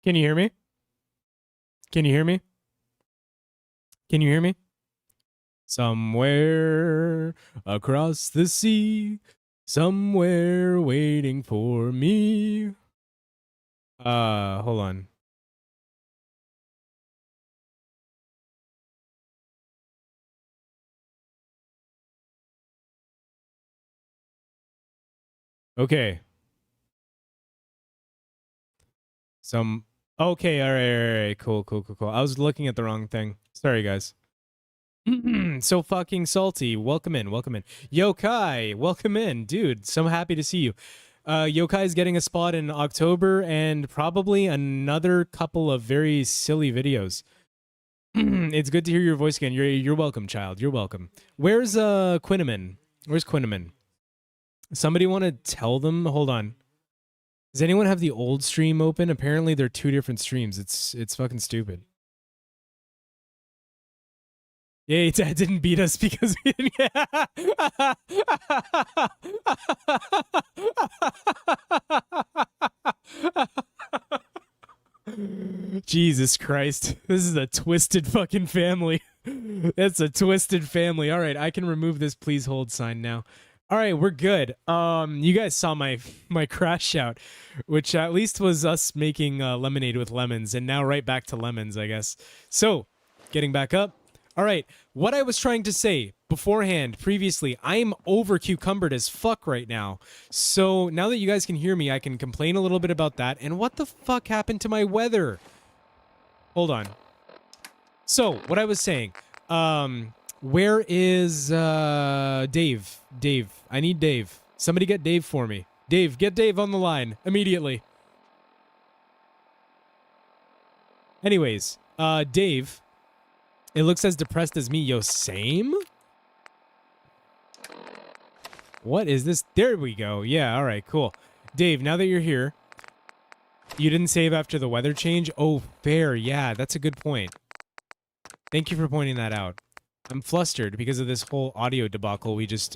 Can you hear me? Can you hear me? Can you hear me? Somewhere across the sea, somewhere waiting for me. Hold on. Okay. Okay, all right. Cool. I was looking at the wrong thing. Sorry, guys. So fucking salty. Welcome in. Yokai, welcome in. Dude, so happy to see you. Yokai is getting a spot in October and probably another couple of very silly videos. It's good to hear your voice again. You're welcome, child. You're welcome. Where's Quinnaman? Where's Quinnaman? Somebody want to tell them? Hold on. Does anyone have the old stream open? Apparently they're two different streams. It's fucking stupid. Yay, Dad didn't beat us because we didn't. Jesus Christ. This is a twisted fucking family. That's a twisted family. All right, I can remove this please hold sign now. All right, we're good. You guys saw my crash shout, which at least was us making lemonade with lemons, and now right back to lemons, I guess. So, getting back up. All right, what I was trying to say beforehand, previously, I am over cucumbered as fuck right now. So now that you guys can hear me, I can complain a little bit about that. And what the fuck happened to my weather? Hold on. So, what I was saying, where is Dave? Dave, I need Dave. Somebody get Dave for me. Dave, get Dave on the line immediately. Anyways, Dave, it looks as depressed as me. Yo, same? What is this? There we go. Yeah, all right, cool. Dave, now that you're here, you didn't save after the weather change? Oh, fair. Yeah, that's a good point. Thank you for pointing that out. I'm flustered because of this whole audio debacle we just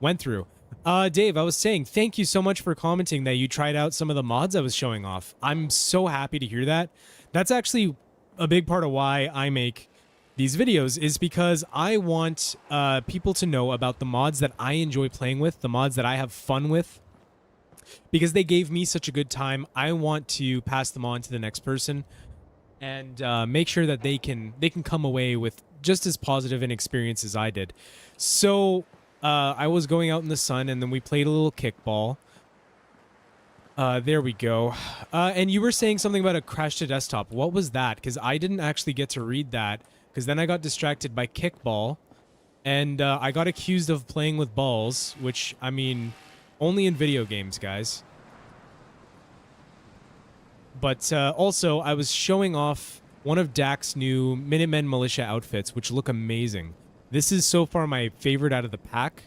went through. Dave, I was saying thank you so much for commenting that you tried out some of the mods I was showing off. I'm so happy to hear that. That's actually a big part of why I make these videos, is because I want people to know about the mods that I enjoy playing with, the mods that I have fun with, because they gave me such a good time. I want to pass them on to the next person and make sure that they can come away with just as positive an experience as I did. So I was going out in the sun, and then we played a little kickball. There we go. And you were saying something about a crash to desktop. What was that? Because I didn't actually get to read that, because then I got distracted by kickball, and I got accused of playing with balls, which, I mean, only in video games, guys. But also, I was showing off one of Dak's new Minutemen Militia outfits, which look amazing. This is so far my favorite out of the pack,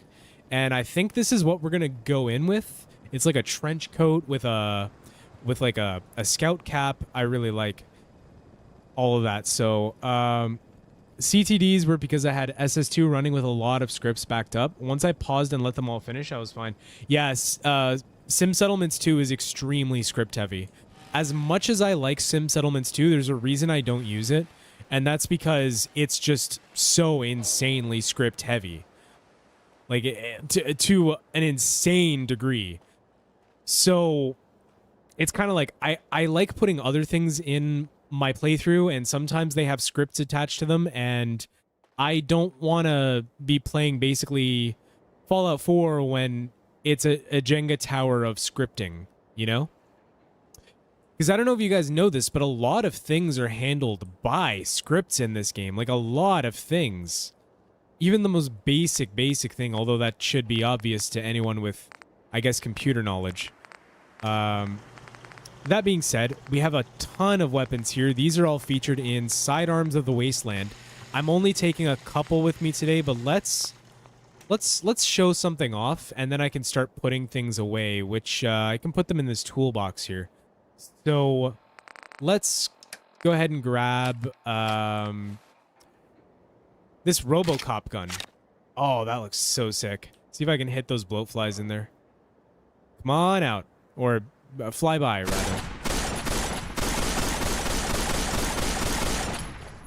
and I think this is what we're going to go in with. It's like a trench coat with like a scout cap. I really like all of that. So, CTDs were because I had SS2 running with a lot of scripts backed up. Once I paused and let them all finish, I was fine. Yes, Sim Settlements 2 is extremely script heavy. As much as I like Sim Settlements 2, there's a reason I don't use it, and that's because it's just so insanely script heavy. Like, to an insane degree. So, it's kind of like, I like putting other things in my playthrough, and sometimes they have scripts attached to them, and I don't want to be playing basically Fallout 4 when it's a Jenga tower of scripting, you know? Because I don't know if you guys know this, but a lot of things are handled by scripts in this game. Like, a lot of things. Even the most basic thing, although that should be obvious to anyone with, I guess, computer knowledge. That being said, we have a ton of weapons here. These are all featured in Sidearms of the Wasteland. I'm only taking a couple with me today, but let's show something off, and then I can start putting things away, which I can put them in this toolbox here. So let's go ahead and grab this RoboCop gun. Oh, that looks so sick. See if I can hit those bloatflies in there. Come on out. Or fly by, rather.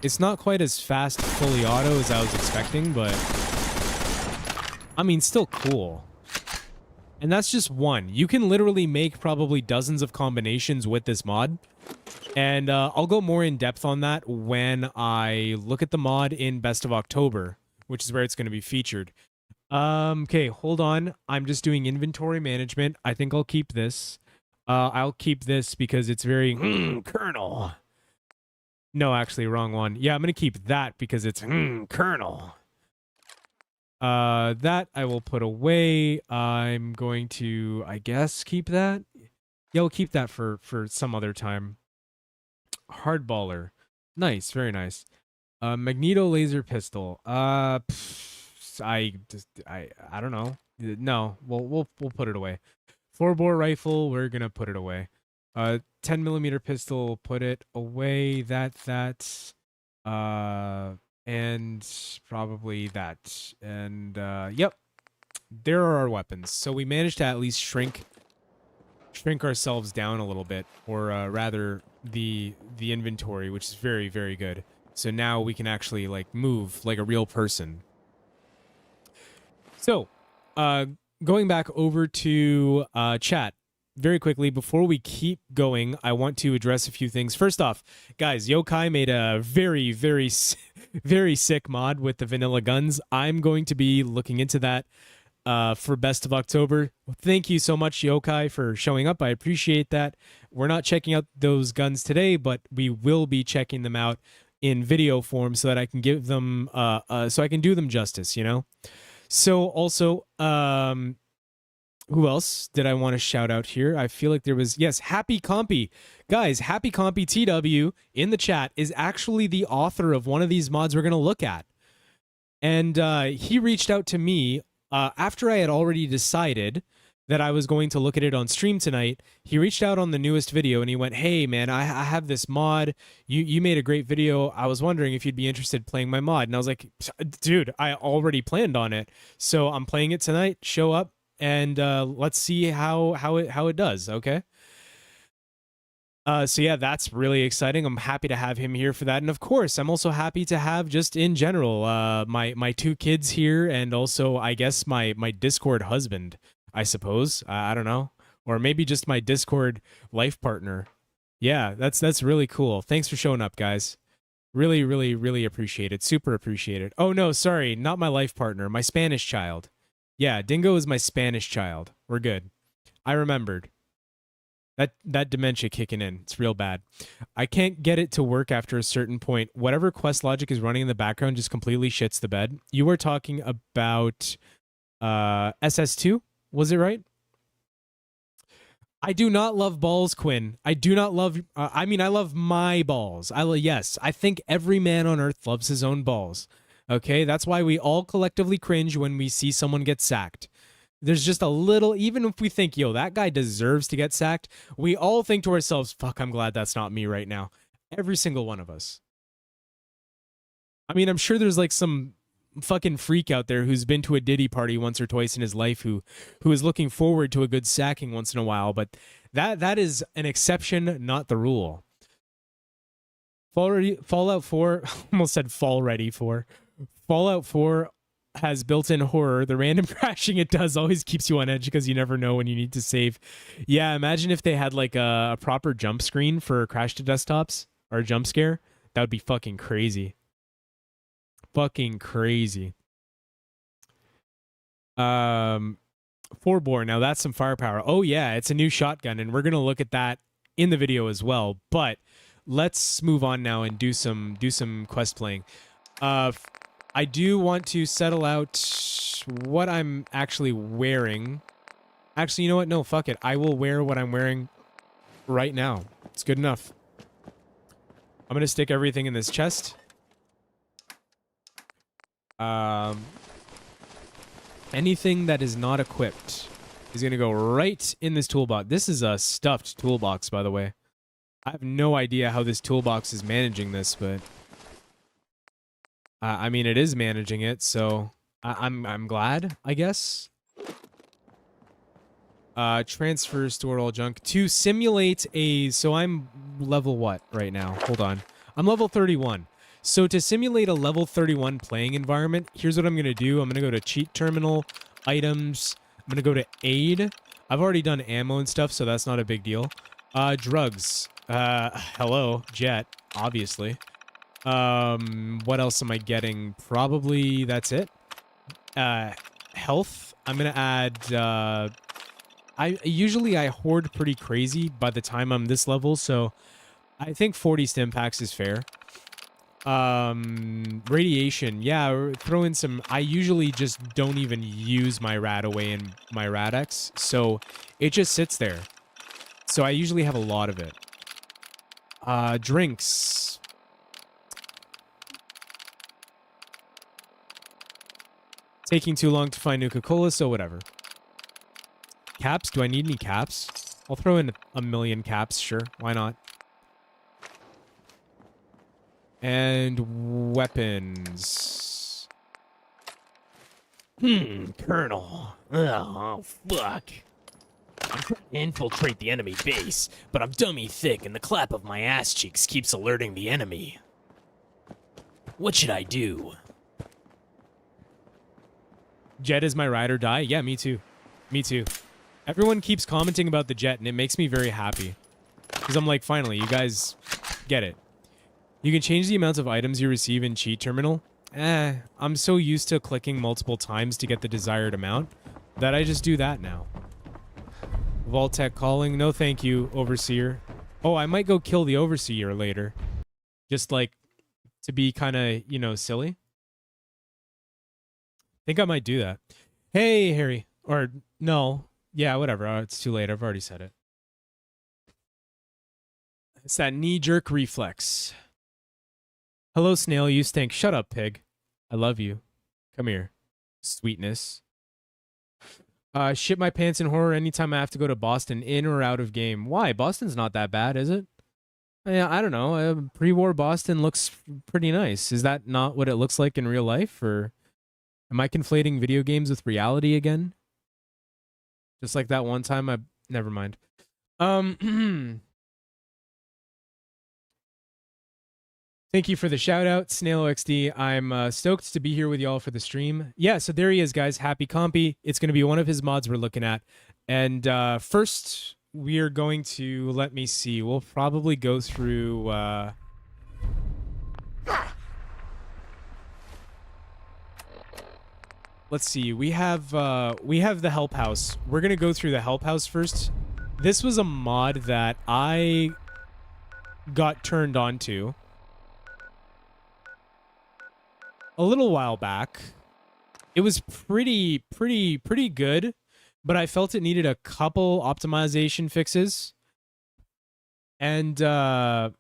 It's not quite as fast fully auto as I was expecting, but I mean, still cool. And that's just one. You can literally make probably dozens of combinations with this mod. And I'll go more in depth on that when I look at the mod in Best of October, which is where it's going to be featured. Okay, hold on. I'm just doing inventory management. I think I'll keep this. I'll keep this because it's very Colonel. No, actually, wrong one. Yeah, I'm going to keep that because it's Colonel. That I will put away. I'm going to, I guess, keep that. Yeah, we'll keep that for some other time. Hardballer. Nice, very nice. Magneto laser pistol. I don't know. No, we'll put it away. 4-bore rifle, we're gonna put it away. 10mm pistol, put it away. And probably that. And yep, there are our weapons. So we managed to at least shrink ourselves down a little bit, or rather the inventory, which is very, very good. So now we can actually like move like a real person. So going back over to chat very quickly before we keep going, I want to address a few things. First off, guys, Yokai made a very, very, very sick mod with the vanilla guns. I'm going to be looking into that for Best of October. Thank you so much, Yokai, for showing up. I appreciate that. We're not checking out those guns today, but we will be checking them out in video form so that I can give them, so I can do them justice, you know? So also, who else did I want to shout out here? I feel like there was, yes, Happy Compy. Guys, Happy Compy TW in the chat is actually the author of one of these mods we're going to look at. And he reached out to me after I had already decided that I was going to look at it on stream tonight. He reached out on the newest video and he went, hey, man, I have this mod. You made a great video. I was wondering if you'd be interested in playing my mod. And I was like, dude, I already planned on it. So I'm playing it tonight. Show up. And let's see how it does, okay? So yeah, that's really exciting. I'm happy to have him here for that, and of course, I'm also happy to have just in general my 2 kids here, and also I guess my Discord husband, I suppose. I don't know, or maybe just my Discord life partner. Yeah, that's really cool. Thanks for showing up, guys. Really, really, really appreciate it. Super appreciate it. Oh no, sorry, not my life partner. My Spanish child. Yeah, Dingo is my Spanish child. We're good. I remembered. That dementia kicking in. It's real bad. I can't get it to work after a certain point. Whatever quest logic is running in the background just completely shits the bed. You were talking about SS2, was it right? I do not love balls, Quinn. I do not love... I mean, I love my balls. Yes, I think every man on Earth loves his own balls. Okay, that's why we all collectively cringe when we see someone get sacked. There's just a little, even if we think, yo, that guy deserves to get sacked, we all think to ourselves, fuck, I'm glad that's not me right now. Every single one of us. I mean, I'm sure there's like some fucking freak out there who's been to a Diddy party once or twice in his life who is looking forward to a good sacking once in a while, but that is an exception, not the rule. Fallout 4, almost said fall ready for. Fallout 4 has built-in horror. The random crashing it does always keeps you on edge because you never know when you need to save. Yeah, imagine if they had like a proper jump screen for crash to desktops or a jump scare. That would be fucking crazy. Fucking crazy. 4-bore. Now that's some firepower. Oh yeah, it's a new shotgun, and we're gonna look at that in the video as well. But let's move on now and do some quest playing. I do want to settle out what I'm actually wearing. Actually, you know what? No, fuck it. I will wear what I'm wearing right now. It's good enough. I'm going to stick everything in this chest. Anything that is not equipped is going to go right in this toolbox. This is a stuffed toolbox, by the way. I have no idea how this toolbox is managing this, but... I mean, it is managing it, so I'm glad, I guess. Transfer, store all junk. To simulate a... So I'm level what right now? Hold on. I'm level 31. So to simulate a level 31 playing environment, here's what I'm going to do. I'm going to go to cheat terminal, items. I'm going to go to aid. I've already done ammo and stuff, so that's not a big deal. Drugs. Hello, jet, obviously. What else am I getting? Probably that's it. Health. I'm going to add, I hoard pretty crazy by the time I'm this level, so I think 40 stim packs is fair. Radiation. Yeah, throw in some. I usually just don't even use my rad away in my Radex, so it just sits there. So I usually have a lot of it. Drinks. Taking too long to find Nuka-Cola, so whatever. Caps? Do I need any caps? I'll throw in a million caps, sure. Why not? And weapons. Colonel. Oh, fuck. I'm trying to infiltrate the enemy base, but I'm dummy thick and the clap of my ass cheeks keeps alerting the enemy. What should I do? Jet is my ride or die? Yeah, me too. Me too. Everyone keeps commenting about the jet, and it makes me very happy. Because I'm like, finally, you guys get it. You can change the amounts of items you receive in cheat terminal. I'm so used to clicking multiple times to get the desired amount that I just do that now. Vault-Tec calling. No thank you, Overseer. Oh, I might go kill the Overseer later. Just like to be kind of, you know, silly. Think I might do that. Hey, Harry. Or no. Yeah, whatever. It's too late. I've already said it. It's that knee-jerk reflex. Hello, snail. You stink. Shut up, pig. I love you. Come here. Sweetness. Shit my pants in horror anytime I have to go to Boston, in or out of game. Why? Boston's not that bad, is it? I don't know. Pre-war Boston looks pretty nice. Is that not what it looks like in real life? Or am I conflating video games with reality again? Just like that one time I... Never mind. Thank you for the shout out, SnailOXD. I'm stoked to be here with y'all for the stream. Yeah, so there he is, guys. Happy Compy. It's going to be one of his mods we're looking at. And first, we are going to, let me see, we'll probably go through... Let's see, we have the Help House. We're going to go through the Help House first. This was a mod that I got turned on to a little while back. It was pretty good, but I felt it needed a couple optimization fixes. And the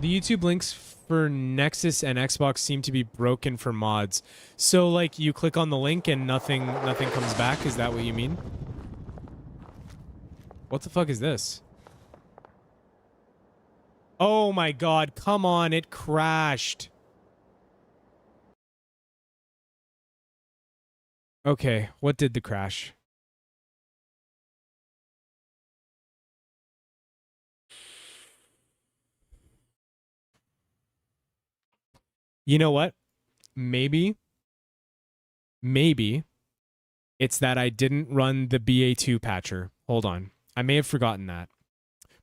YouTube links for Nexus and Xbox seem to be broken for mods. So like you click on the link and nothing comes back. Is that what you mean? What the fuck is this? Oh my god, come on, it crashed. Okay, what did the crash? You know what? Maybe it's that I didn't run the BA2 patcher. Hold on. I may have forgotten that.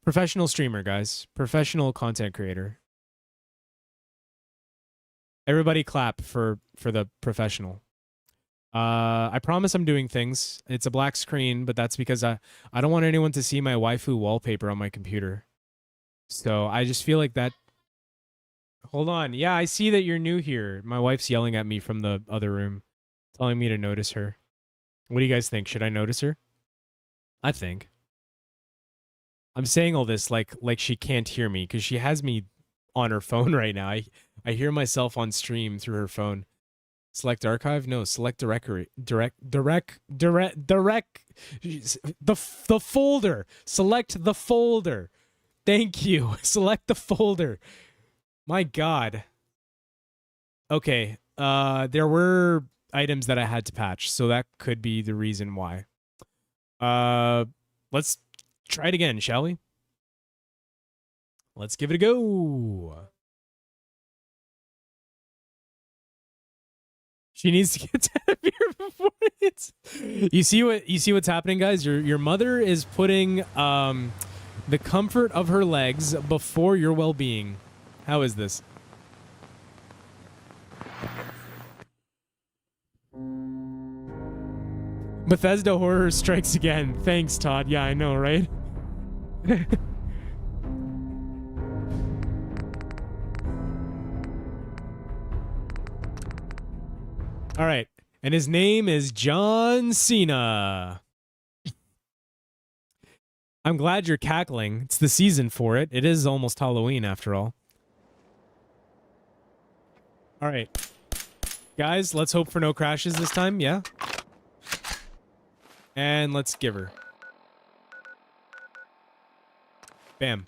Professional streamer, guys. Professional content creator. Everybody clap for the professional. I promise I'm doing things. It's a black screen, but that's because I don't want anyone to see my waifu wallpaper on my computer. So I just feel like that... Hold on. Yeah, I see that you're new here. My wife's yelling at me from the other room, telling me to notice her. What do you guys think? Should I notice her? I think. I'm saying all this like she can't hear me because she has me on her phone right now. I hear myself on stream through her phone. Select archive? No, select directory. Direct the folder. Select the folder. Thank you. Select the folder. My god. Okay. There were items that I had to patch, so that could be the reason why. Let's try it again, shall we? Let's give it a go. She needs to get to here before it's. You see what's happening, guys? Your mother is putting the comfort of her legs before your well-being. How is this? Bethesda horror strikes again. Thanks, Todd. Yeah, I know, right? All right. And his name is John Cena. I'm glad you're cackling. It's the season for it. It is almost Halloween after all. All right. Guys, let's hope for no crashes this time. Yeah. And let's give her. Bam.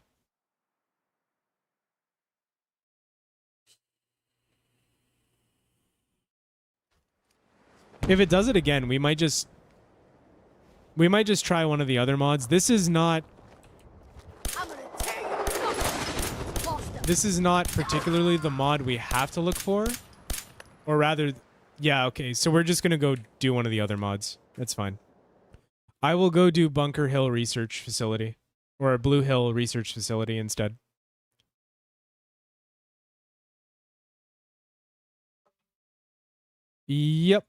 If it does it again, we might just try one of the other mods. This is not particularly the mod we have to look for. Or rather, yeah, okay. So we're just going to go do one of the other mods. That's fine. I will go do Bunker Hill Research Facility. Or Blue Hill Research Facility instead. Yep.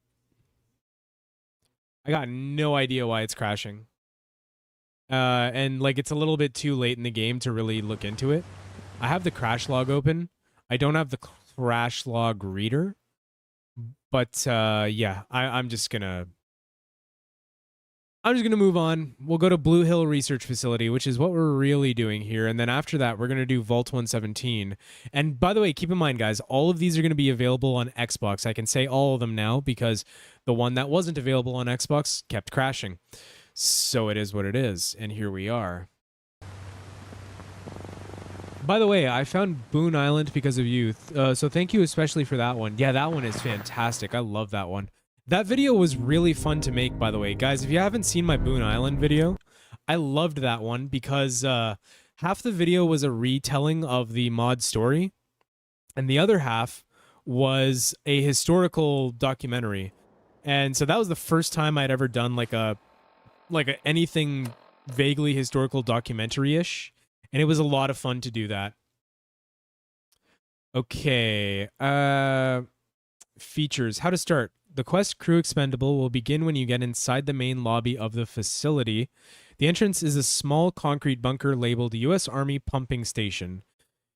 I got no idea why it's crashing. And like it's a little bit too late in the game to really look into it. I have the crash log open. I don't have the crash log reader. But yeah, I'm just gonna move on. We'll go to Blue Hill Research Facility, which is what we're really doing here. And then after that, we're going to do Vault 117. And by the way, keep in mind, guys, all of these are going to be available on Xbox. I can say all of them now because the one that wasn't available on Xbox kept crashing. So it is what it is. And here we are. By the way, I found Boone Island because of you. So thank you especially for that one. Yeah, that one is fantastic. I love that one. That video was really fun to make, by the way. Guys, if you haven't seen my Boone Island video, I loved that one because half the video was a retelling of the mod story, and the other half was a historical documentary. And so that was the first time I'd ever done like a anything vaguely historical documentary-ish, and it was a lot of fun to do that. Okay, features. How to start. The quest Crew Expendable will begin when you get inside the main lobby of the facility. The entrance is a small concrete bunker labeled U.S. Army Pumping Station.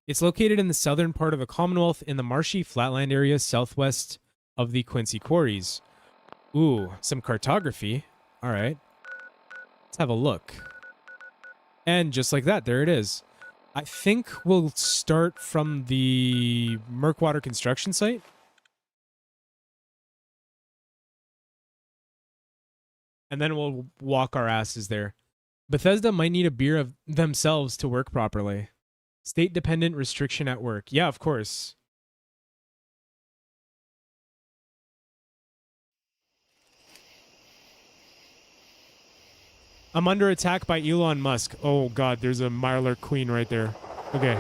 It's located in the southern part of the Commonwealth in the marshy flatland area southwest of the Quincy Quarries. Ooh, some cartography. All right. Let's have a look. And just like that, there it is. I think we'll start from the Murkwater construction site. And then we'll walk our asses there. Bethesda might need a beer of themselves to work properly. State-dependent restriction at work. Yeah, of course. I'm under attack by Elon Musk. Oh, God, there's a Mirelurk Queen right there. Okay.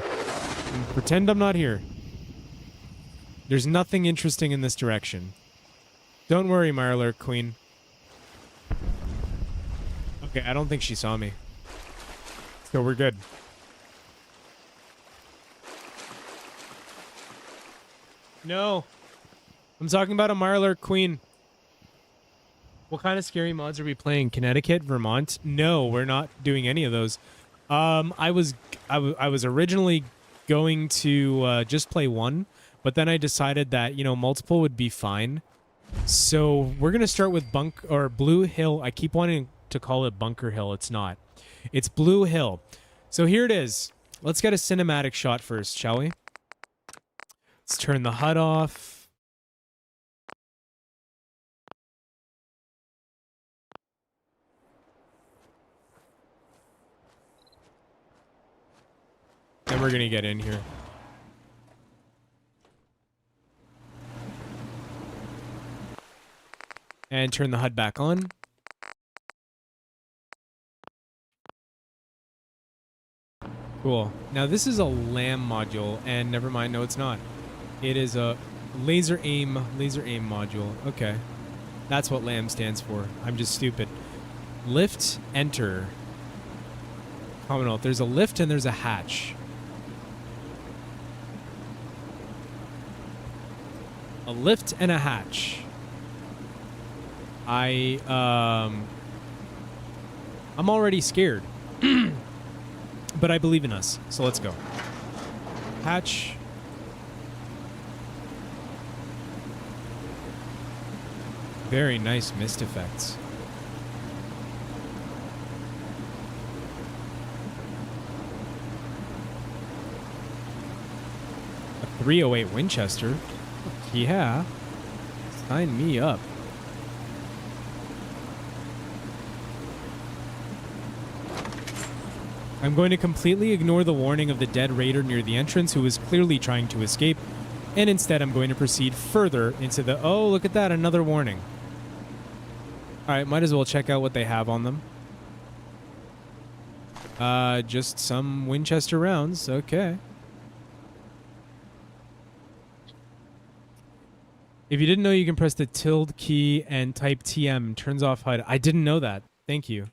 Pretend I'm not here. There's nothing interesting in this direction. Don't worry, Mirelurk Queen. Okay, I don't think she saw me. So we're good. No. I'm talking about a Mirelurk Queen. What kind of scary mods are we playing? Connecticut, Vermont? No, we're not doing any of those. I was originally going to just play one, but then I decided that, you know, multiple would be fine. So we're going to start with Blue Hill. I keep wanting to call it Bunker Hill. It's not. It's Blue Hill. So here it is. Let's get a cinematic shot first, shall we? Let's turn the HUD off. And we're going to get in here. And turn the HUD back on. Cool. Now this is a LAM module, and never mind, no it's not. It is a laser aim module. Okay. That's what LAM stands for. I'm just stupid. Lift, enter. Commonwealth. There's a lift and there's a hatch. A lift and a hatch. I'm already scared. But I believe in us, so let's go. Hatch. Very nice mist effects. A 308 Winchester. Yeah. Sign me up. I'm going to completely ignore the warning of the dead raider near the entrance who was clearly trying to escape, and instead I'm going to proceed further into the... Oh, look at that, another warning. Alright, might as well check out what they have on them. Just some Winchester rounds, okay. If you didn't know, you can press the tilde key and type TM, turns off HUD. I didn't know that. Thank you.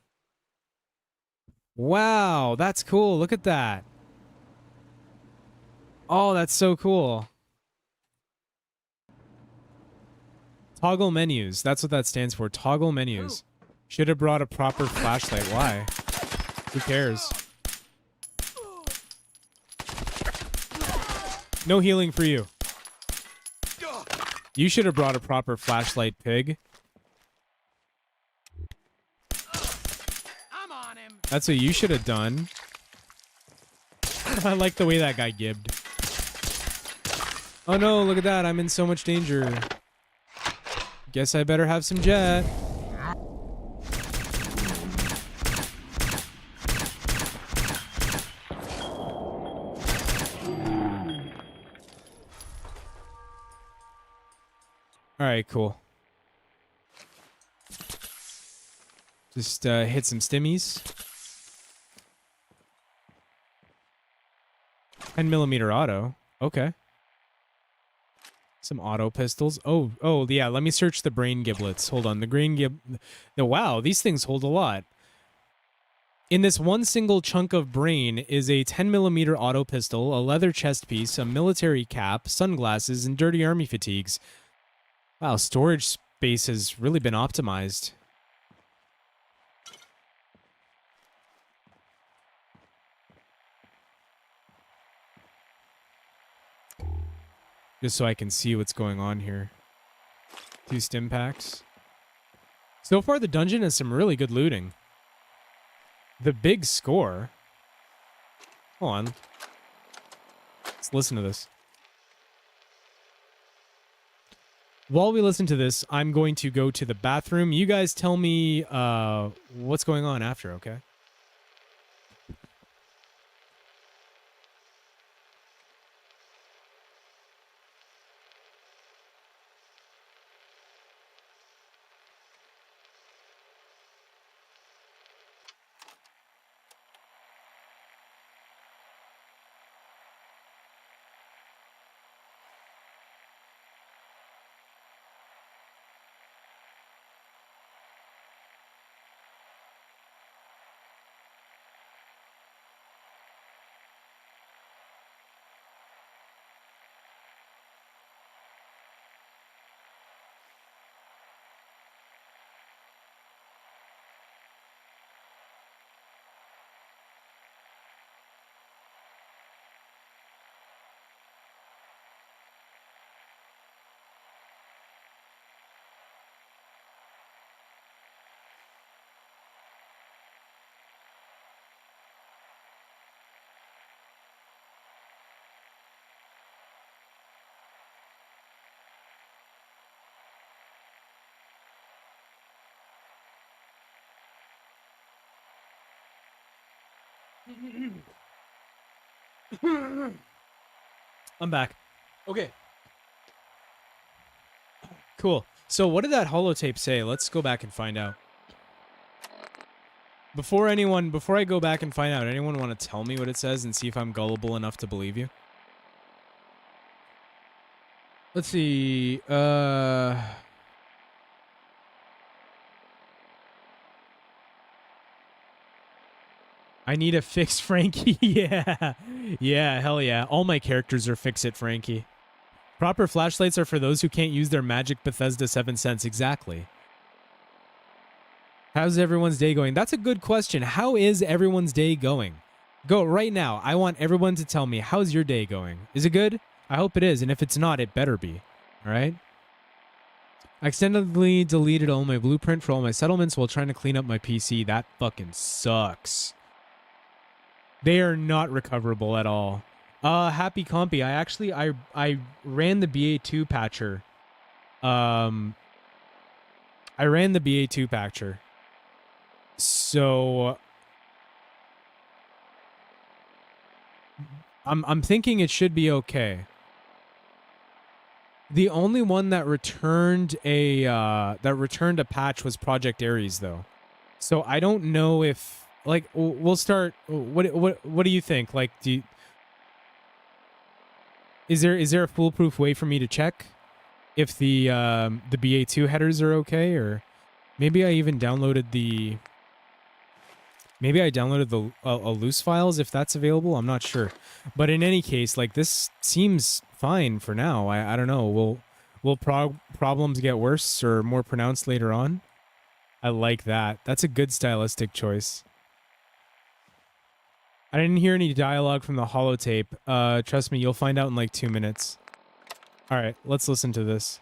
Wow, that's cool. Look at that. Oh, that's so cool. Toggle menus. That's what that stands for. Toggle menus. Should have brought a proper flashlight. Why? Who cares? No healing for you. You should have brought a proper flashlight, pig. That's what you should have done. I like the way that guy gibbed. Oh no, look at that. I'm in so much danger. Guess I better have some jet. Alright, cool. Just hit some stimmies. 10mm auto. Okay. Some auto pistols. Oh, yeah. Let me search the brain giblets. Hold on. The brain No, wow, these things hold a lot. In this one single chunk of brain is a 10mm auto pistol, a leather chest piece, a military cap, sunglasses, and dirty army fatigues. Wow, storage space has really been optimized. Just so I can see what's going on here. 2 stim packs. So far, the dungeon has some really good looting. The big score. Hold on. Let's listen to this. While we listen to this, I'm going to go to the bathroom. You guys tell me what's going on after, okay? I'm back. Okay. Cool. So what did that holotape say? Let's go back and find out. Before I go back and find out, anyone want to tell me what it says and see if I'm gullible enough to believe you? Let's see. I need a fix Frankie. Yeah. Yeah, hell yeah. All my characters are fix it Frankie. Proper flashlights are for those who can't use their magic Bethesda 7 cents. Exactly. How's everyone's day going? That's a good question. How is everyone's day going? Go right now. I want everyone to tell me, how's your day going? Is it good? I hope it is. And if it's not, it better be. All right? I accidentally deleted all my blueprint for all my settlements while trying to clean up my PC. That fucking sucks. They are not recoverable at all. Happy Compy. I ran the BA2 patcher. I ran the BA2 patcher. So I'm thinking it should be okay. The only one that returned a patch was Project Ares though. So I don't know if like we'll start what do you think? Like is there a foolproof way for me to check if the BA2 headers are okay, or maybe I even downloaded the loose files if that's available. I'm not sure. But in any case, like this seems fine for now. I don't know. Will problems get worse or more pronounced later on? I like that. That's a good stylistic choice. I didn't hear any dialogue from the holotape. Trust me, you'll find out in like 2 minutes. All right, let's listen to this.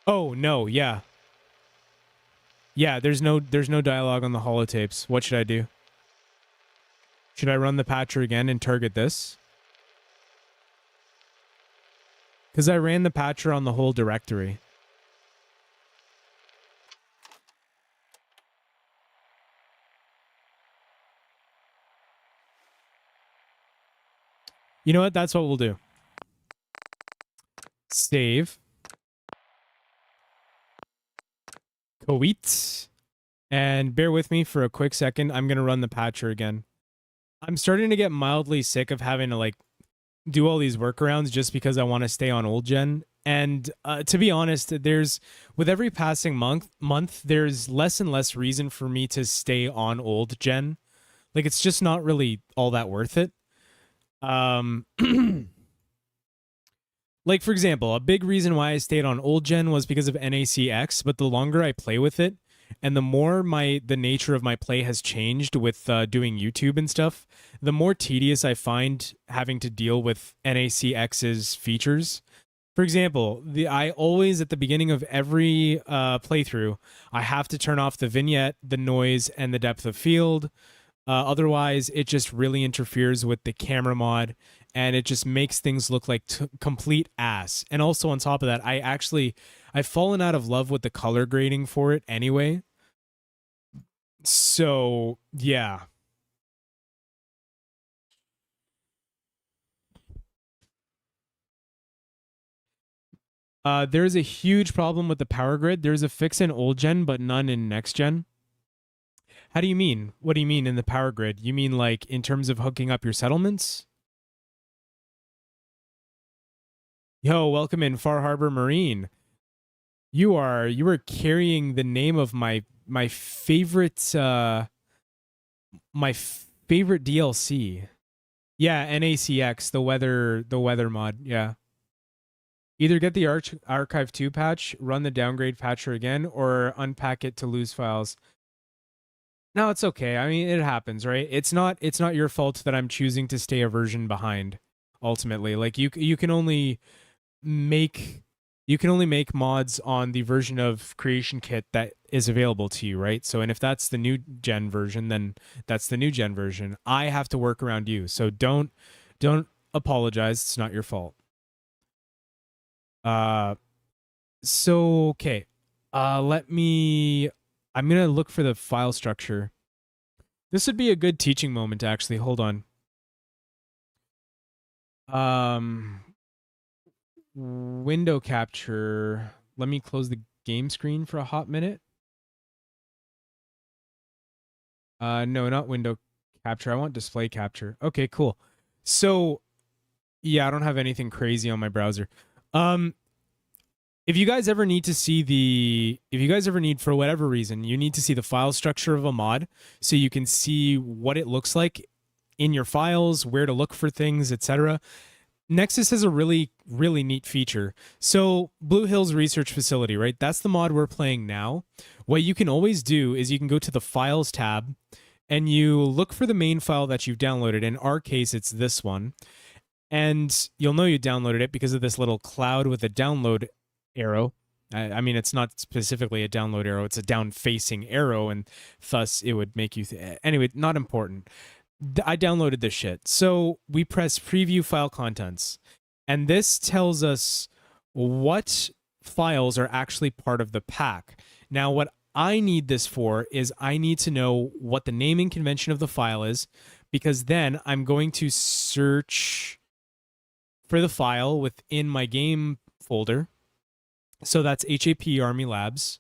Oh, no, yeah. Yeah, there's no dialogue on the holotapes. What should I do? Should I run the patcher again and target this? Because I ran the patcher on the whole directory. You know what? That's what we'll do. Save. Quit. And bear with me for a quick second. I'm going to run the patcher again. I'm starting to get mildly sick of having to like do all these workarounds just because I want to stay on old gen. And to be honest, with every passing month, there's less and less reason for me to stay on old gen. Like it's just not really all that worth it. Like for example, a big reason why I stayed on old gen was because of NACX, but the longer I play with it and the more the nature of my play has changed with doing YouTube and stuff, the more tedious I find having to deal with NACX's features. For example, I always at the beginning of every playthrough, I have to turn off the vignette, the noise, and the depth of field. Otherwise, it just really interferes with the camera mod, and it just makes things look like complete ass. And also on top of that, I've fallen out of love with the color grading for it anyway. So, yeah. There's a huge problem with the power grid. There's a fix in old gen, but none in next gen. How do you mean? What do you mean in the power grid? You mean like in terms of hooking up your settlements? Yo, welcome in Far Harbor Marine. You are carrying the name of my favorite DLC. Yeah, NACX, the weather mod. Yeah. Either get the Archive 2 patch, run the downgrade patcher again, or unpack it to lose files. No, it's okay. I mean, it happens, right? It's not your fault that I'm choosing to stay a version behind. Ultimately, like you can only make mods on the version of Creation Kit that is available to you, right? So, and if that's the new gen version, then that's the new gen version. I have to work around you, so don't apologize. It's not your fault. So okay. I'm gonna look for the file structure. This would be a good teaching moment, actually. Hold on. Window capture. let me close the game screen for a hot minute. No, not window capture. I want display capture. Okay, cool. So, yeah, I don't have anything crazy on my browser. If you guys ever need to see if you guys ever need, for whatever reason, you need to see the file structure of a mod so you can see what it looks like in your files, where to look for things, etc. Nexus has a really, really neat feature. So Blue Hills Research Facility, right? That's the mod we're playing now. What you can always do is you can go to the Files tab and you look for the main file that you've downloaded. In our case, it's this one. And you'll know you downloaded it because of this little cloud with a download arrow. I mean, it's not specifically a download arrow. It's a down-facing arrow, and thus it would make you... Anyway, not important. I downloaded this shit. So we press preview file contents, and this tells us what files are actually part of the pack. Now, what I need this for is I need to know what the naming convention of the file is, because then I'm going to search for the file within my game folder. So that's HAP Army Labs.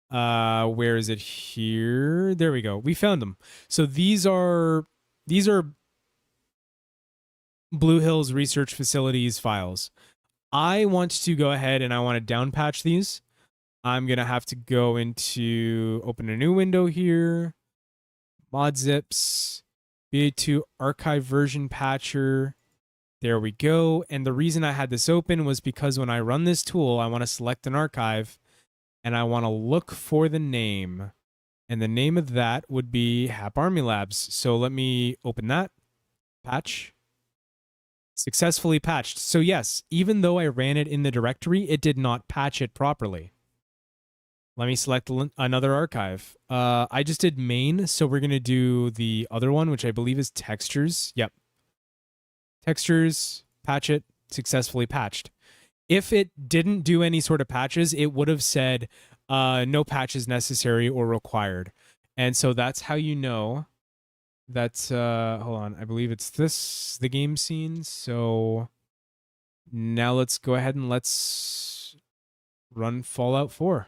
Where is it here? There we go. We found them. So these are Blue Hills Research Facilities files. I want to go ahead and I want to downpatch these. I'm going to have to go into open a new window here. Mod zips, BA2 archive version patcher. There we go. And the reason I had this open was because when I run this tool, I want to select an archive and I want to look for the name. And the name of that would be HAP Army Labs. So let me open that. Patch. Successfully patched. So yes, even though I ran it in the directory, it did not patch it properly. Let me select another archive. I just did main, so we're going to do the other one, which I believe is textures. Yep. Textures, patch it, successfully patched. If it didn't do any sort of patches, it would have said no patches necessary or required. And so that's how you know that, hold on, I believe it's the game scene. So now let's go ahead and let's run Fallout 4.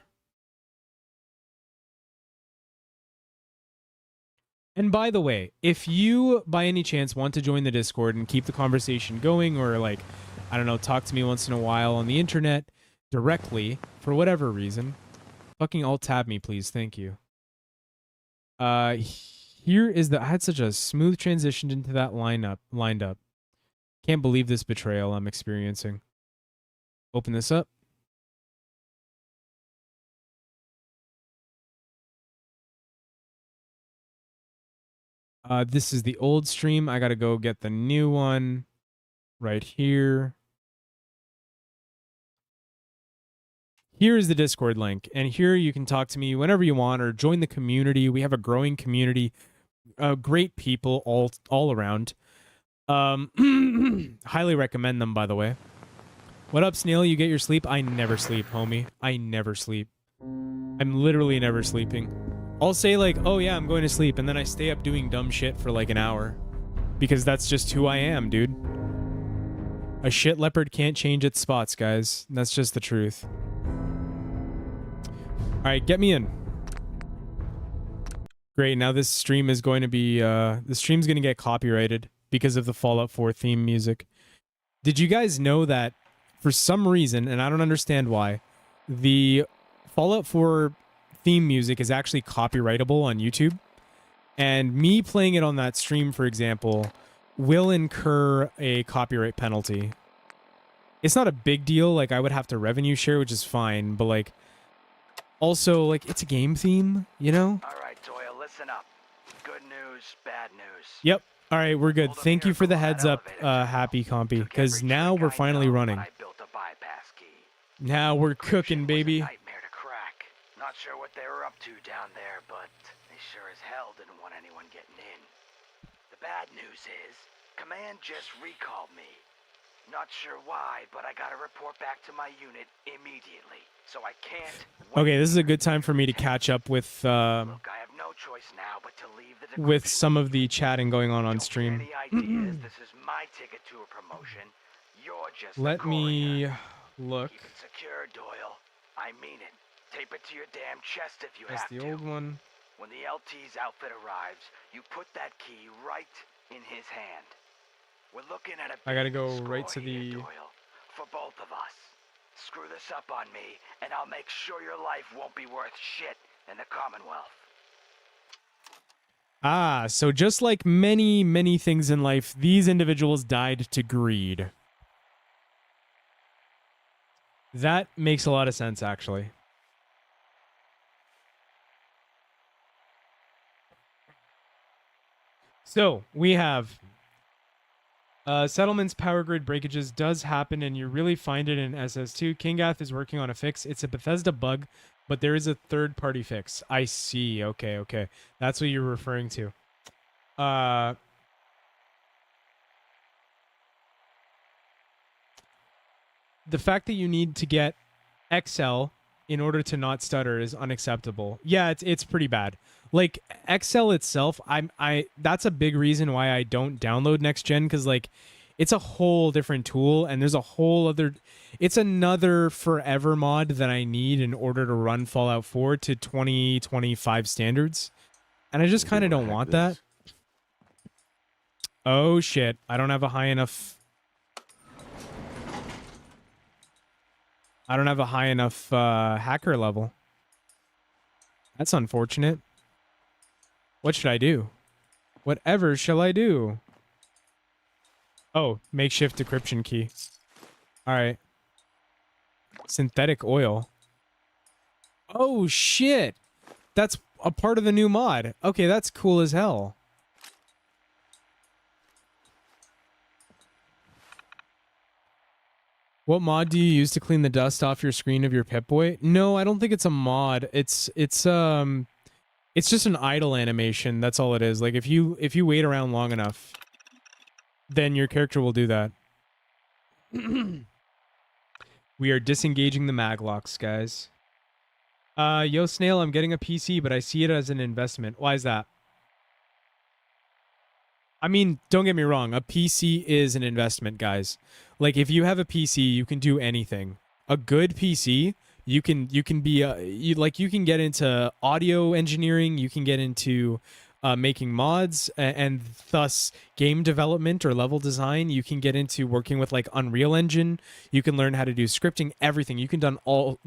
And by the way, if you, by any chance, want to join the Discord and keep the conversation going, or like, I don't know, talk to me once in a while on the internet directly, for whatever reason, fucking alt-tab me, please. Thank you. Here is I had such a smooth transition into that lined up. Can't believe this betrayal I'm experiencing. Open this up. This is the old stream. I gotta go get the new one right here. Here is the Discord link, and here you can talk to me whenever you want or join the community. We have a growing community, great people all around. Highly recommend them, by the way. What up, Snail? You get your sleep? I never sleep, homie. I never sleep. I'm literally never sleeping. I'll say like, oh yeah, I'm going to sleep, and then I stay up doing dumb shit for like an hour. Because that's just who I am, dude. A shit leopard can't change its spots, guys. That's just the truth. Alright, get me in. Great, now this stream is going to be, the stream's going to get copyrighted because of the Fallout 4 theme music. Did you guys know that, for some reason, and I don't understand why, the Fallout 4 theme music is actually copyrightable on YouTube? And me playing it on that stream, for example, will incur a copyright penalty. It's not a big deal, like I would have to revenue share, which is fine, but like, also, like, it's a game theme, you know? All right, Doyle, listen up. Good news, bad news. Yep. All right, we're good. Thank you for the heads up, Happy Compy, because now we're finally running. Now we're cooking, baby. Nightmare to crack. Not sure what they were up to down there, but they sure as hell didn't want anyone getting in. The bad news is, Command just recalled me. Not sure why, but I gotta report back to my unit immediately, so I can't wait. Okay, this is a good time for me to catch up with Look, I have no choice now but to leave the with some of the chatting going on stream. Any ideas? This is my ticket to a promotion. You're just Let me look. Keep it secure, Doyle. I mean it. Tape it to your damn chest if you That's have the to. old one. When the LT's outfit arrives, you put that key right in his hand. We're looking at a I gotta big go score right to here, the... Doyle. For both of us. Screw this up on me, and I'll make sure your life won't be worth shit in the Commonwealth. Ah, so just like many, many things in life, these individuals died to greed. That makes a lot of sense, actually. So, we have settlements, power grid breakages does happen, and you really find it in SS2. Kingath is working on a fix. It's a Bethesda bug, but there is a third-party fix. I see. Okay, okay. That's what you're referring to. The fact that you need to get XL in order to not stutter is unacceptable. Yeah, it's pretty bad. Like XL itself, I that's a big reason why I don't download next gen, because like it's a whole different tool, and there's a whole other, it's another forever mod that I need in order to run Fallout 4 to 2025 standards. And I just kind of don't want that. Oh shit, I don't have a high enough hacker level. That's unfortunate. What should I do? Whatever shall I do? Oh, makeshift decryption key. All right. Synthetic oil. Oh, shit. That's a part of the new mod. Okay, that's cool as hell. What mod do you use to clean the dust off your screen of your Pip-Boy? No, I don't think it's a mod. It's just an idle animation. That's all it is. Like if you wait around long enough, then your character will do that. We are disengaging the maglocks, guys. Yo, Snail, I'm getting a PC, but I see it as an investment. Why is that? I mean, don't get me wrong. A PC is an investment, guys. Like, if you have a PC, you can do anything. A good PC, you can be you can get into audio engineering. You can get into making mods and thus game development or level design. You can get into working with like Unreal Engine. You can learn how to do scripting, everything. You can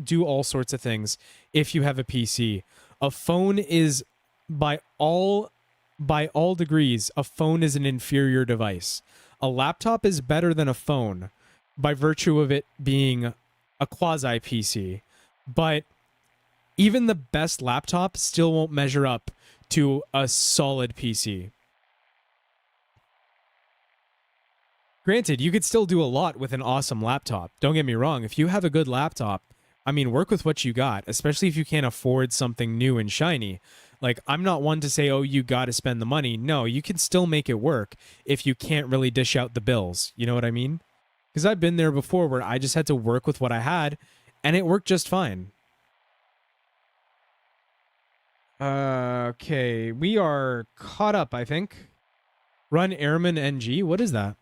do all sorts of things if you have a PC. A phone is by all degrees, a phone is an inferior device. A laptop is better than a phone by virtue of it being a quasi PC. But even the best laptop still won't measure up to a solid PC. Granted, you could still do a lot with an awesome laptop. Don't get me wrong. If you have a good laptop, I mean, work with what you got, especially if you can't afford something new and shiny. Like, I'm not one to say, oh, you got to spend the money. No, you can still make it work if you can't really dish out the bills. You know what I mean? Because I've been there before where I just had to work with what I had, and it worked just fine. Okay, we are caught up, I think. Run Airman NG. What is that?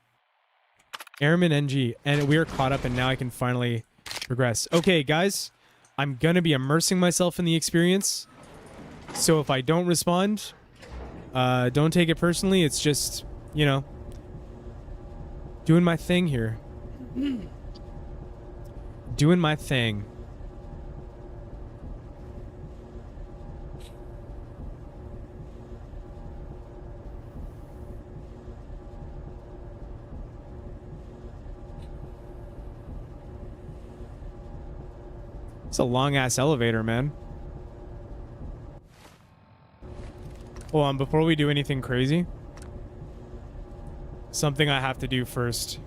Airman NG. And we are caught up, and now I can finally progress. Okay, guys. I'm going to be immersing myself in the experience. So if I don't respond, don't take it personally. It's just, you know, doing my thing here. Doing my thing. It's a long-ass elevator, man. Hold on, before we do anything crazy, something I have to do first.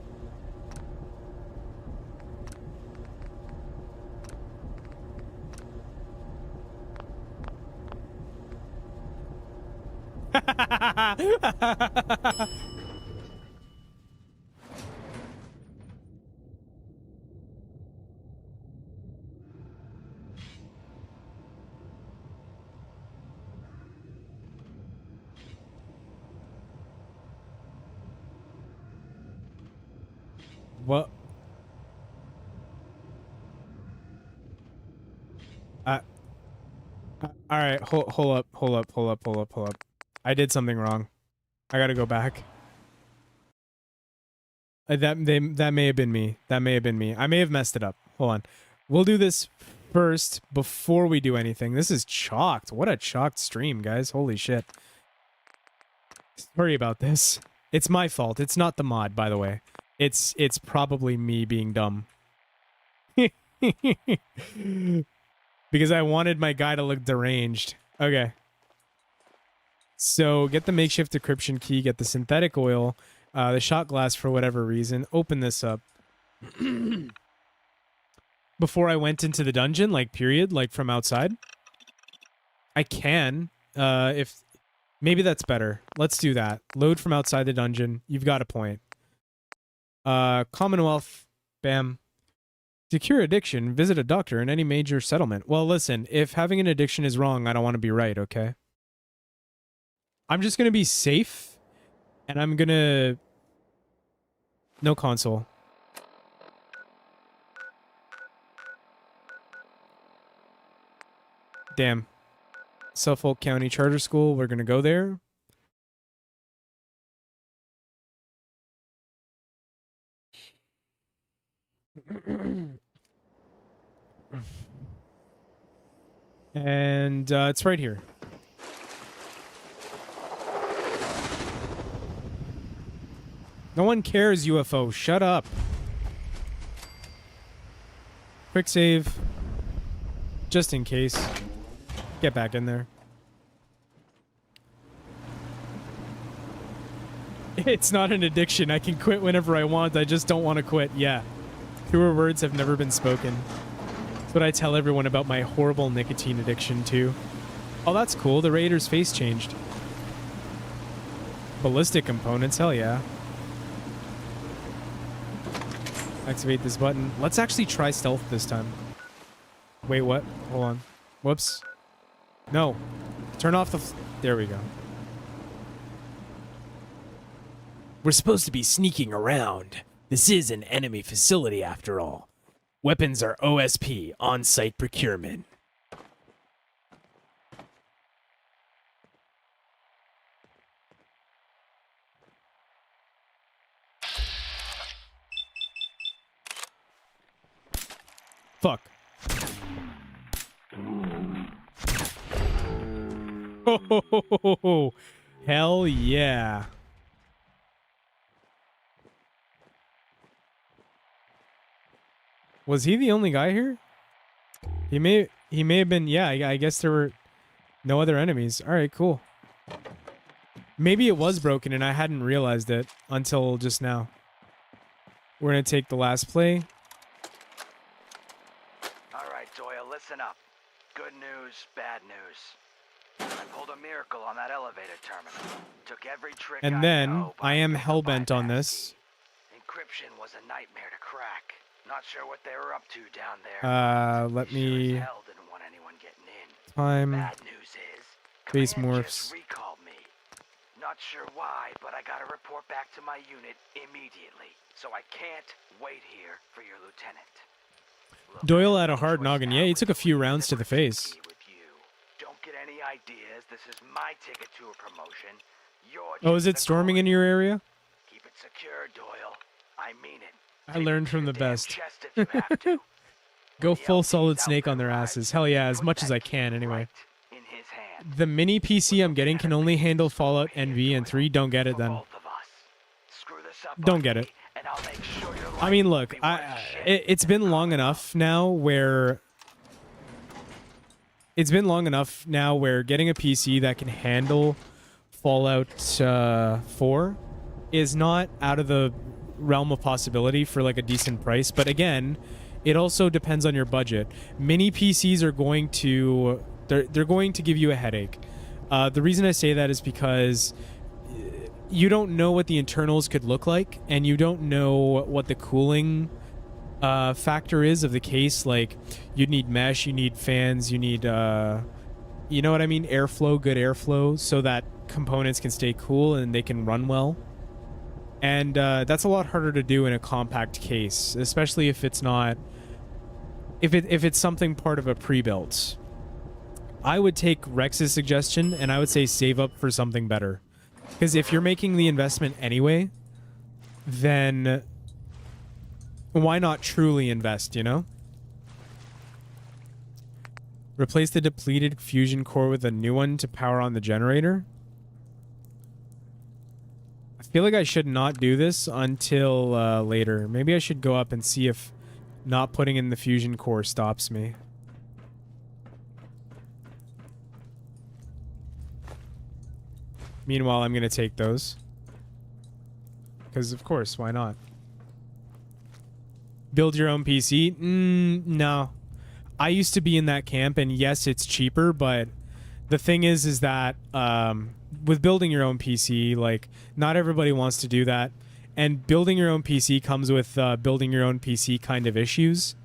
What? All right, hold up. I did something wrong. I gotta go back. That may have been me. That may have been me. I may have messed it up. Hold on. We'll do this first before we do anything. This is chalked. What a chalked stream, guys. Holy shit. Sorry about this. It's my fault. It's not the mod, by the way. It's probably me being dumb. Because I wanted my guy to look deranged. Okay. So get the makeshift decryption key, get the synthetic oil, the shot glass for whatever reason. Open this up. Before I went into the dungeon, like period, like from outside. I can, if maybe that's better. Let's do that. Load from outside the dungeon. You've got a point. Commonwealth, bam. To cure addiction, visit a doctor in any major settlement. Well, listen, if having an addiction is wrong, I don't want to be right, okay? I'm just going to be safe, and I'm going to... No console. Damn. Suffolk County Charter School, we're going to go there. And it's right here. No one cares, UFO. Shut up. Quick save. Just in case. Get back in there. It's not an addiction. I can quit whenever I want. I just don't want to quit. Yeah. Truer words have never been spoken. That's what I tell everyone about my horrible nicotine addiction, too. Oh, that's cool. The Raider's face changed. Ballistic components. Hell yeah. Activate this button. Let's actually try stealth this time. Wait, what? Hold on. Whoops. No. Turn off the... There we go. We're supposed to be sneaking around. This is an enemy facility after all. Weapons are OSP, on-site procurement. Fuck. Oh, hell yeah. Was he the only guy here? He may have been. Yeah, I guess there were no other enemies. All right, cool. Maybe it was broken and I hadn't realized it until just now. We're gonna take the last play. All right, Doyle, listen up. Good news, bad news. I pulled a miracle on that elevator terminal. Took every trick And I then know, but I am couldn't hellbent on bypass this. it. Encryption was a nightmare to crack. Not sure what they were up to down there. Let Sure as me hell didn't want anyone getting in. time Bad news is, base Command morphs. just recalled me. Not sure why, but I got a report back to my unit immediately. So I can't wait here for your lieutenant. Look, Doyle had a no hard choice noggin. now Yeah, he but took a to few leave rounds to the the face. key with you. Don't get any ideas. This is my ticket to a promotion. You're Oh, is just it the storming in courier. your area? Keep it secure, Doyle. I mean it. I Take learned it to from your the damn best. chest if you have to. Go When the full LT's solid snake outfit on their arrives, asses. Hell yeah, as put much as that I key can anyway. right in his hand. The mini PC I'm getting can only handle Fallout Here, NV and Doyle, 3. Don't get it for then. both of us. Screw this up Don't on get me, it. and I'll make sure your I life mean, will look, be worth shit. it's been long enough now where... It's been long enough now where getting a PC that can handle Fallout 4 is not out of the realm of possibility for like a decent price. But again, it also depends on your budget. Mini PCs are going to... They're going to give you a headache. The reason I say that is because you don't know what the internals could look like, and you don't know what the cooling factor is of the case. Like, you need mesh, you need fans, you need you know what I mean, airflow, good airflow, so that components can stay cool and they can run well. And that's a lot harder to do in a compact case, especially if it's not if it's something part of a pre-built, I would take Rex's suggestion and I would say save up for something better. Because if you're making the investment anyway, then why not truly invest, you know? Replace the depleted fusion core with a new one to power on the generator. I feel like I should not do this until later. Maybe I should go up and see if not putting in the fusion core stops me. Meanwhile, I'm going to take those. Because, of course, why not? Build your own PC? No. I used to be in that camp, and yes, it's cheaper, but the thing is that with building your own PC, like, not everybody wants to do that. And building your own PC comes with building your own PC kind of issues.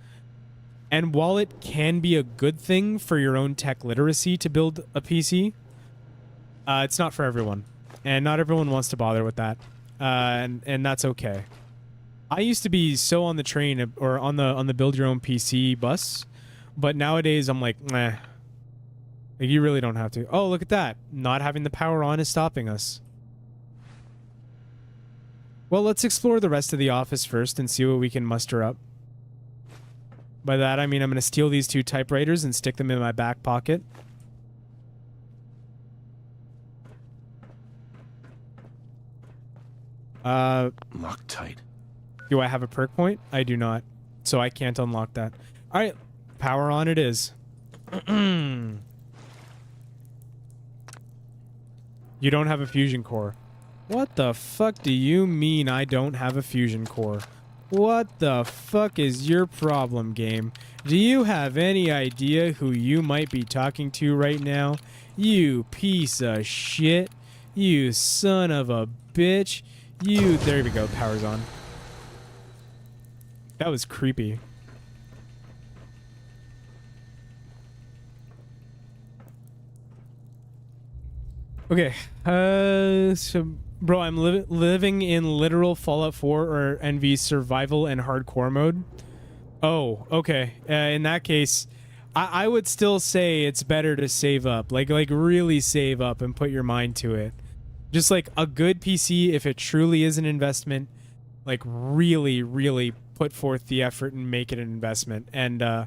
And while it can be a good thing for your own tech literacy to build a PC, it's not for everyone. And not everyone wants to bother with that. And that's okay. I used to be so on the train or on the build your own PC bus, but nowadays I'm like, nah. Like, you really don't have to. Oh, look at that. Not having the power on is stopping us. Well, let's explore the rest of the office first and see what we can muster up. By that, I mean I'm going to steal these 2 typewriters and stick them in my back pocket. Loctite. Do I have a perk point? I do not. So I can't unlock that. Alright. Power on it is. You don't have a fusion core. What the fuck do you mean I don't have a fusion core? What the fuck is your problem, game? Do you have any idea who you might be talking to right now? You piece of shit. You son of a bitch. You... There we go. Power's on. That was creepy. Okay. So, bro, I'm living in literal Fallout 4 or NV survival and hardcore mode. Oh, okay. In that case, I would still say it's better to save up. Like really save up and put your mind to it. Just like a good PC, if it truly is an investment, like really, really put forth the effort and make it an investment. And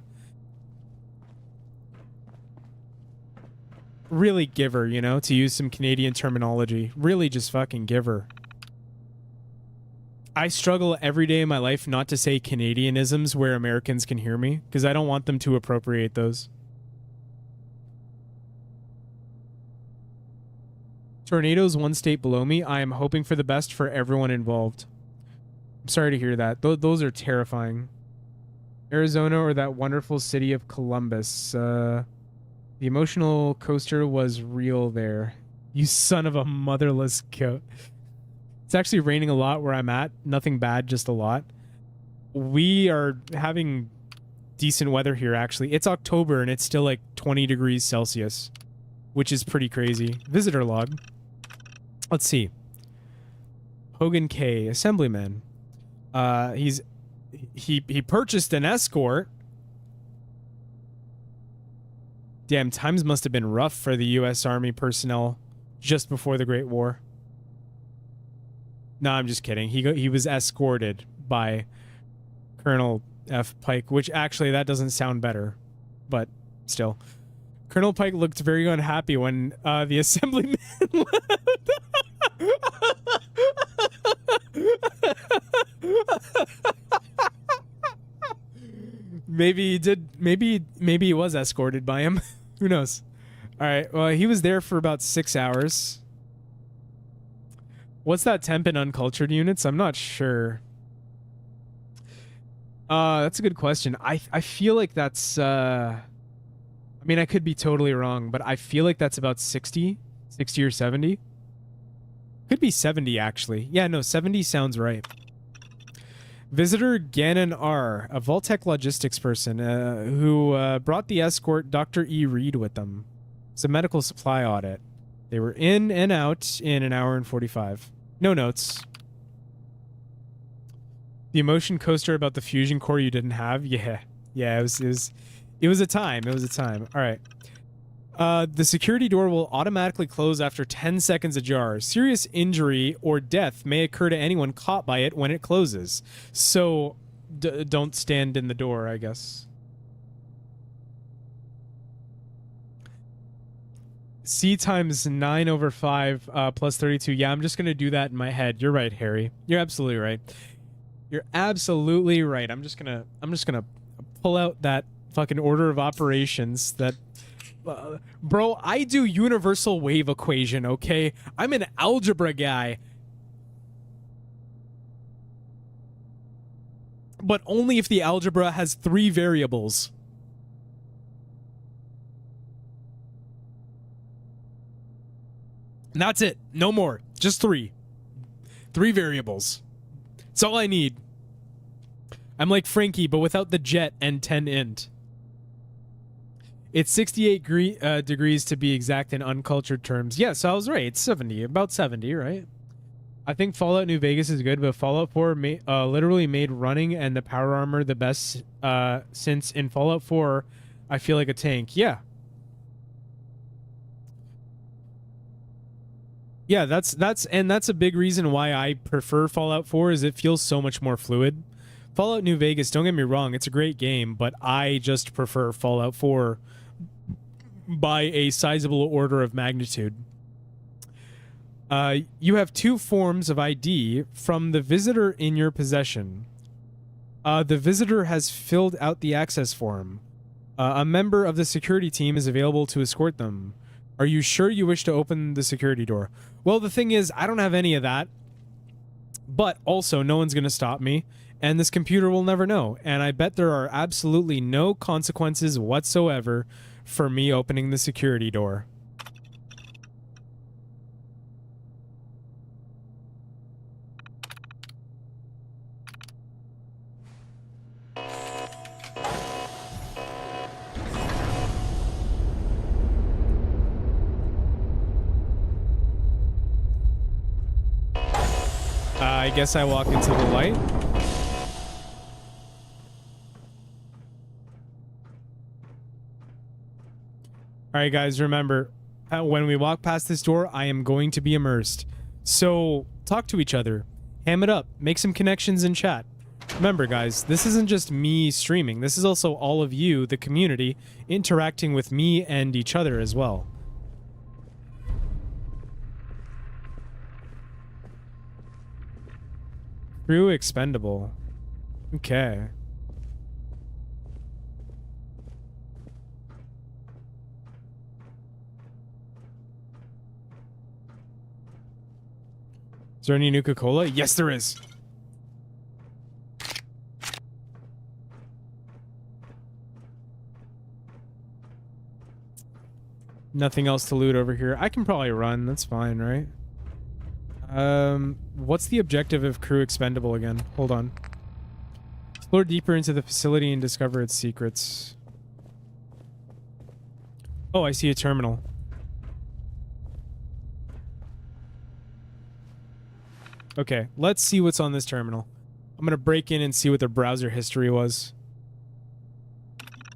really give her, you know, to use some Canadian terminology. Really just fucking give her. I struggle every day in my life not to say Canadianisms where Americans can hear me, because I don't want them to appropriate those. Tornadoes one state below me. I am hoping for the best for everyone involved. I'm sorry to hear that. Those are terrifying. Arizona or that wonderful city of Columbus. The emotional coaster was real there. You son of a motherless goat. It's actually raining a lot where I'm at. Nothing bad, just a lot. We are having decent weather here, actually. It's October and it's still like 20 degrees Celsius, which is pretty crazy. Visitor log. Let's see. Hogan K, assemblyman. He purchased an escort. Damn, times must have been rough for the U.S. Army personnel just before the Great War. No, I'm just kidding. He was escorted by Colonel F. Pike, which actually that doesn't sound better, but still. Colonel Pike looked very unhappy when the assemblyman left. Maybe he did. Maybe he was escorted by him. Who knows? All right. Well, he was there for about 6 hours. What's that temp in uncultured units? I'm not sure. That's a good question. I feel like that's. I mean, I could be totally wrong, but I feel like that's about 60 or 70. Could be 70 actually. Yeah, no, 70 sounds right. Visitor Gannon R, a Vaultec logistics person who brought the escort Dr. E. Reed with them. It's a medical supply audit. They were in and out in an hour and 45. No notes. The emotion coaster about the fusion core you didn't have? Yeah. Yeah, it was a time. It was a time. All right. The security door will automatically close after 10 seconds ajar. Serious injury or death may occur to anyone caught by it when it closes. So, don't stand in the door, I guess. C times 9 over 5 plus 32. Yeah, I'm just going to do that in my head. You're right, Harry. You're absolutely right. You're absolutely right. I'm just going to pull out that fucking order of operations that bro, I do universal wave equation, okay? I'm an algebra guy. But only if the algebra has 3 variables. And that's it. No more. Just 3. 3 variables. That's all I need. I'm like Frankie, but without the jet and 10 int. It's 68 degrees to be exact in uncultured terms. Yeah, so I was right. It's 70. About 70, right? I think Fallout New Vegas is good, but Fallout 4 literally made running and the power armor the best since in Fallout 4, I feel like a tank. Yeah. Yeah, that's a big reason why I prefer Fallout 4 is it feels so much more fluid. Fallout New Vegas, don't get me wrong, it's a great game, but I just prefer Fallout 4 by a sizable order of magnitude. You have 2 forms of ID from the visitor in your possession. The visitor has filled out the access form. A member of the security team is available to escort them. Are you sure you wish to open the security door? Well, the thing is, I don't have any of that. But also, no one's going to stop me. And this computer will never know. And I bet there are absolutely no consequences whatsoever for me opening the security door. I guess I walk into the light. All right, guys, remember, when we walk past this door, I am going to be immersed. So talk to each other, ham it up, make some connections in chat. Remember, guys, this isn't just me streaming. This is also all of you, the community, interacting with me and each other as well. Crew expendable. Okay. Is there any Nuka-Cola? Yes, there is. Nothing else to loot over here. I can probably run. That's fine, right? What's the objective of Crew Expendable again? Hold on. Explore deeper into the facility and discover its secrets. Oh, I see a terminal. Okay, let's see what's on this terminal. I'm gonna break in and see what their browser history was.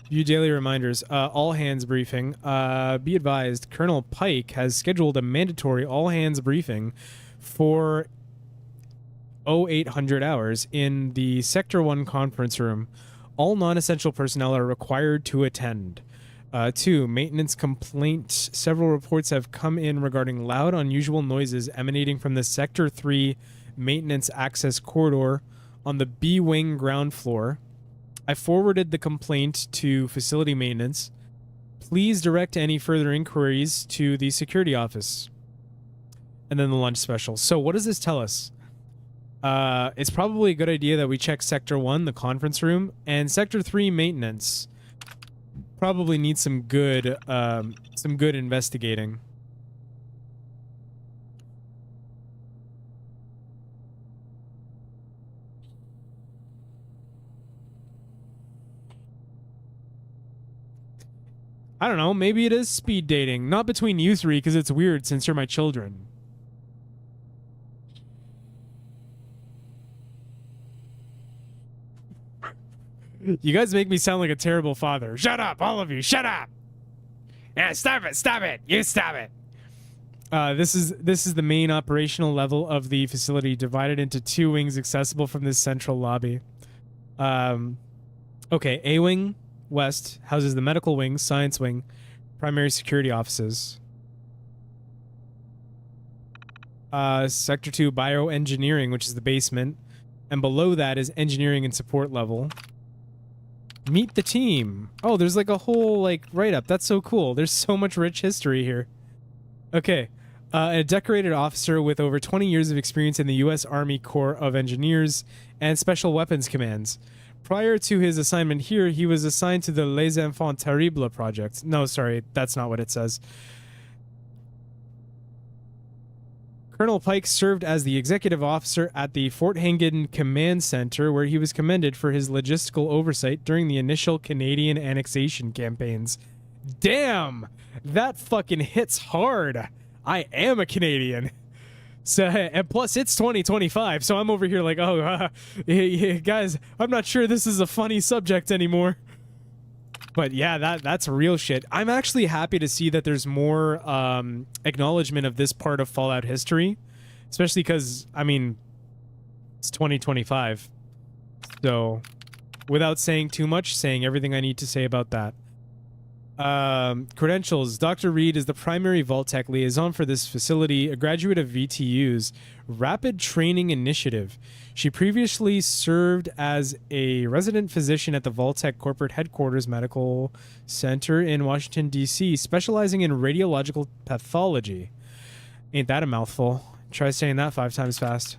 View daily reminders. All hands briefing. Be advised, Colonel Pike has scheduled a mandatory all hands briefing for 0800 hours in the Sector 1 conference room. All non-essential personnel are required to attend. 2. Maintenance complaint. Several reports have come in regarding loud, unusual noises emanating from the Sector 3 maintenance access corridor on the B-Wing ground floor. I forwarded the complaint to facility maintenance. Please direct any further inquiries to the security office. And then the lunch special. So what does this tell us? It's probably a good idea that we check Sector 1, the conference room, and Sector 3 maintenance. Probably needs some good investigating. I don't know, maybe it is speed dating. Not between you three, because it's weird since you're my children. You guys make me sound like a terrible father. Shut up, all of you. Shut up. Yeah, stop it. Stop it. You stop it. This is the main operational level of the facility, divided into 2 wings accessible from this central lobby. Okay, A wing west houses the medical wing, science wing, primary security offices. Sector 2 bioengineering, which is the basement, and below that is engineering and support level. Meet the team. Oh, there's like a whole like write-up. That's so cool. There's so much rich history here. Okay. A decorated officer with over 20 years of experience in the U.S. Army Corps of Engineers and Special Weapons Commands. Prior to his assignment here, he was assigned to the Les Enfants Terribles project. No, sorry, that's not what it says. Colonel Pike served as the executive officer at the Fort Hengen Command Center, where he was commended for his logistical oversight during the initial Canadian annexation campaigns. Damn! That fucking hits hard. I am a Canadian. So, and plus it's 2025, so I'm over here like, oh, guys, I'm not sure this is a funny subject anymore. But yeah, that's real shit. I'm actually happy to see that there's more acknowledgement of this part of Fallout history, especially because, I mean, it's 2025. So, without saying too much, saying everything I need to say about that. Credentials. Dr. Reed is the primary Vault-Tec liaison for this facility, a graduate of VTU's Rapid Training Initiative. She previously served as a resident physician at the Vault-Tec Corporate Headquarters Medical Center in Washington, D.C., specializing in radiological pathology. Ain't that a mouthful? Try saying that 5 times fast.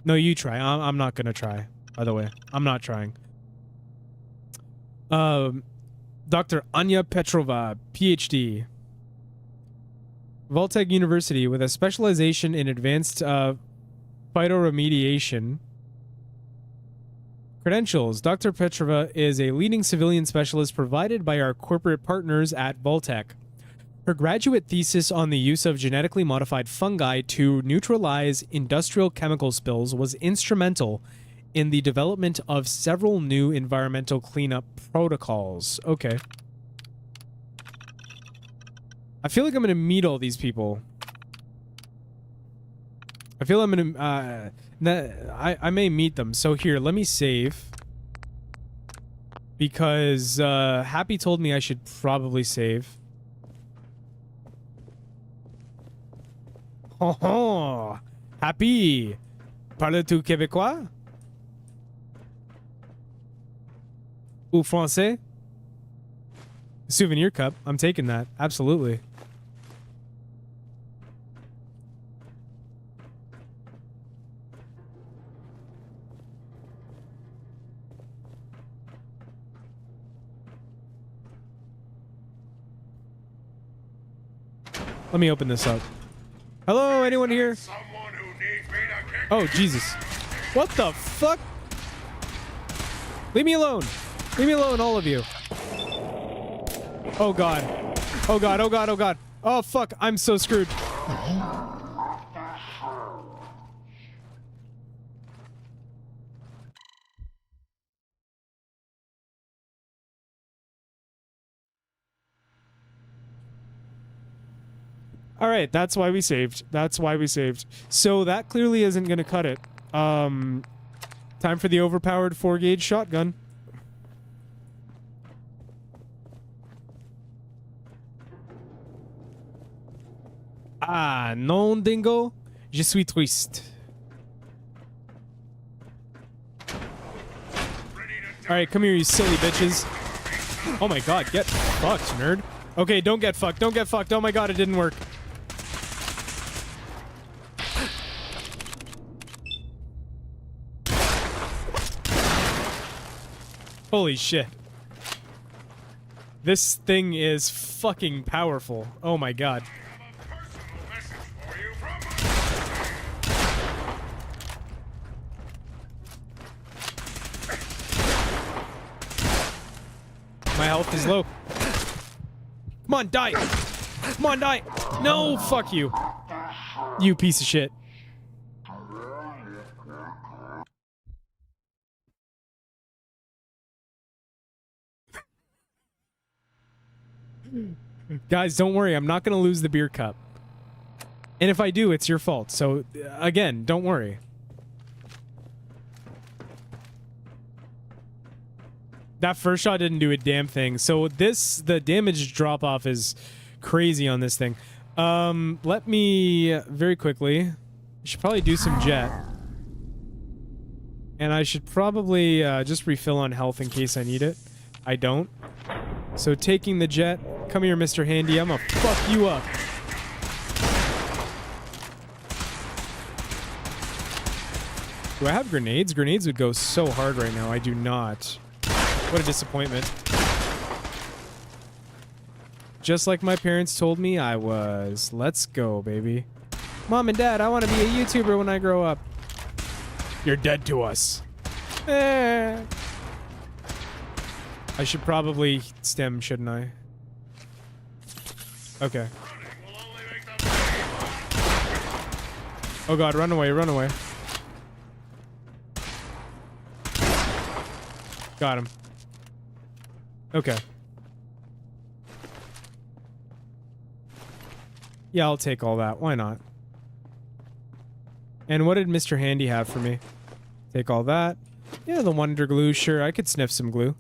No, you try. I'm not gonna try, by the way. I'm not trying. Dr. Anya Petrova, PhD. Vault-Tec University with a specialization in advanced phytoremediation. Credentials. Dr. Petrova is a leading civilian specialist provided by our corporate partners at Vault-Tec. Her graduate thesis on the use of genetically modified fungi to neutralize industrial chemical spills was instrumental in the development of several new environmental cleanup protocols. Okay. I feel like I'm gonna meet all these people. I feel I'm gonna, I may meet them. So here, let me save. Because, Happy told me I should probably save. Oh, oh. Happy! Parles-tu québécois? Ou français? Souvenir cup. I'm taking that. Absolutely. Let me open this up. Hello, anyone here? Oh, Jesus. What the fuck? Leave me alone. Leave me alone, all of you. Oh god. Oh god, oh god, oh god. Oh fuck, I'm so screwed. Alright, that's why we saved. That's why we saved. So that clearly isn't gonna cut it. Time for the overpowered 4-gauge shotgun. Ah, non, dingo. Je suis triste. Alright, come here, you silly bitches. Oh my god, get fucked, nerd. Okay, don't get fucked. Don't get fucked. Oh my god, it didn't work. Holy shit. This thing is fucking powerful. Oh my god. My health is low. Come on, die! Come on, die! No, fuck you. You piece of shit. Guys, don't worry. I'm not going to lose the beer cup. And if I do, it's your fault. So, again, don't worry. That first shot didn't do a damn thing. So the damage drop-off is crazy on this thing. Let me, very quickly, I should probably do some jet. And I should probably just refill on health in case I need it. I don't. So taking the jet. Come here, Mr. Handy. I'm gonna fuck you up. Do I have grenades? Grenades would go so hard right now. I do not. What a disappointment. Just like my parents told me I was. Let's go, baby. Mom and Dad, I want to be a YouTuber when I grow up. You're dead to us. I should probably stem, shouldn't I? Okay. Oh god, run away, run away. Got him. Okay. Yeah, I'll take all that. Why not? And what did Mr. Handy have for me? Take all that. Yeah, the Wonder Glue. Sure, I could sniff some glue.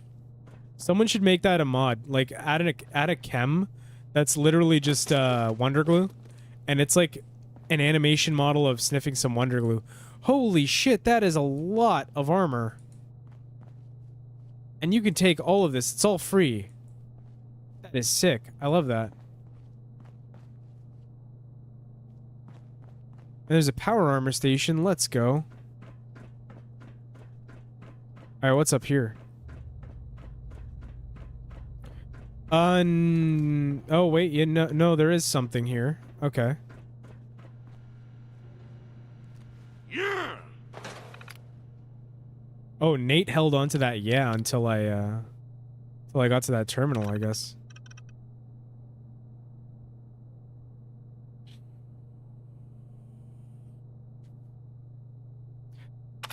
Someone should make that a mod. Like, add a chem that's literally just Wonder Glue. And it's like an animation model of sniffing some Wonder Glue. Holy shit, that is a lot of armor. And you can take all of this. It's all free. That is sick. I love that. And there's a power armor station. Let's go. Alright, what's up here? Oh, wait. Yeah, no, there is something here. Okay. Yeah. Oh, Nate held on to that yeah until I got to that terminal, I guess.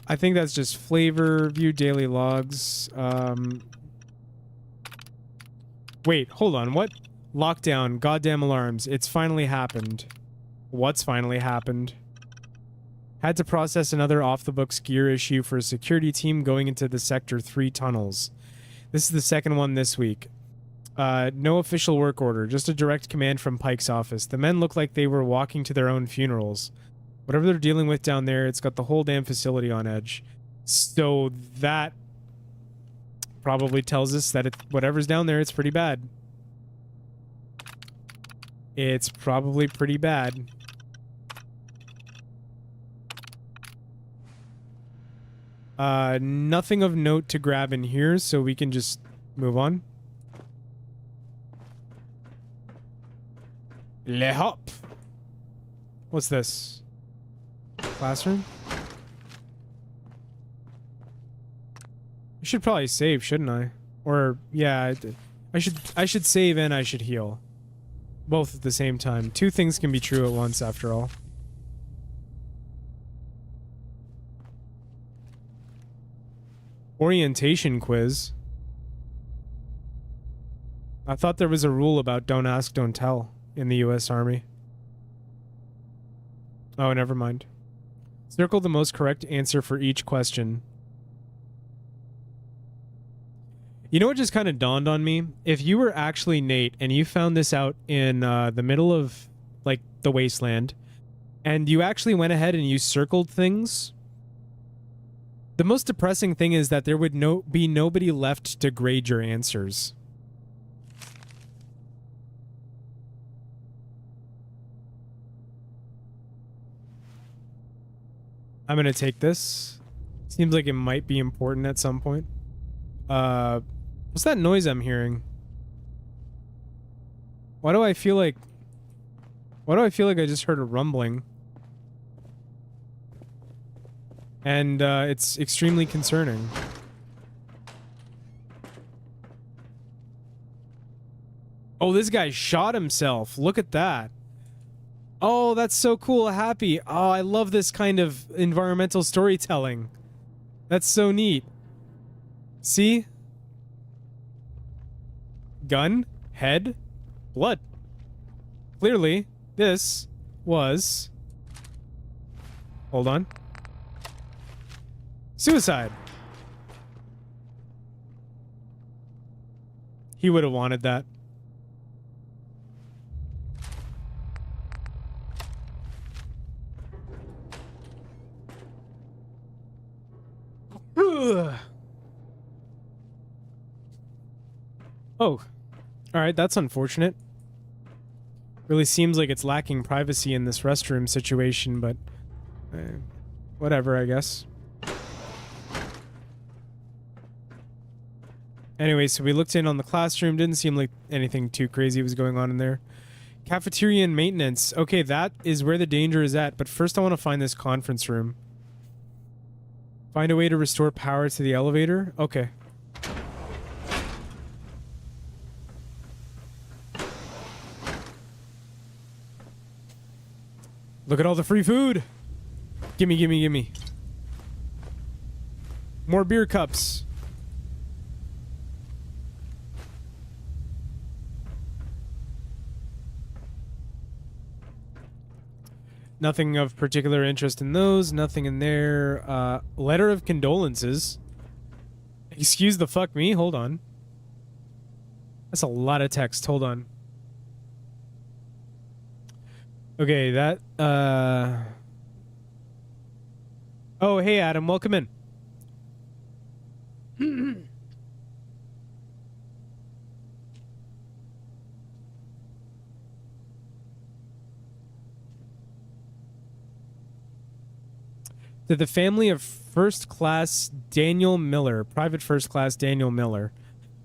I think that's just flavor, view daily logs. Wait, hold on. What? Lockdown, goddamn alarms. It's finally happened. What's finally happened? Had to process another off-the-books gear issue for a security team going into the Sector 3 tunnels. This is the second one this week. No official work order, just a direct command from Pike's office. The men look like they were walking to their own funerals. Whatever they're dealing with down there, it's got the whole damn facility on edge. So that probably tells us that whatever's down there, it's pretty bad. It's probably pretty bad. Nothing of note to grab in here, so we can just move on. Le hop. What's this? Classroom? I should probably save, shouldn't I? Or yeah, I should save and I should heal. Both at the same time. Two things can be true at once after all. Orientation quiz. I thought there was a rule about don't ask, don't tell in the US Army. Oh, never mind. Circle the most correct answer for each question. You know what just kind of dawned on me? If you were actually Nate and you found this out in the middle of, like, the wasteland, and you actually went ahead and you circled things, the most depressing thing is that there would be nobody left to grade your answers. I'm gonna take this. Seems like it might be important at some point. What's that noise I'm hearing? Why do I feel like I just heard a rumbling? And it's extremely concerning. Oh, this guy shot himself. Look at that. Oh, that's so cool. Happy. Oh, I love this kind of environmental storytelling. That's so neat. See? Gun? Head? Blood. Clearly, this was... Hold on. Suicide. He would have wanted that. Oh, alright, that's unfortunate. Really seems like it's lacking privacy in this restroom situation, but whatever, I guess. Anyway, so we looked in on the classroom. Didn't seem like anything too crazy was going on in there. Cafeteria and maintenance. Okay, that is where the danger is at, but first I want to find this conference room. Find a way to restore power to the elevator? Okay. Look at all the free food! Gimme, gimme, gimme. More beer cups. Nothing of particular interest in those. Nothing in there. Letter of condolences. Excuse the fuck me. Hold on. That's a lot of text. Hold on. Okay, that... Oh, hey, Adam. Welcome in. To the family of First Class Daniel Miller, Private First Class Daniel Miller.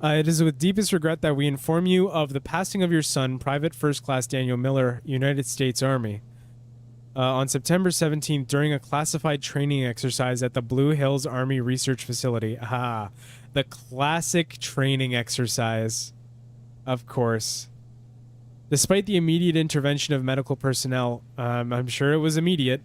It is with deepest regret that we inform you of the passing of your son, Private First Class Daniel Miller, United States Army, on September 17th during a classified training exercise at the Blue Hills Army Research Facility. Ah, the classic training exercise. Of course. Despite the immediate intervention of medical personnel, I'm sure it was immediate,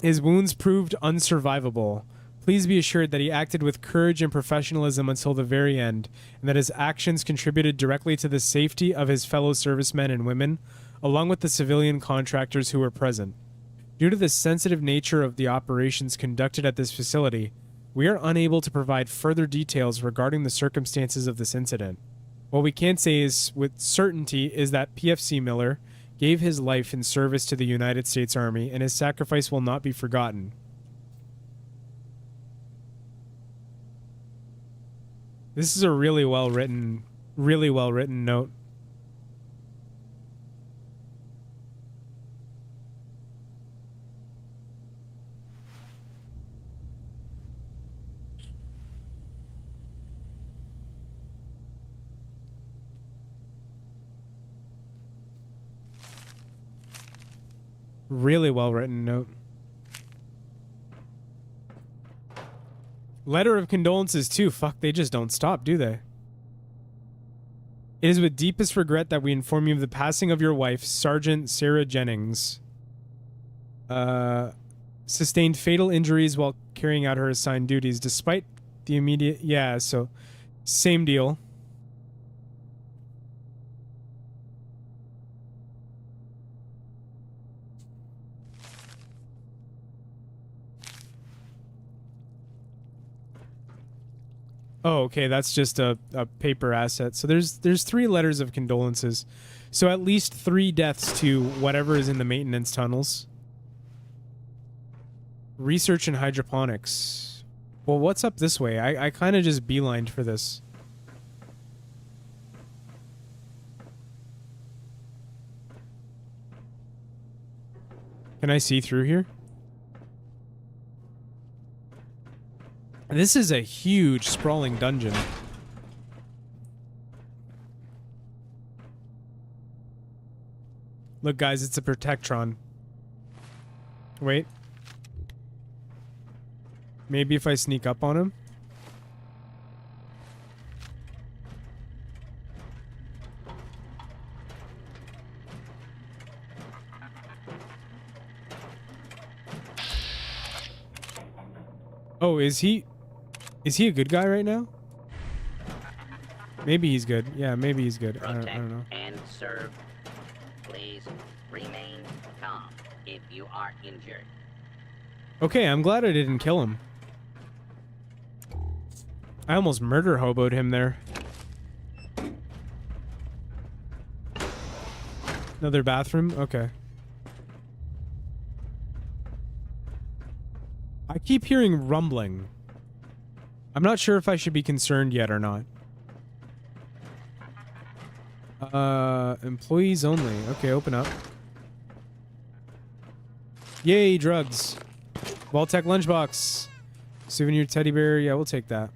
his wounds proved unsurvivable. Please be assured that he acted with courage and professionalism until the very end, and that his actions contributed directly to the safety of his fellow servicemen and women, along with the civilian contractors who were present. Due to the sensitive nature of the operations conducted at this facility, we are unable to provide further details regarding the circumstances of this incident. What we can say is with certainty is that PFC Miller gave his life in service to the United States Army, and his sacrifice will not be forgotten. This is a really well written note. Really well written note. Letter of condolences too. Fuck, they just don't stop, do they? It is with deepest regret that we inform you of the passing of your wife, Sergeant Sarah Jennings. Sustained fatal injuries while carrying out her assigned duties, despite the immediate... Yeah, so... Same deal. Oh, okay, that's just a paper asset. So there's 3 letters of condolences. So at least 3 deaths to whatever is in the maintenance tunnels. Research and hydroponics. Well, what's up this way? I kind of just beelined for this. Can I see through here? This is a huge, sprawling dungeon. Look, guys, it's a Protectron. Wait. Maybe if I sneak up on him? Oh, is he a good guy right now? Maybe he's good. Yeah, maybe he's good. I don't know. served. Please remain calm if you are injured. Okay, I'm glad I didn't kill him. I almost murder hoboed him there. Another bathroom? Okay. I keep hearing rumbling. I'm not sure if I should be concerned yet or not. Employees only. Okay, open up. Yay, drugs. Vault-Tec lunchbox. Souvenir teddy bear. Yeah, we'll take that.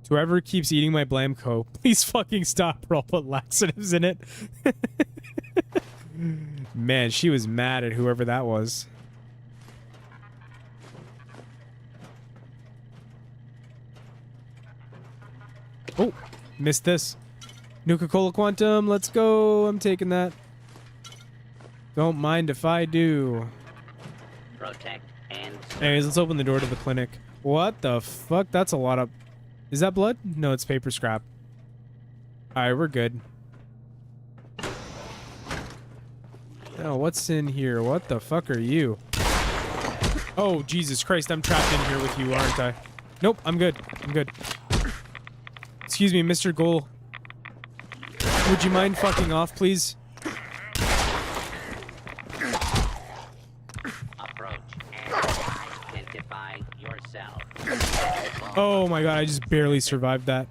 Whoever keeps eating my Blamco, please fucking stop or I'll put laxatives in it. Man, she was mad at whoever that was. Oh, missed this. Nuka-Cola Quantum, let's go. I'm taking that. Don't mind if I do. Protect and serve. Anyways, let's open the door to the clinic. What the fuck? That's a lot of... Is that blood? No, it's paper scrap. Alright, we're good. Oh, what's in here? What the fuck are you? Oh, Jesus Christ, I'm trapped in here with you, aren't I? Nope, I'm good. I'm good. Excuse me, Mr. Goal. Would you mind fucking off, please? Approach and identify yourself. Oh my god, I just barely survived that.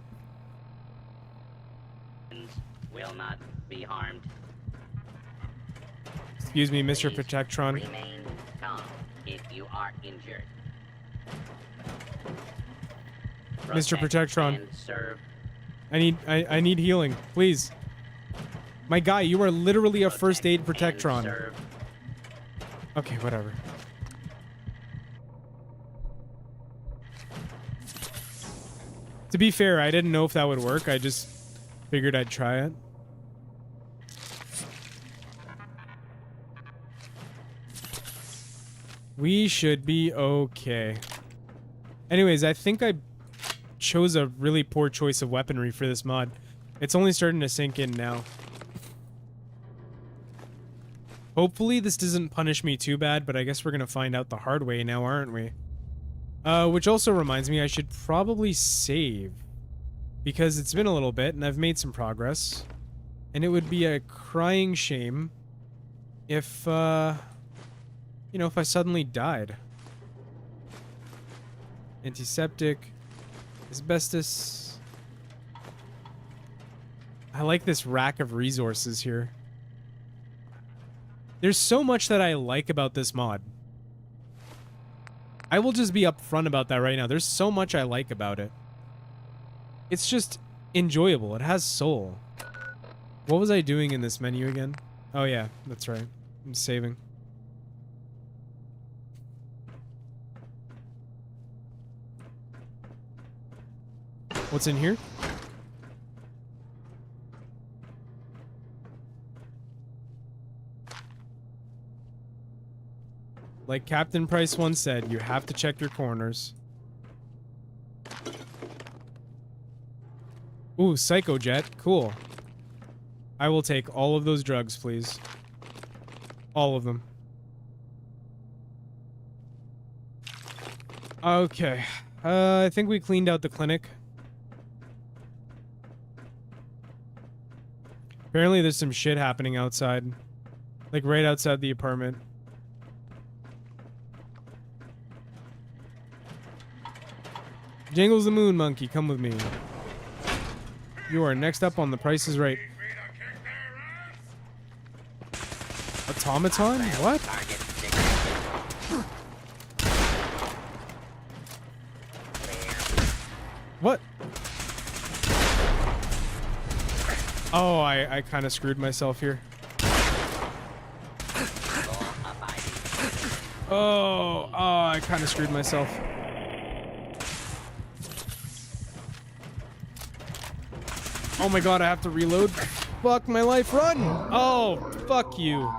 Will not be harmed. Excuse me, Mr. Please Protectron. remain calm if you are injured. Mr. Protect Protectron. and serve. I need healing, please. My guy, you are literally a first aid Protect and Protectron. serve. Okay, whatever. To be fair, I didn't know if that would work. I just figured I'd try it. We should be okay. Anyways, I think I chose a really poor choice of weaponry for this mod. It's only starting to sink in now. Hopefully this doesn't punish me too bad, but I guess we're gonna find out the hard way now, aren't we? Which also reminds me I should probably save. Because it's been a little bit, and I've made some progress. And it would be a crying shame if, you know, if I suddenly died. Antiseptic. Asbestos. I like this rack of resources here. There's so much that I like about this mod. I will just be upfront about that right now. There's so much I like about it. It's just enjoyable. It has soul. What was I doing in this menu again? Oh yeah, that's right. I'm saving. What's in here? Like Captain Price once said, you have to check your corners. Ooh, Psycho Jet. Cool. I will take all of those drugs, please. All of them. Okay. I think we cleaned out the clinic. Apparently there's some shit happening outside. Like right outside the apartment. Jingles the Moon Monkey, come with me. You are next up on The Price is Right. Automaton? What? What? Oh, I kind of screwed myself here. Oh, I kind of screwed myself. Oh my god, I have to reload. Fuck my life, run! Oh, fuck you.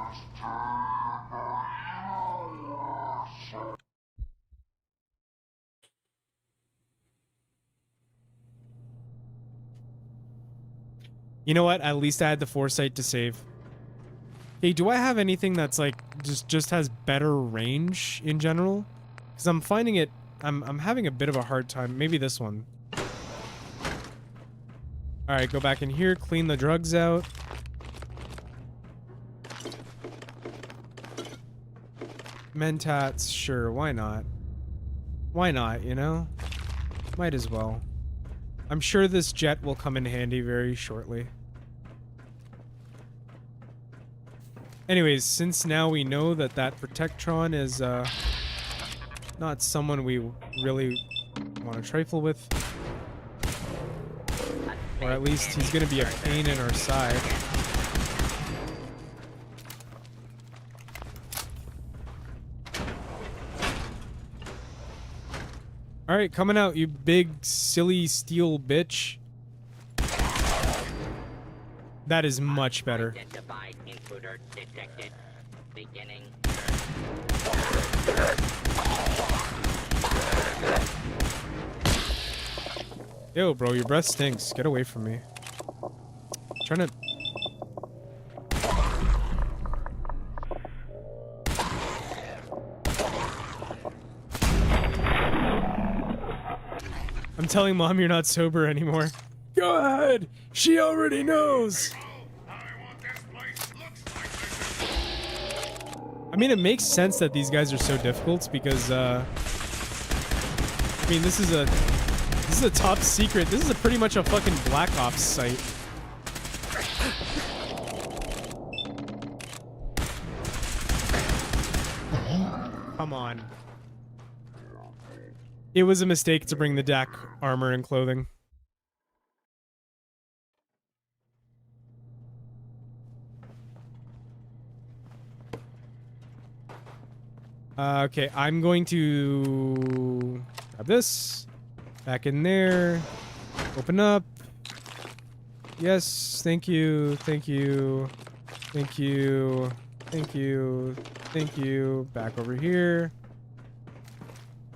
You know what? At least I had the foresight to save. Hey, do I have anything that's like just has better range in general? Because I'm finding it, I'm having a bit of a hard time. Maybe this one. All right, go back in here, clean the drugs out. Mentats, sure, why not? Why not, you know? Might as well. I'm sure this jet will come in handy very shortly. Anyways, since now we know that that Protectron is not someone we really want to trifle with, or at least he's going to be a pain in our side. All right, coming out, you big silly steel bitch. That is much better. Identified intruder detected. Beginning. Yo, bro, your breath stinks. Get away from me. Trying to... I'm telling Mom you're not sober anymore. Go ahead! She already knows! I mean, it makes sense that these guys are so difficult because, I mean, this is a top secret. This is pretty much a fucking Black Ops site. Come on. It was a mistake to bring the DAC armor and clothing. Okay, I'm going to grab this. Back in there. Open up. Yes, thank you, thank you, thank you, thank you, thank you. Back over here.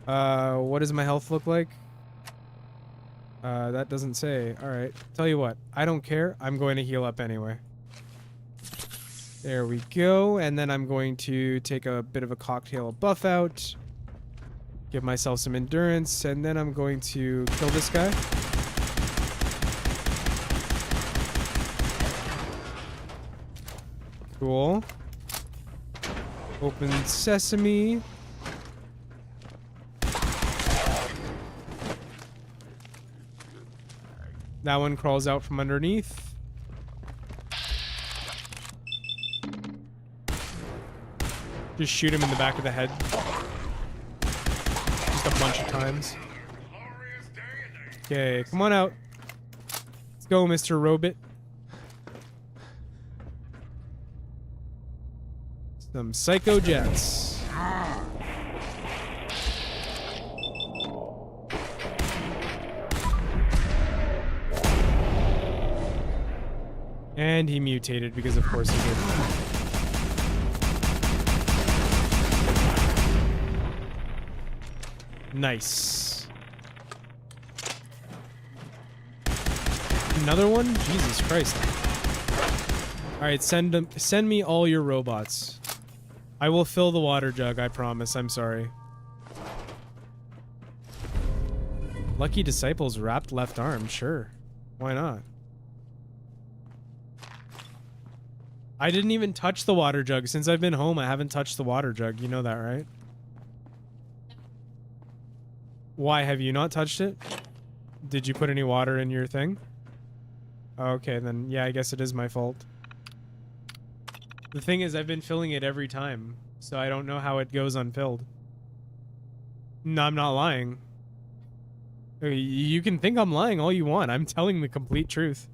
What does my health look like? That doesn't say. Alright, tell you what, I don't care. I'm going to heal up anyway. There we go, and then I'm going to take a bit of a cocktail of buff out. Give myself some endurance, and then I'm going to kill this guy. Cool. Open sesame. That one crawls out from underneath. Just shoot him in the back of the head. Just a bunch of times. Okay, come on out. Let's go, Mr. Robot. Some psycho jets. And he mutated because of course he did. Nice. Another one? Jesus Christ. Alright, send me all your robots. I will fill the water jug, I promise. I'm sorry. Lucky Disciples wrapped left arm, sure. Why not? I didn't even touch the water jug. Since I've been home, I haven't touched the water jug. You know that, right? Why have you not touched it? Did you put any water in your thing? Okay, then yeah, I guess it is my fault. The thing is, I've been filling it every time, so I don't know how it goes unfilled. No, I'm not lying. You can think I'm lying all you want. I'm telling the complete truth.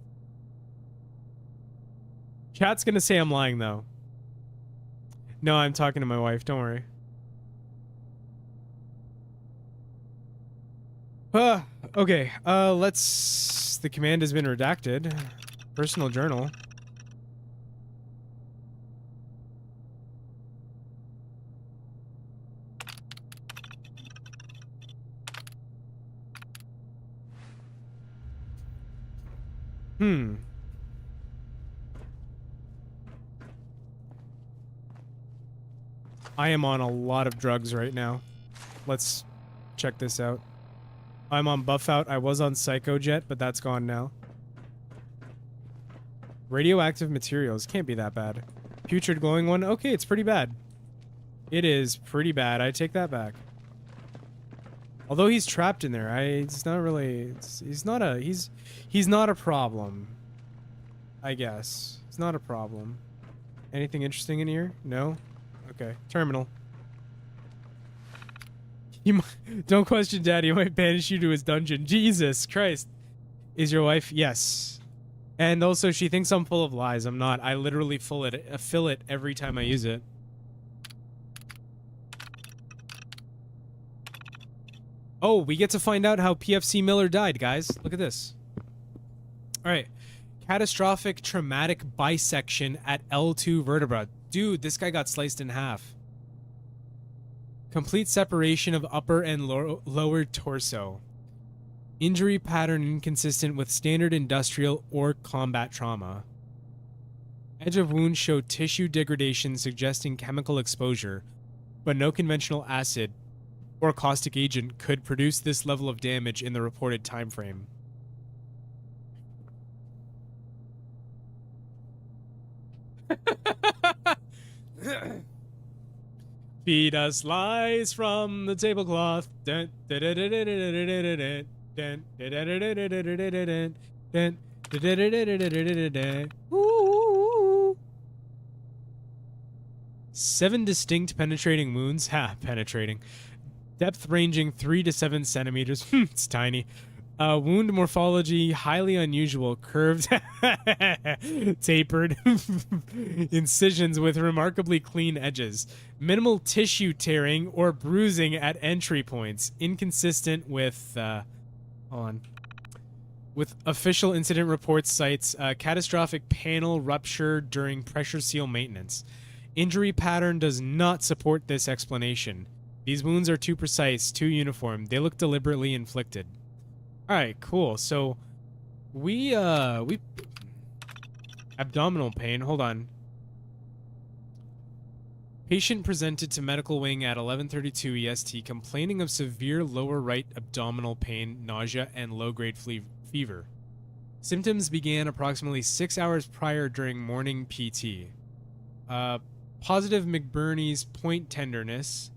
Chat's gonna say I'm lying, though. No, I'm talking to my wife. Don't worry. Okay. Let's... The command has been redacted. Personal journal. I am on a lot of drugs right now. Let's check this out. I'm on buff out. I was on Psychojet, but that's gone now. Radioactive materials. Can't be that bad. Putrid glowing one. Okay, it's pretty bad. It is pretty bad. I take that back. Although he's trapped in there, it's not really. He's not a problem. I guess it's not a problem. Anything interesting in here? No. Okay. Terminal. Don't question Daddy. He might banish you to his dungeon. Jesus Christ. Is your wife? Yes. And also, she thinks I'm full of lies. I'm not. I literally fill it every time I use it. Oh, we get to find out how PFC Miller died, guys. Look at this. All right. Catastrophic traumatic bisection at L2 vertebra. Dude, this guy got sliced in half. Complete separation of upper and lower torso. Injury pattern inconsistent with standard industrial or combat trauma. Edge of wound showed tissue degradation suggesting chemical exposure, but no conventional acid or caustic agent could produce this level of damage in the reported time frame. Feed us lies from the tablecloth. Dun, dun, dun, dun, dun, dun, dun, dun, dun. Dun, dun, dun, dun, dun, dun, dun, dun, dun. Dun, dun, dun, dun, dun, dun, dun, dun. Ooh. 7 distinct penetrating wounds. Ha, penetrating. Depth ranging 3 to 7 centimeters. It's tiny. Wound morphology highly unusual. Curved, tapered incisions with remarkably clean edges. Minimal tissue tearing or bruising at entry points. Inconsistent with with official incident reports cites catastrophic panel rupture during pressure seal maintenance. Injury pattern does not support this explanation. These wounds are too precise, too uniform. They look deliberately inflicted. All right, cool. So we abdominal pain. Hold on. Patient presented to medical wing at 11:32 EST complaining of severe lower right abdominal pain, nausea, and low-grade fever. Symptoms began approximately 6 hours prior during morning PT. Positive McBurney's point tenderness,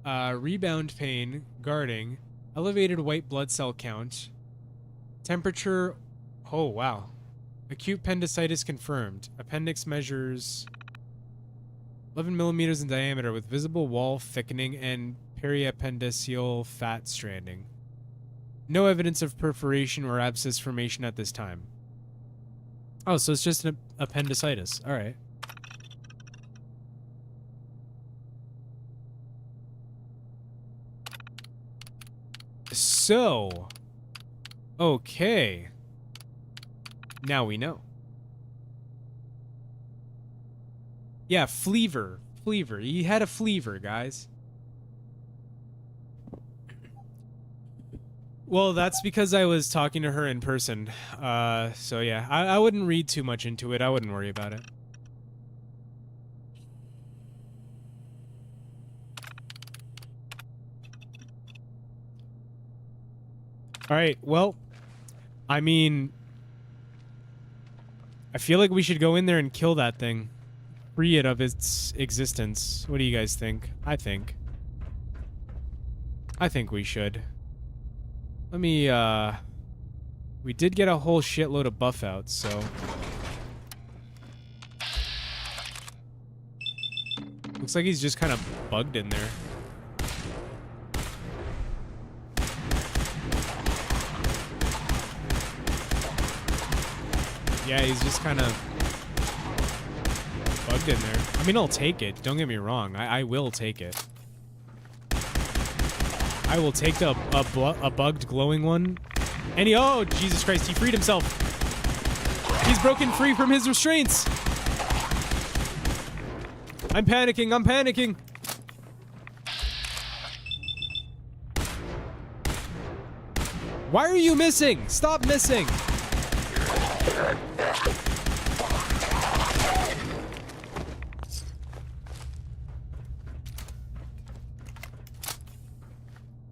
rebound pain, guarding, elevated white blood cell count, temperature. Oh, wow. Acute appendicitis confirmed. Appendix measures 11 millimeters in diameter with visible wall thickening and periappendiceal fat stranding. No evidence of perforation or abscess formation at this time. Oh, so it's just an appendicitis. All right. So, okay. Now we know. Yeah, fleaver. Fleaver. He had a fleaver, guys. Well, that's because I was talking to her in person. So yeah, I wouldn't read too much into it. I wouldn't worry about it. All right, well, I mean, I feel like we should go in there and kill that thing. Free it of its existence. What do you guys think? I think we should. Let me, we did get a whole shitload of buff out, so. Looks like he's just kind of bugged in there. Yeah, he's just kind of bugged in there. I mean, I'll take it. Don't get me wrong. I will take it. I will take a bugged glowing one. And he, oh, Jesus Christ, he freed himself. He's broken free from his restraints. I'm panicking. I'm panicking. Why are you missing? Stop missing.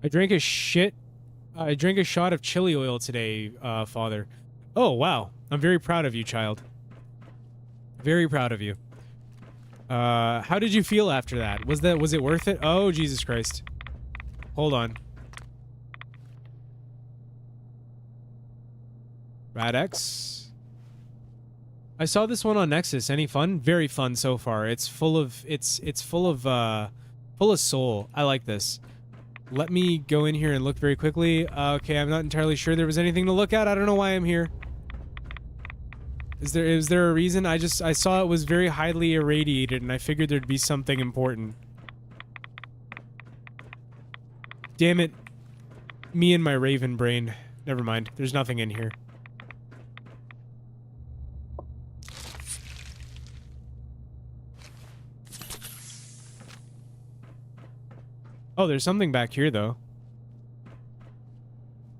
I drank a shot of chili oil today, Father. Oh, wow. I'm very proud of you, child. Very proud of you. How did you feel after that? Was it worth it? Oh, Jesus Christ. Hold on. Radex. I saw this one on Nexus. Any fun? Very fun so far. It's full of full of soul. I like this. Let me go in here and look very quickly. Okay, I'm not entirely sure there was anything to look at. I don't know why I'm here. Is there a reason? I saw it was very highly irradiated and I figured there'd be something important. Damn it. Me and my raven brain. Never mind. There's nothing in here. Oh, there's something back here, though.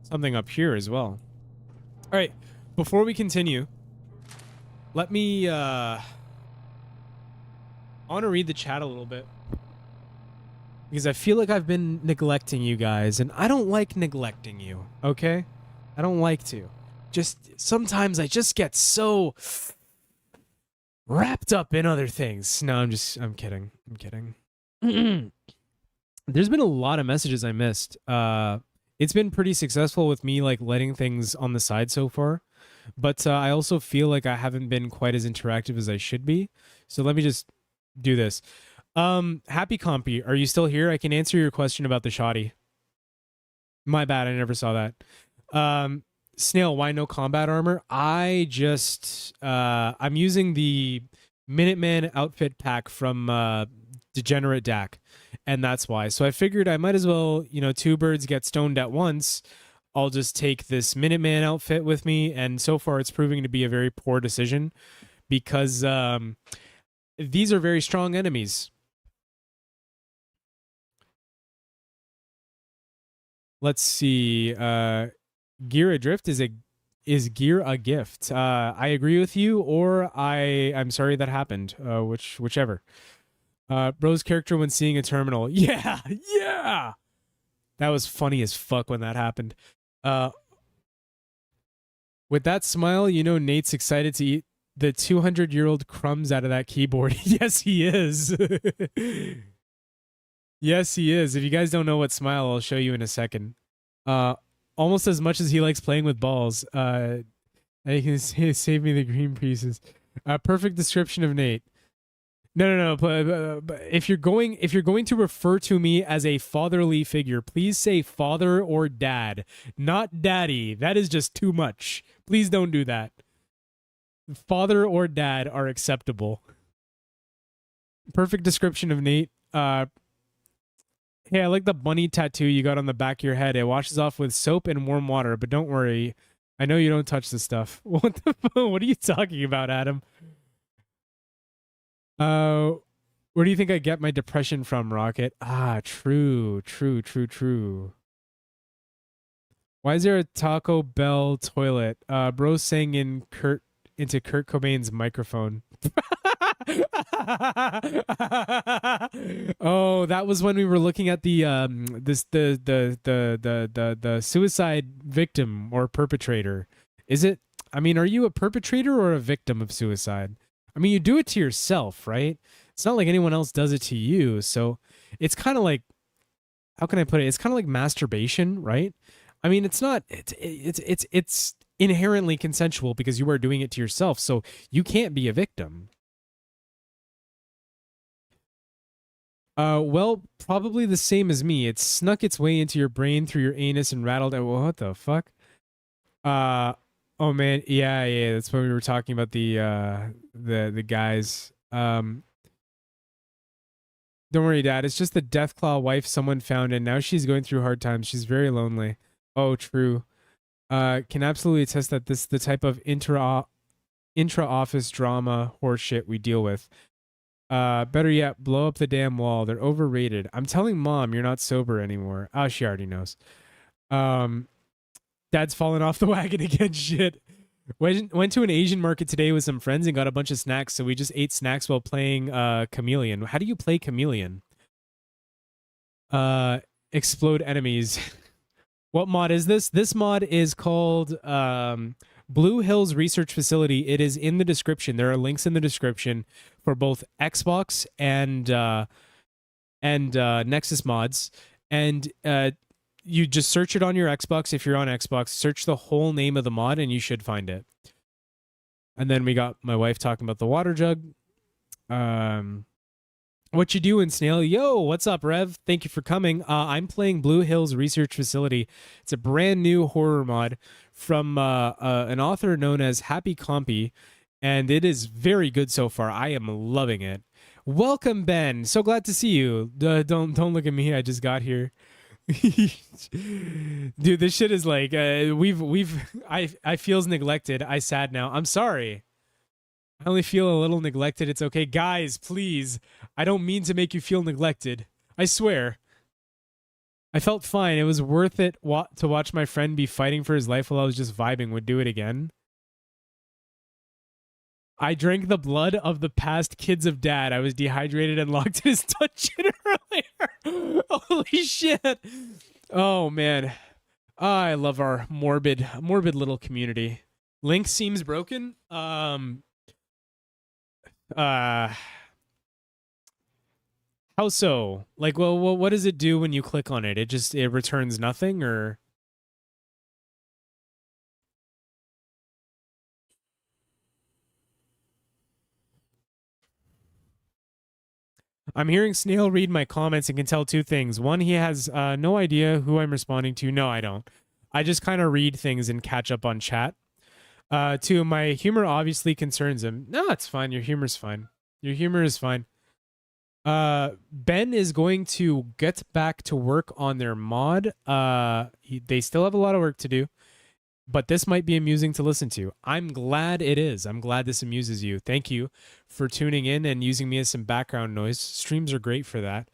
Something up here as well. All right, before we continue, let me, I want to read the chat a little bit. Because I feel like I've been neglecting you guys, and I don't like neglecting you, okay? I don't like to. Just, sometimes I just get so wrapped up in other things. No, I'm kidding. I'm kidding. There's been a lot of messages I missed. It's been pretty successful with me like letting things on the side so far, but I also feel like I haven't been quite as interactive as I should be. So let me just do this. Happy Compy, are you still here? I can answer your question about the shoddy. My bad, I never saw that. Snail, why no combat armor? I'm using the Minuteman outfit pack from Degenerate Dak. And that's why. So I figured I might as well, you know, two birds get stoned at once. I'll just take this Minuteman outfit with me. And so far it's proving to be a very poor decision because these are very strong enemies. Let's see. Gear Adrift is gear a gift. I agree with you, or I'm sorry that happened. Whichever. Bro's character when seeing a terminal. Yeah, yeah. That was funny as fuck when that happened. With that smile, you know Nate's excited to eat the 200-year-old crumbs out of that keyboard. Yes, he is. Yes, he is. If you guys don't know what smile, I'll show you in a second. Almost as much as he likes playing with balls. I can say, save me the green pieces. Perfect description of Nate. No. But if you're going to refer to me as a fatherly figure, please say father or dad, not daddy. That is just too much. Please don't do that. Father or dad are acceptable. Perfect description of Nate. Hey, I like the bunny tattoo you got on the back of your head. It washes off with soap and warm water, but don't worry. I know you don't touch this stuff. What are you talking about, Adam? Where do you think I get my depression from, Rocket? Ah, true. Why is there a Taco Bell toilet? Bro sang into Kurt Cobain's microphone. Oh, that was when we were looking at the suicide victim or perpetrator. Is it? I mean, are you a perpetrator or a victim of suicide? I mean, you do it to yourself, right? It's not like anyone else does it to you. So it's kind of like, how can I put it? It's kind of like masturbation, right? I mean, it's not, it's inherently consensual because you are doing it to yourself. So you can't be a victim. Well, probably the same as me. It snuck its way into your brain through your anus and rattled it. What the fuck? Oh man, yeah. That's when we were talking about the guys. Don't worry, Dad. It's just the Deathclaw wife someone found, and now she's going through hard times. She's very lonely. Oh, true. Can absolutely attest that this is the type of intra-office drama horseshit we deal with. Better yet, blow up the damn wall. They're overrated. I'm telling Mom you're not sober anymore. Oh, she already knows. Dad's fallen off the wagon again. Shit. Went to an Asian market today with some friends and got a bunch of snacks. So we just ate snacks while playing Chameleon. How do you play Chameleon? explode enemies. What mod is this? This mod is called Blue Hills Research Facility. It is in the description. There are links in the description for both Xbox and Nexusmods. And you just search it on your Xbox. If you're on Xbox, search the whole name of the mod and you should find it. And then we got my wife talking about the water jug. What you doing, Snail? Yo, what's up, Rev? Thank you for coming. I'm playing Blue Hills Research Facility. It's a brand new horror mod from an author known as Happy Compy, and it is very good so far. I am loving it. Welcome, Ben. So glad to see you. Don't look at me. I just got here. Dude, this shit is like I feels neglected. I sad now. I'm sorry. I only feel a little neglected. It's okay. Guys, please. I don't mean to make you feel neglected. I swear. I felt fine. It was worth it to watch my friend be fighting for his life while I was just vibing. Would do it again. I drank the blood of the past kids of dad. I was dehydrated and locked in his dungeon earlier. Holy shit. Oh, man. I love our morbid little community. Link seems broken. How so? Like, well, what does it do when you click on it? It returns nothing, or? I'm hearing Snail read my comments and can tell two things. One, he has no idea who I'm responding to. No, I don't. I just kind of read things and catch up on chat. Two, my humor obviously concerns him. No, it's fine. Your humor's fine. Your humor is fine. Ben is going to get back to work on their mod. They still have a lot of work to do, but this might be amusing to listen to. I'm glad it is. I'm glad this amuses you. Thank you for tuning in and using me as some background noise. Streams are great for that.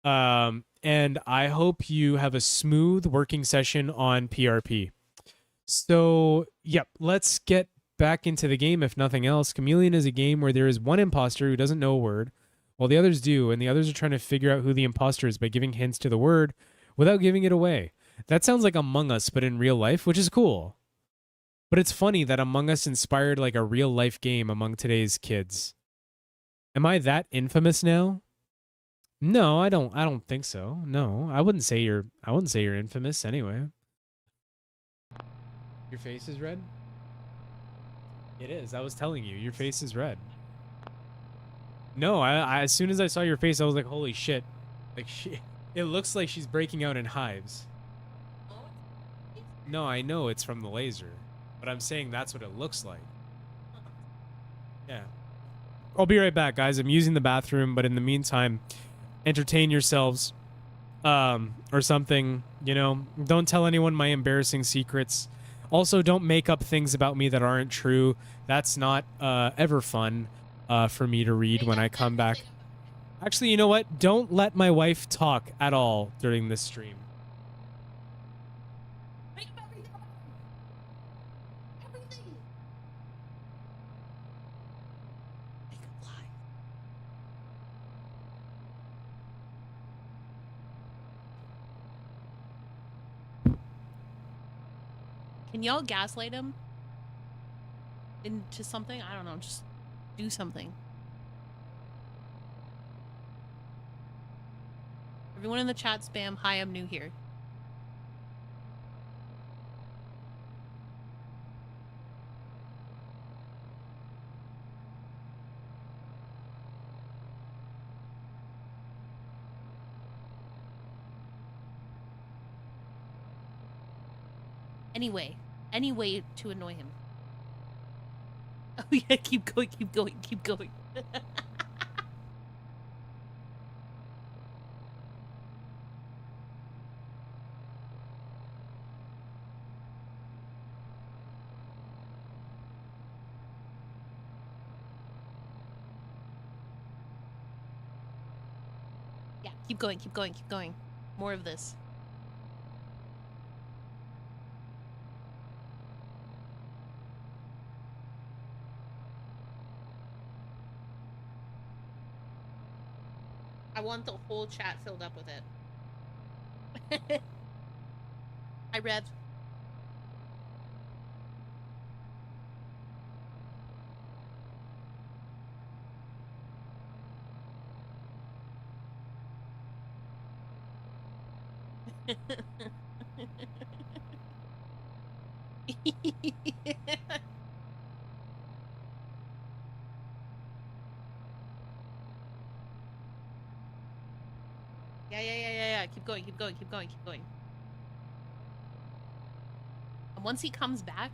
And I hope you have a smooth working session on PRP. So, yep, let's get back into the game, if nothing else. Chameleon is a game where there is one imposter who doesn't know a word, while the others do, and the others are trying to figure out who the imposter is by giving hints to the word without giving it away. That sounds like Among Us, but in real life, which is cool. But it's funny that Among Us inspired like a real life game among today's kids. Am I that infamous now? No, I don't think so. No, I wouldn't say you're infamous anyway. Your face is red? It is. I was telling you, your face is red. No, I as soon as I saw your face, I was like, holy shit. Like, it looks like she's breaking out in hives. No, I know it's from the laser, but I'm saying that's what it looks like. Yeah. I'll be right back, guys. I'm using the bathroom, but in the meantime, entertain yourselves, or something, you know. Don't tell anyone my embarrassing secrets. Also, don't make up things about me that aren't true. That's not ever fun for me to read when I come back. Actually, you know what? Don't let my wife talk at all during this stream. Can y'all gaslight him into something? I don't know, just do something. Everyone in the chat spam, hi, I'm new here. Any way to annoy him. Oh yeah, keep going, keep going, keep going. Yeah, keep going, keep going, keep going. More of this. I want the whole chat filled up with it. Hi, Rev. Yeah. Keep going. And once he comes back,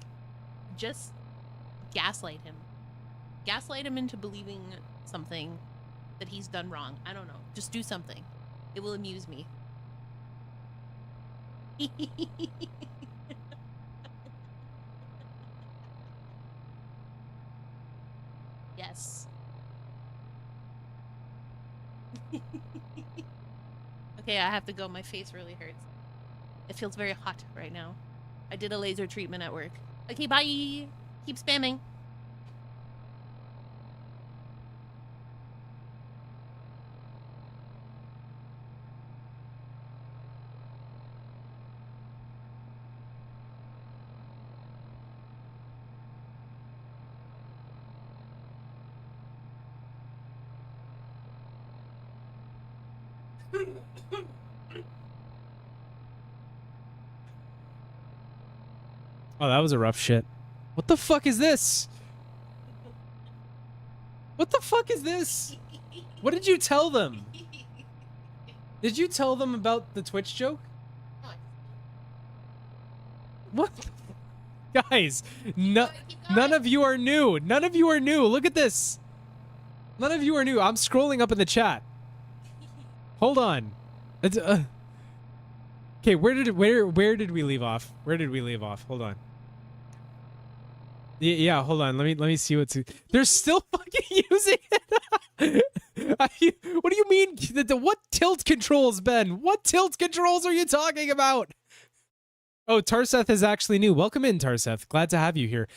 just gaslight him. Gaslight him into believing something that he's done wrong. I don't know. Just do something. It will amuse me. Yes. Okay, I have to go. My face really hurts. It feels very hot right now. I did a laser treatment at work. Okay, bye. Keep spamming. Oh, that was a rough shit. What the fuck is this? What the fuck is this? What did you tell them? Did you tell them about the Twitch joke? What? Guys, none of you are new. None of you are new. Look at this. None of you are new. I'm scrolling up in the chat. Hold on. It's, okay, where did we leave off? Where did we leave off? Hold on. Yeah, hold on. Let me see what's. They're still fucking using it. What do you mean? What tilt controls, Ben? What tilt controls are you talking about? Oh, Tarseth is actually new. Welcome in, Tarseth. Glad to have you here.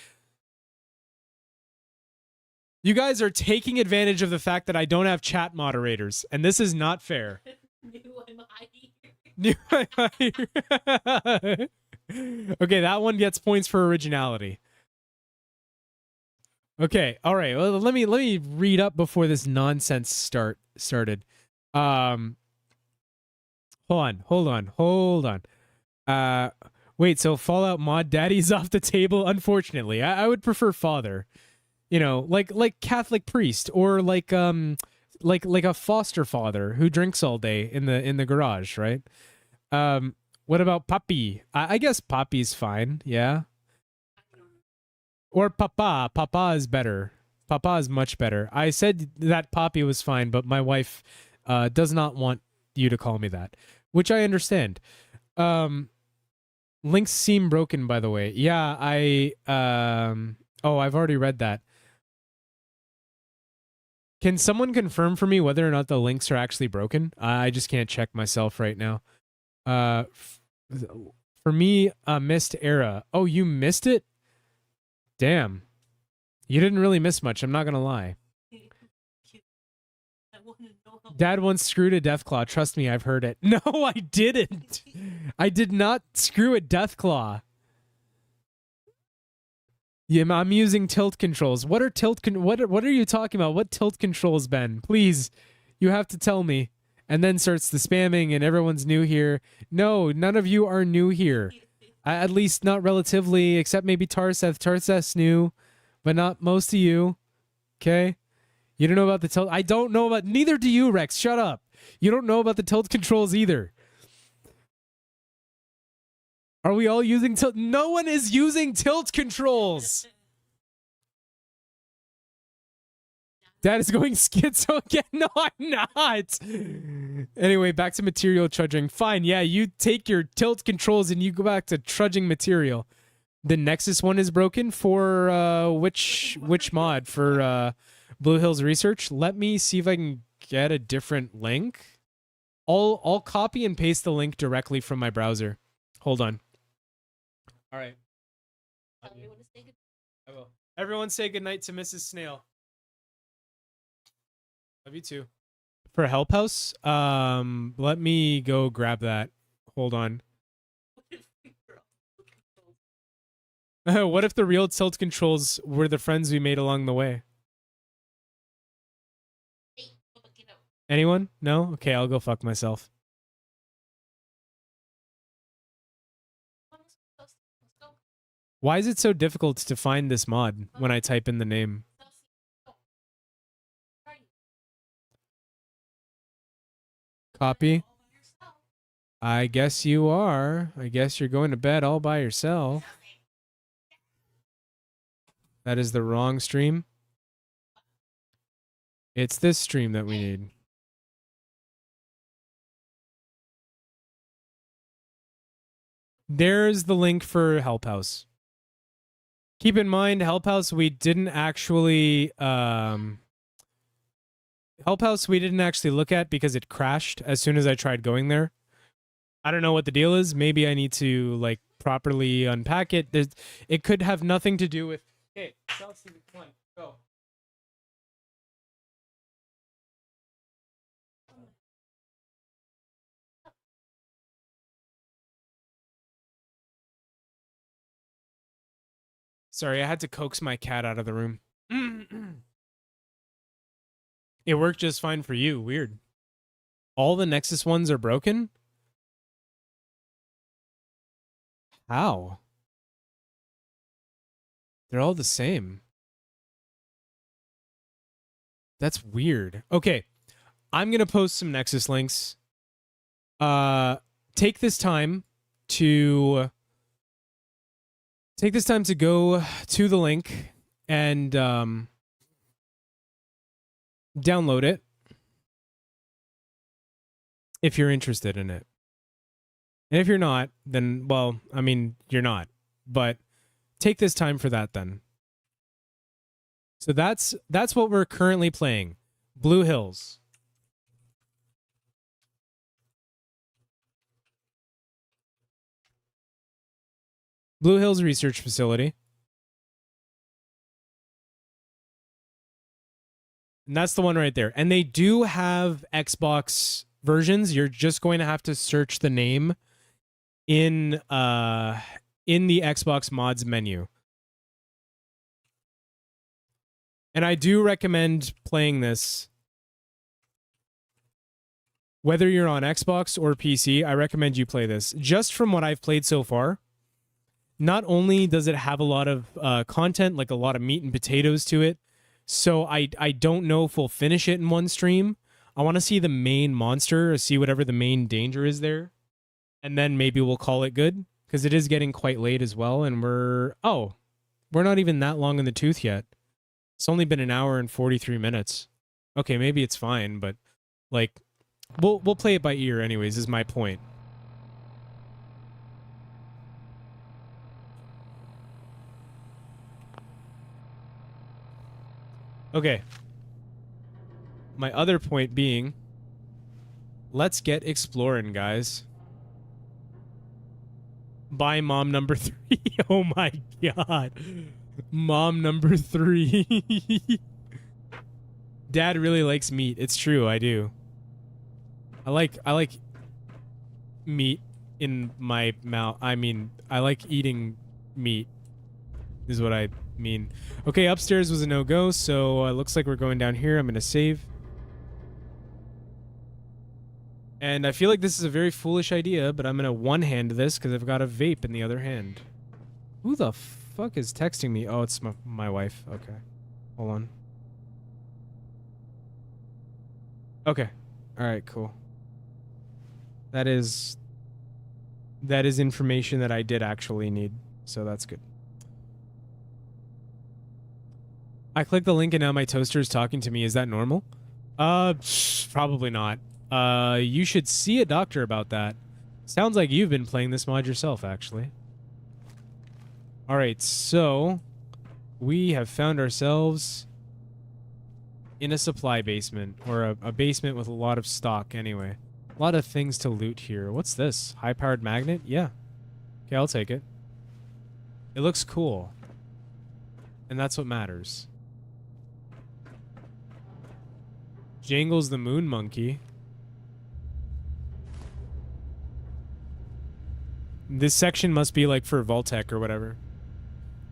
You guys are taking advantage of the fact that I don't have chat moderators, and this is not fair. New I'm here. Okay, that one gets points for originality. Okay, all right. Well, let me read up before this nonsense started. Hold on. Wait. So Fallout Mod Daddy's off the table. Unfortunately, I would prefer Father. You know, like Catholic priest or like a foster father who drinks all day in the garage, right? What about Papi? I guess Papi's fine. Yeah. Or Papa. Papa is better. Papa is much better. I said that Poppy was fine, but my wife does not want you to call me that, which I understand. Links seem broken, by the way. Yeah, I've already read that. Can someone confirm for me whether or not the links are actually broken? I just can't check myself right now. For me, missed era. Oh, you missed it? Damn. You didn't really miss much, I'm not gonna lie. Dad once screwed a Deathclaw. Trust me, I've heard it. No, I didn't. I did not screw a Deathclaw. Yeah, I'm using tilt controls. What are what are you talking about? What tilt controls, Ben? Please, you have to tell me. And then starts the spamming and everyone's new here. No, none of you are new here. At least not relatively, except maybe Tarseth. Tarseth's new, but not most of you. Okay? You don't know about the tilt. I don't know about. Neither do you, Rex. Shut up. You don't know about the tilt controls either. Are we all using tilt? No one is using tilt controls. Dad is going schizo again. No, I'm not. Anyway, back to material trudging. Fine, yeah, you take your tilt controls and you go back to trudging material. The Nexus one is broken for which mod? For Blue Hills Research? Let me see if I can get a different link. I'll copy and paste the link directly from my browser. Hold on. All right. I will. Everyone say goodnight to Mrs. Snail. Love you too. For Help House, let me go grab that. Hold on. What if the real tilt controls were the friends we made along the way? Anyone? No? Okay, I'll go fuck myself. Why is it so difficult to find this mod when I type in the name? Copy. I guess you are. I guess you're going to bed all by yourself. That is the wrong stream. It's this stream that we need. There's the link for Help House. Keep in mind, Help House, we didn't actually look at because it crashed as soon as I tried going there. I don't know what the deal is. Maybe I need to like properly unpack it. It could have nothing to do with. Hey, Chelsea, come on, go. Sorry, I had to coax my cat out of the room. It worked just fine for you. Weird. All the Nexus ones are broken? How? They're all the same. That's weird. Okay. I'm going to post some Nexus links. Take this time to go to the link and download it if you're interested in it. And if you're not, then, well, I mean, you're not. But take this time for that then. So that's what we're currently playing. Blue Hills. Blue Hills Research Facility. And that's the one right there. And they do have Xbox versions. You're just going to have to search the name in the Xbox mods menu. And I do recommend playing this. Whether you're on Xbox or PC, I recommend you play this. Just from what I've played so far, not only does it have a lot of content, like a lot of meat and potatoes to it, so I don't know if we'll finish it in one stream. I want to see the main monster, or see whatever the main danger is there, and then maybe we'll call it good, because it is getting quite late as well, and we're not even that long in the tooth yet. It's only been 1 hour and 43 minutes. Okay, maybe it's fine, but like we'll play it by ear anyways, is my point. Okay. My other point being, let's get exploring, guys. Bye, mom number 3. Oh my god. Mom number 3. Dad really likes meat. It's true, I do. I like meat in my mouth. I mean, I like eating meat is what I mean. Okay, upstairs was a no-go, so looks like we're going down here. I'm going to save. And I feel like this is a very foolish idea, but I'm going to one-hand this because I've got a vape in the other hand. Who the fuck is texting me? Oh, it's my wife. Okay. Hold on. Okay. All right, cool. That is information that I did actually need, so that's good. I clicked the link and now my toaster is talking to me. Is that normal? Probably not. You should see a doctor about that. Sounds like you've been playing this mod yourself, actually. All right, so we have found ourselves in a supply basement, or a basement with a lot of stock anyway. A lot of things to loot here. What's this? High-powered magnet? Yeah. Okay, I'll take it. It looks cool. And that's what matters. Jangles the moon monkey. This section must be like for Voltec or whatever.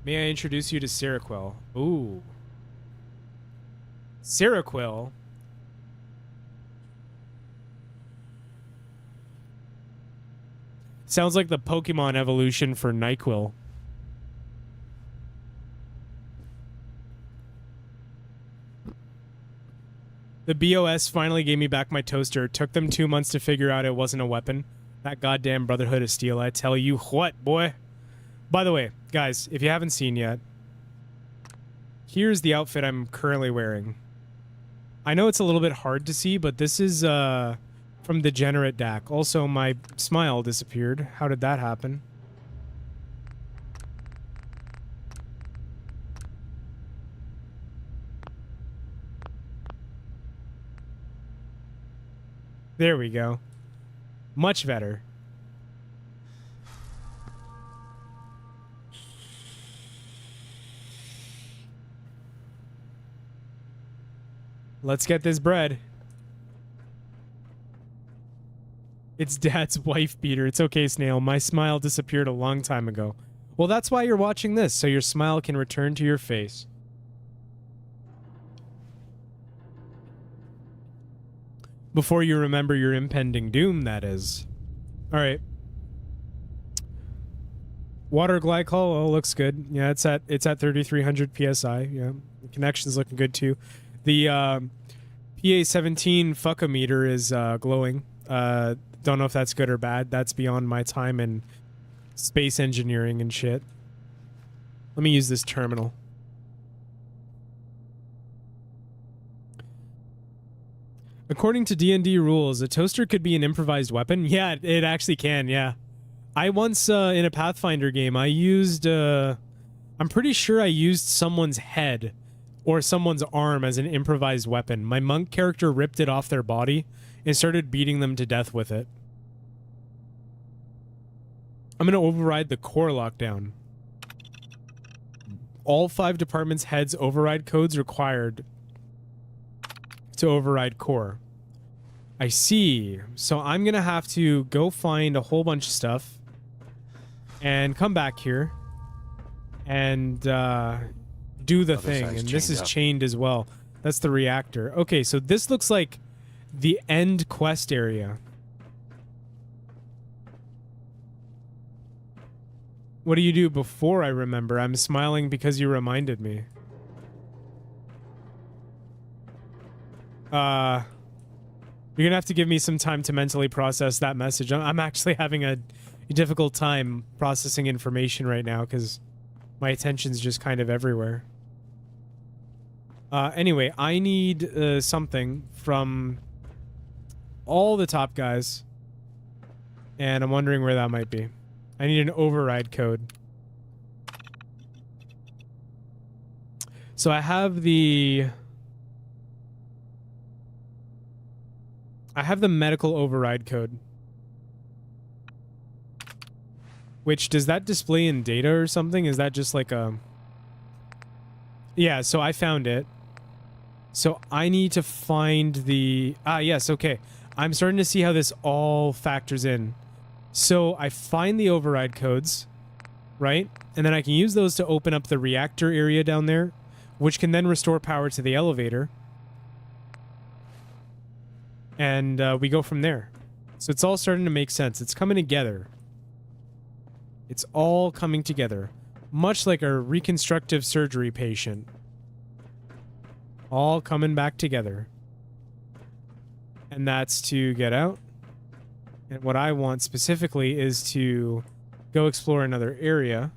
May I introduce you to Seroquel? Ooh. Seroquel? Sounds like the Pokemon evolution for NyQuil. The BOS finally gave me back my toaster. It took them 2 months to figure out it wasn't a weapon. That goddamn Brotherhood of Steel, I tell you what, boy. By the way, guys, if you haven't seen yet, here's the outfit I'm currently wearing. I know it's a little bit hard to see, but this is from Degenerate DAC. Also, my smile disappeared. How did that happen? There we go. Much better. Let's get this bread. It's Dad's wife beater. It's okay, Snail. My smile disappeared a long time ago. Well, that's why you're watching this, so your smile can return to your face. Before you remember your impending doom, that is. Alright. Water glycol, oh, looks good. Yeah, it's at 3,300 PSI. Yeah, the connection's looking good too. The PA17 fuckometer is glowing. Don't know if that's good or bad. That's beyond my time in space engineering and shit. Let me use this terminal. According to D&D rules, a toaster could be an improvised weapon. Yeah, it actually can, yeah. I once, in a Pathfinder game, I used, I'm pretty sure I used someone's head or someone's arm as an improvised weapon. My monk character ripped it off their body and started beating them to death with it. I'm going to override the core lockdown. All 5 departments' heads override codes required to override core. I see. So I'm going to have to go find a whole bunch of stuff and come back here and do the thing. And this is chained as well. That's the reactor. Okay, so this looks like the end quest area. What do you do before I remember? I'm smiling because you reminded me. You're gonna have to give me some time to mentally process that message. I'm actually having a difficult time processing information right now because my attention's just kind of everywhere. Anyway, I need something from all the top guys, and I'm wondering where that might be. I need an override code. So I have the medical override code. Which, does that display in data or something? Is that just like a... Yeah, so I found it. So I need to find the... Ah, yes, okay. I'm starting to see how this all factors in. So I find the override codes, right? And then I can use those to open up the reactor area down there, which can then restore power to the elevator. And we go from there. So it's all starting to make sense. It's coming together. It's all coming together. Much like a reconstructive surgery patient. All coming back together. And that's to get out. And what I want specifically is to go explore another area,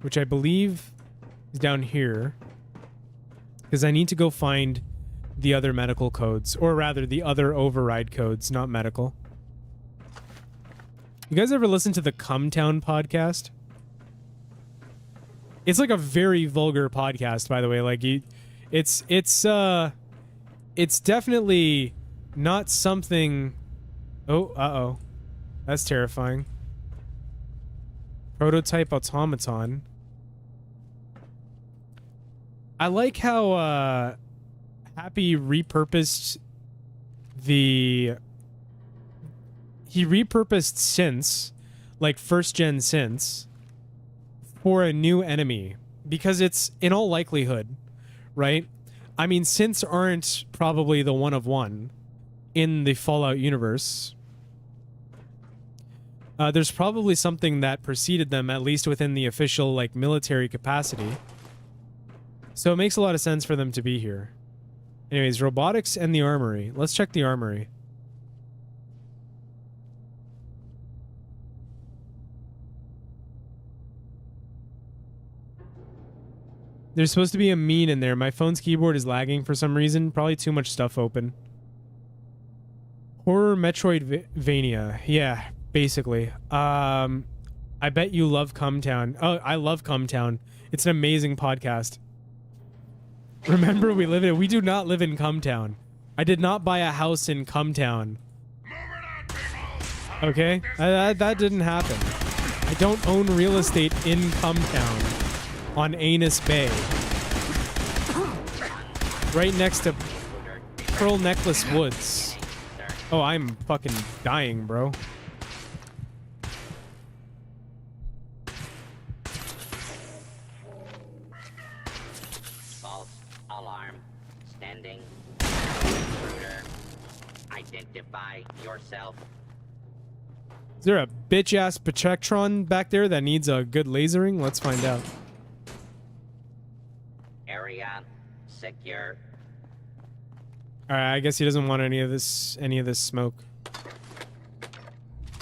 which I believe is down here. Because I need to go find the other medical codes, or rather the other override codes, not medical. You guys ever listen to the Cumtown podcast? It's like a very vulgar podcast, by the way. Like, it's definitely not something. Oh, uh-oh. That's terrifying. Prototype automaton. I like how Happy repurposed the... He repurposed synths like first gen synths for a new enemy, because it's in all likelihood, right? I mean, synths aren't probably the one of one in the Fallout universe. There's probably something that preceded them, at least within the official like military capacity. So it makes a lot of sense for them to be here. Anyways, robotics and the armory. Let's check the armory. There's supposed to be a mean in there. My phone's keyboard is lagging for some reason. Probably too much stuff open. Horror Metroidvania. Yeah, basically. I bet you love Cumtown. Oh, I love Cumtown. It's an amazing podcast. Remember, we live in it. We do not live in Cumtown. I did not buy a house in Cumtown. Okay? That didn't happen. I don't own real estate in Cumtown. On Anus Bay. Right next to Pearl Necklace Woods. Oh, I'm fucking dying, bro. False alarm. Standing. Intruder. Identify yourself. Is there a bitch-ass Protectron back there that needs a good lasering? Let's find out. Area secure. Alright, I guess he doesn't want any of this smoke.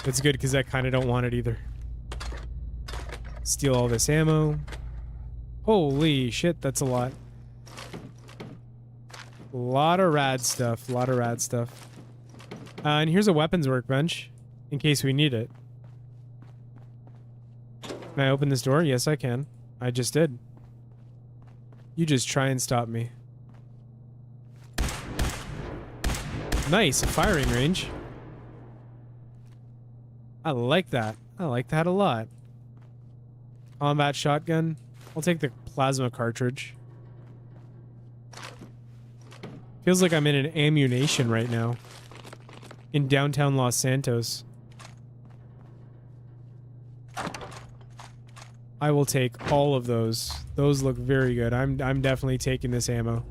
That's good, because I kind of don't want it either. Steal all this ammo. Holy shit, that's a lot. A lot of rad stuff. And here's a weapons workbench, in case we need it. Can I open this door? Yes, I can. I just did. You just try and stop me. Nice, a firing range. I like that. I like that a lot. Combat shotgun. I'll take the plasma cartridge. Feels like I'm in an ammunition right now. In downtown Los Santos. I will take all of those. Those look very good. I'm definitely taking this ammo.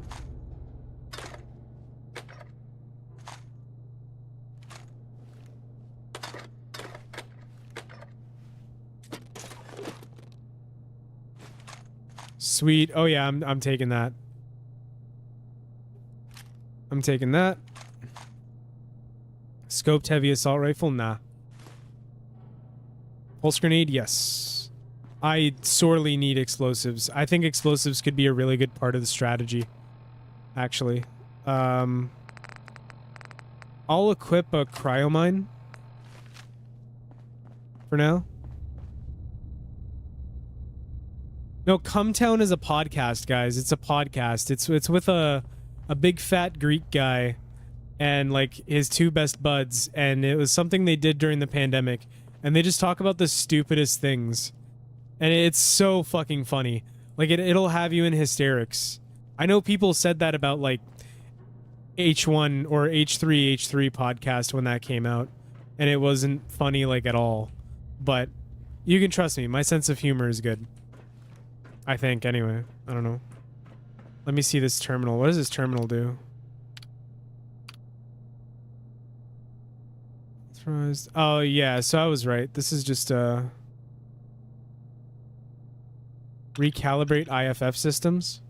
Sweet. Oh yeah, I'm taking that. I'm taking that. Scoped heavy assault rifle? Nah. Pulse grenade? Yes. I sorely need explosives. I think explosives could be a really good part of the strategy, actually. I'll equip a cryomine for now. No, Cumtown is a podcast, guys. It's a podcast. It's with a big fat Greek guy and like his two best buds, and it was something they did during the pandemic, and they just talk about the stupidest things. And it's so fucking funny. Like, it'll have you in hysterics. I know people said that about, like, H1 or H3 podcast when that came out. And it wasn't funny, like, at all. But you can trust me. My sense of humor is good. I think, anyway. I don't know. Let me see this terminal. What does this terminal do? Oh, yeah. So I was right. This is just, recalibrate IFF systems.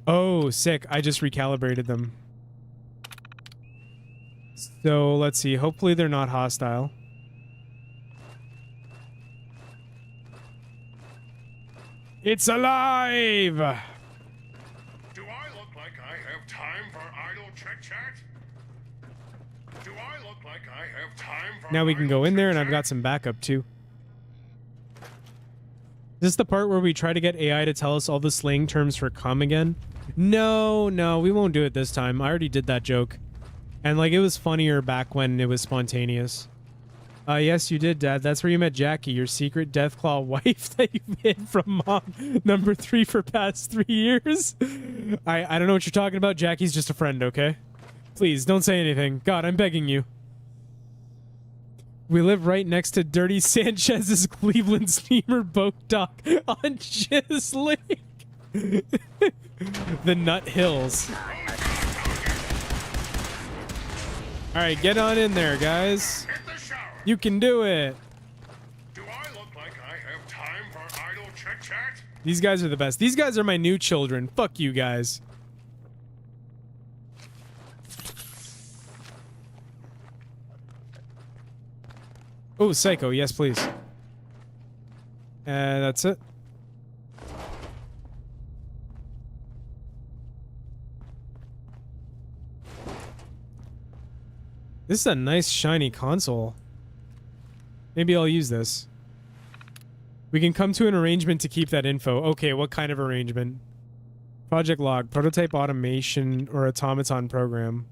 Oh, sick. I just recalibrated them. So, let's see. Hopefully they're not hostile. It's alive! Do I look like I have time for idle chit-chat? Do I look like I have time for Now we can go in there, and I've got some backup, too. Is this the part where we try to get AI to tell us all the slang terms for cum again? No, we won't do it this time. I already did that joke. And, like, it was funnier back when it was spontaneous. Yes, you did, Dad. That's where you met Jackie, your secret Deathclaw wife that you've hid from Mom number 3 for past 3 years. I don't know what you're talking about. Jackie's just a friend, okay? Please, don't say anything. God, I'm begging you. We live right next to Dirty Sanchez's Cleveland steamer boat dock on Chiz Lake. The Nut Hills. Alright, get on in there, guys. Hit the shower. You can do it. Do I look like I have time for idle chit-chat? These guys are the best. These guys are my new children. Fuck you guys. Oh, Psycho. Yes, please. That's it. This is a nice shiny console. Maybe I'll use this. We can come to an arrangement to keep that info. Okay, what kind of arrangement? Project log, prototype automation or automaton program.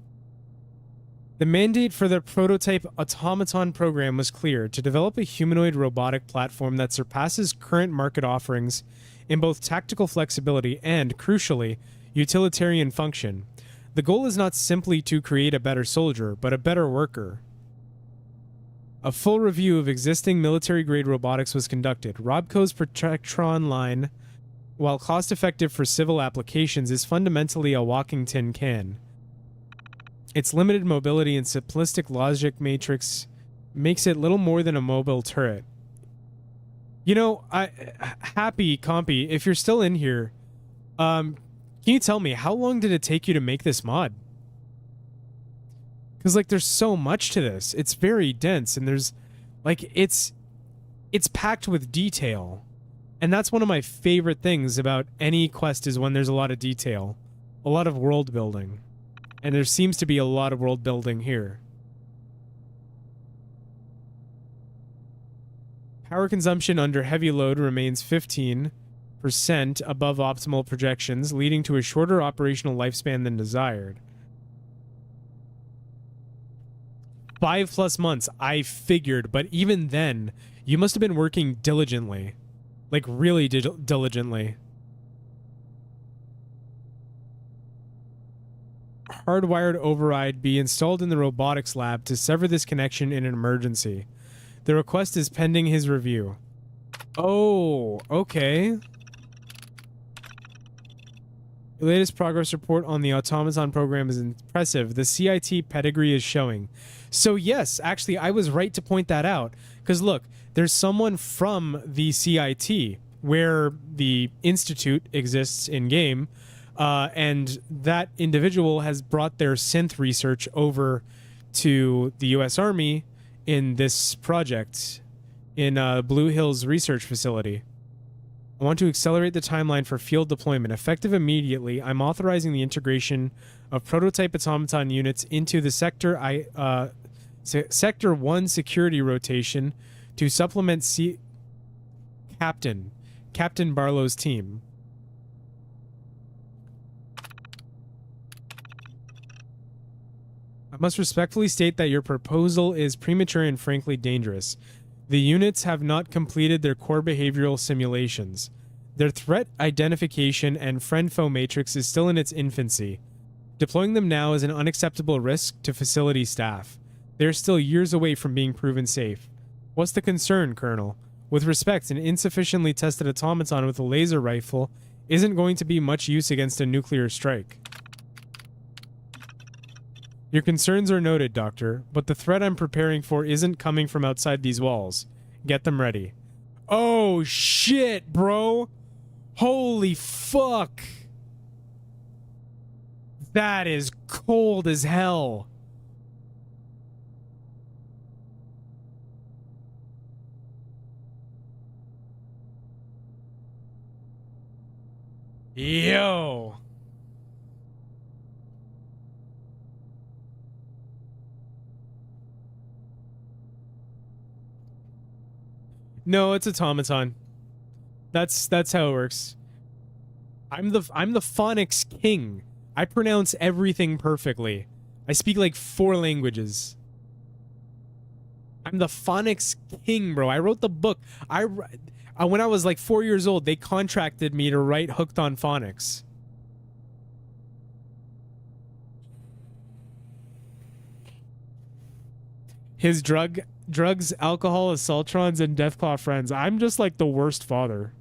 The mandate for the prototype automaton program was clear: to develop a humanoid robotic platform that surpasses current market offerings in both tactical flexibility and, crucially, utilitarian function. The goal is not simply to create a better soldier, but a better worker. A full review of existing military-grade robotics was conducted. Robco's Protectron line, while cost-effective for civil applications, is fundamentally a walking tin can. Its limited mobility and simplistic logic matrix makes it little more than a mobile turret. You know, Happy Compy, if you're still in here, can you tell me, how long did it take you to make this mod? Because, like, there's so much to this. It's very dense, and there's, like, it's packed with detail. And that's one of my favorite things about any quest, is when there's a lot of detail. A lot of world building. And there seems to be a lot of world building here. Power consumption under heavy load remains 15% above optimal projections, leading to a shorter operational lifespan than desired. 5+ months, I figured, but even then, you must have been working diligently. Like, really diligently. Hardwired override be installed in the robotics lab to sever this connection in an emergency. The request is pending his review. Oh, okay. The latest progress report on the automaton program is impressive. The CIT pedigree is showing. So yes, actually, I was right to point that out. Because look, there's someone from the CIT, where the institute exists in-game, and that individual has brought their synth research over to the U.S. Army in this project in Blue Hills Research Facility. I want to accelerate the timeline for field deployment. Effective immediately, I'm authorizing the integration of prototype automaton units into the Sector 1 security rotation to supplement Captain Barlow's team. I must respectfully state that your proposal is premature and frankly dangerous. The units have not completed their core behavioral simulations. Their threat identification and friend-foe matrix is still in its infancy. Deploying them now is an unacceptable risk to facility staff. They are still years away from being proven safe. What's the concern, Colonel? With respect, an insufficiently tested automaton with a laser rifle isn't going to be much use against a nuclear strike. Your concerns are noted, Doctor, but the threat I'm preparing for isn't coming from outside these walls. Get them ready. Oh, shit, bro! Holy fuck! That is cold as hell. Yo! No, it's automaton. That's how it works. I'm the phonics king. I pronounce everything perfectly. I speak like 4 languages. I'm the phonics king, bro. I wrote the book. When I was like 4 years old, they contracted me to write Hooked on Phonics. His drugs, alcohol, assaultrons, and Deathclaw friends. I'm just like the worst father.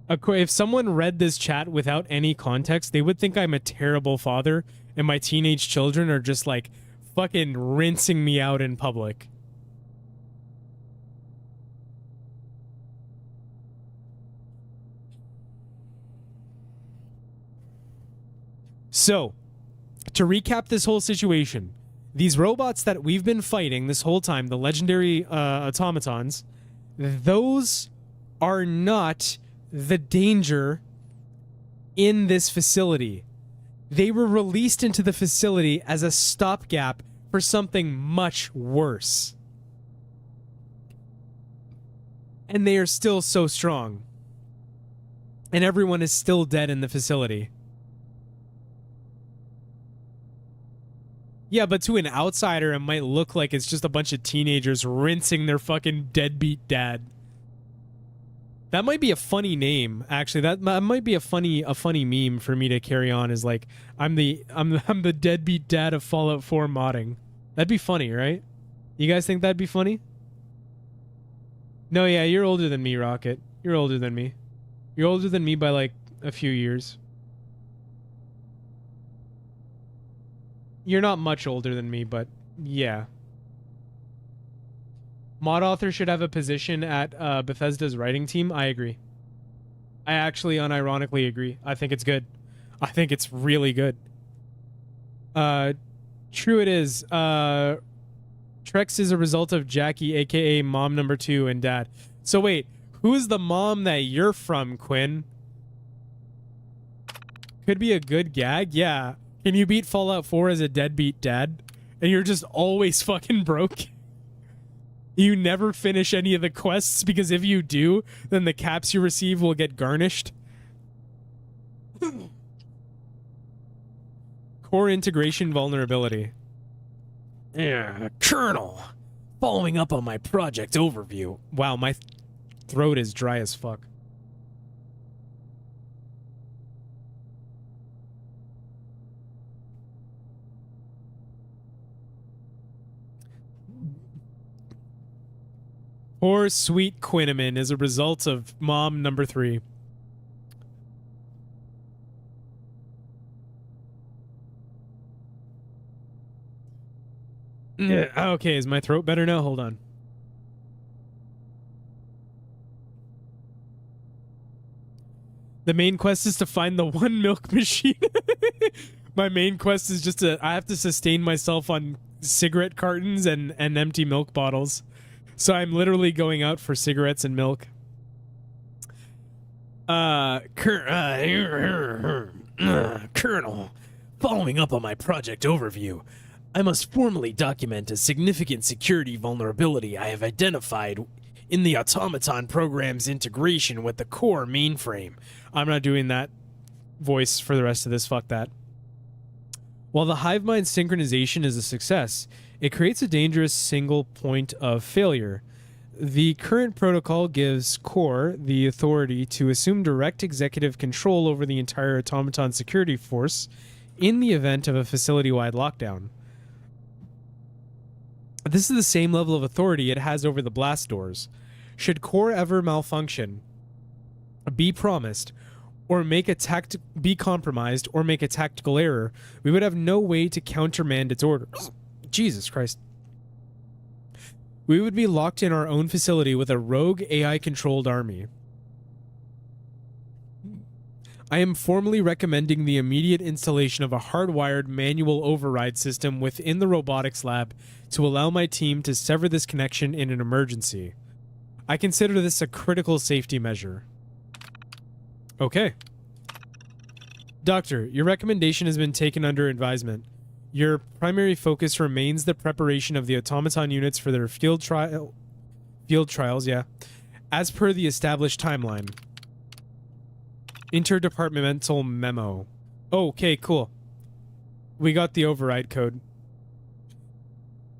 If someone read this chat without any context, they would think I'm a terrible father, and my teenage children are just like fucking rinsing me out in public. So, to recap this whole situation, these robots that we've been fighting this whole time, the legendary automatons, those are not the danger in this facility. They were released into the facility as a stopgap for something much worse. And they are still so strong. And everyone is still dead in the facility. Yeah, but to an outsider, it might look like it's just a bunch of teenagers rinsing their fucking deadbeat dad. That might be a funny name, actually. That might be a funny meme for me to carry on. Is like I'm the deadbeat dad of Fallout 4 modding. That'd be funny, right? You guys think that'd be funny? No, yeah, you're older than me, Rocket. You're older than me. You're older than me by like a few years. You're not much older than me, but yeah. Mod author should have a position at Bethesda's writing team. I agree. I actually unironically agree. I think it's good. I think it's really good. True it is. Trex is a result of Jackie, aka mom number 2, and dad. So wait, who's the mom that you're from, Quinn? Could be a good gag. Yeah. Can you beat Fallout 4 as a deadbeat dad? And you're just always fucking broke? You never finish any of the quests because if you do, then the caps you receive will get garnished? Core integration vulnerability. Yeah, Colonel. Following up on my project overview. Wow, my throat is dry as fuck. Poor sweet Quinnaman is a result of mom number 3. Yeah, okay, is my throat better now? Hold on. The main quest is to find the one milk machine. My main quest is just I have to sustain myself on cigarette cartons and empty milk bottles. So I'm literally going out for cigarettes and milk. Colonel, following up on my project overview, I must formally document a significant security vulnerability I have identified in the automaton program's integration with the core mainframe. I'm not doing that voice for the rest of this. Fuck that. While the hive mind synchronization is a success, it creates a dangerous single point of failure. The current protocol gives Core the authority to assume direct executive control over the entire automaton security force in the event of a facility-wide lockdown. This is the same level of authority it has over the blast doors. Should Core ever malfunction, be promised, or be compromised, or make a tactical error, we would have no way to countermand its orders. Jesus Christ. We would be locked in our own facility with a rogue AI-controlled army. I am formally recommending the immediate installation of a hardwired manual override system within the robotics lab to allow my team to sever this connection in an emergency. I consider this a critical safety measure. Okay. Doctor, your recommendation has been taken under advisement. Your primary focus remains the preparation of the automaton units for their field trials, as per the established timeline. Interdepartmental memo. Okay, cool. We got the override code.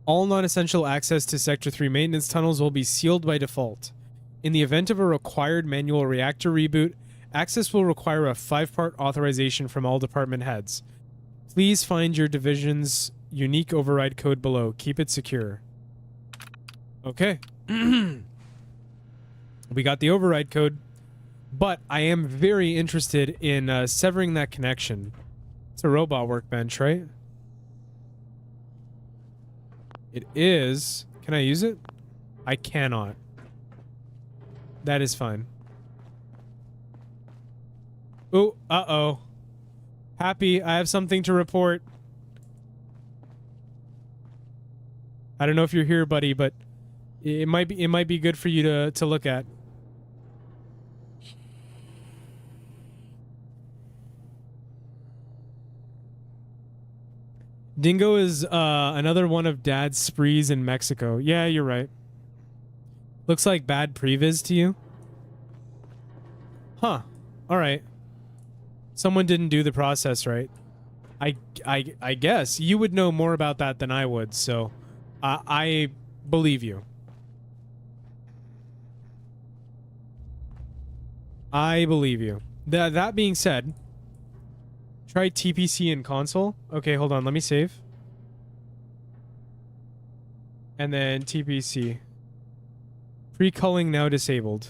All non-essential access to Sector 3 maintenance tunnels will be sealed by default. In the event of a required manual reactor reboot, access will require a 5-part authorization from all department heads. Please find your division's unique override code below. Keep it secure. Okay. We got the override code, but I am very interested in severing that connection. It's a robot workbench, right? It is. Can I use it? I cannot. That is fine. Oh, uh-oh. Happy, I have something to report. I don't know if you're here, buddy, but it might be good for you to look at. Dingo is another one of Dad's sprees in Mexico. Yeah, you're right. Looks like bad previs to you. Huh. All right. Someone didn't do the process right. I guess you would know more about that than I would, so I believe you. I believe you. That being said, try TPC in console. Okay, hold on. Let me save. And then TPC. Pre-culling now disabled.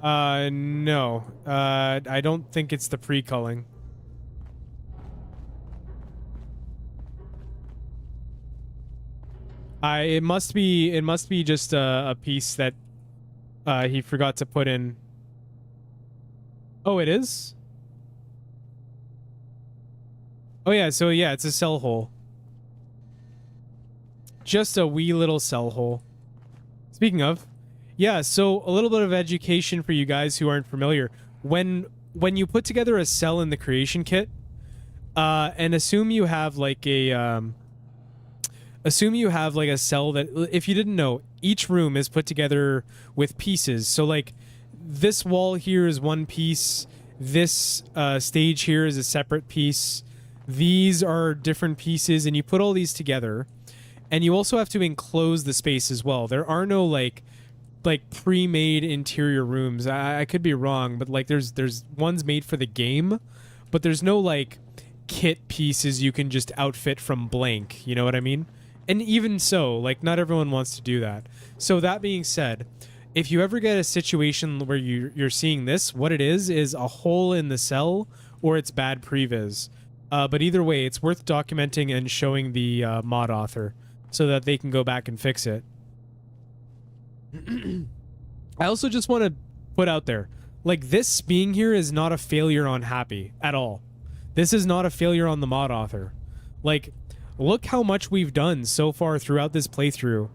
No. I don't think it's the pre-culling. It must be just a piece that he forgot to put in. Oh, it is? Oh yeah, so yeah, it's a cell hole. Just a wee little cell hole. Speaking of, yeah, so a little bit of education for you guys who aren't familiar. When you put together a cell in the creation kit, and assume you have like a cell that, if you didn't know, each room is put together with pieces. So like this wall here is one piece, this stage here is a separate piece, these are different pieces, and you put all these together. And you also have to enclose the space as well. There are no like pre-made interior rooms. I could be wrong, but like there's ones made for the game, but there's no like kit pieces you can just outfit from blank. You know what I mean? And even so, like not everyone wants to do that. So that being said, if you ever get a situation where you're seeing this, what it is a hole in the cell or it's bad previs. But either way, it's worth documenting and showing the mod author, so that they can go back and fix it. I also just want to put out there, like, this being here is not a failure on Happy at all. This is not a failure on the mod author. Like, look how much we've done so far throughout this playthrough.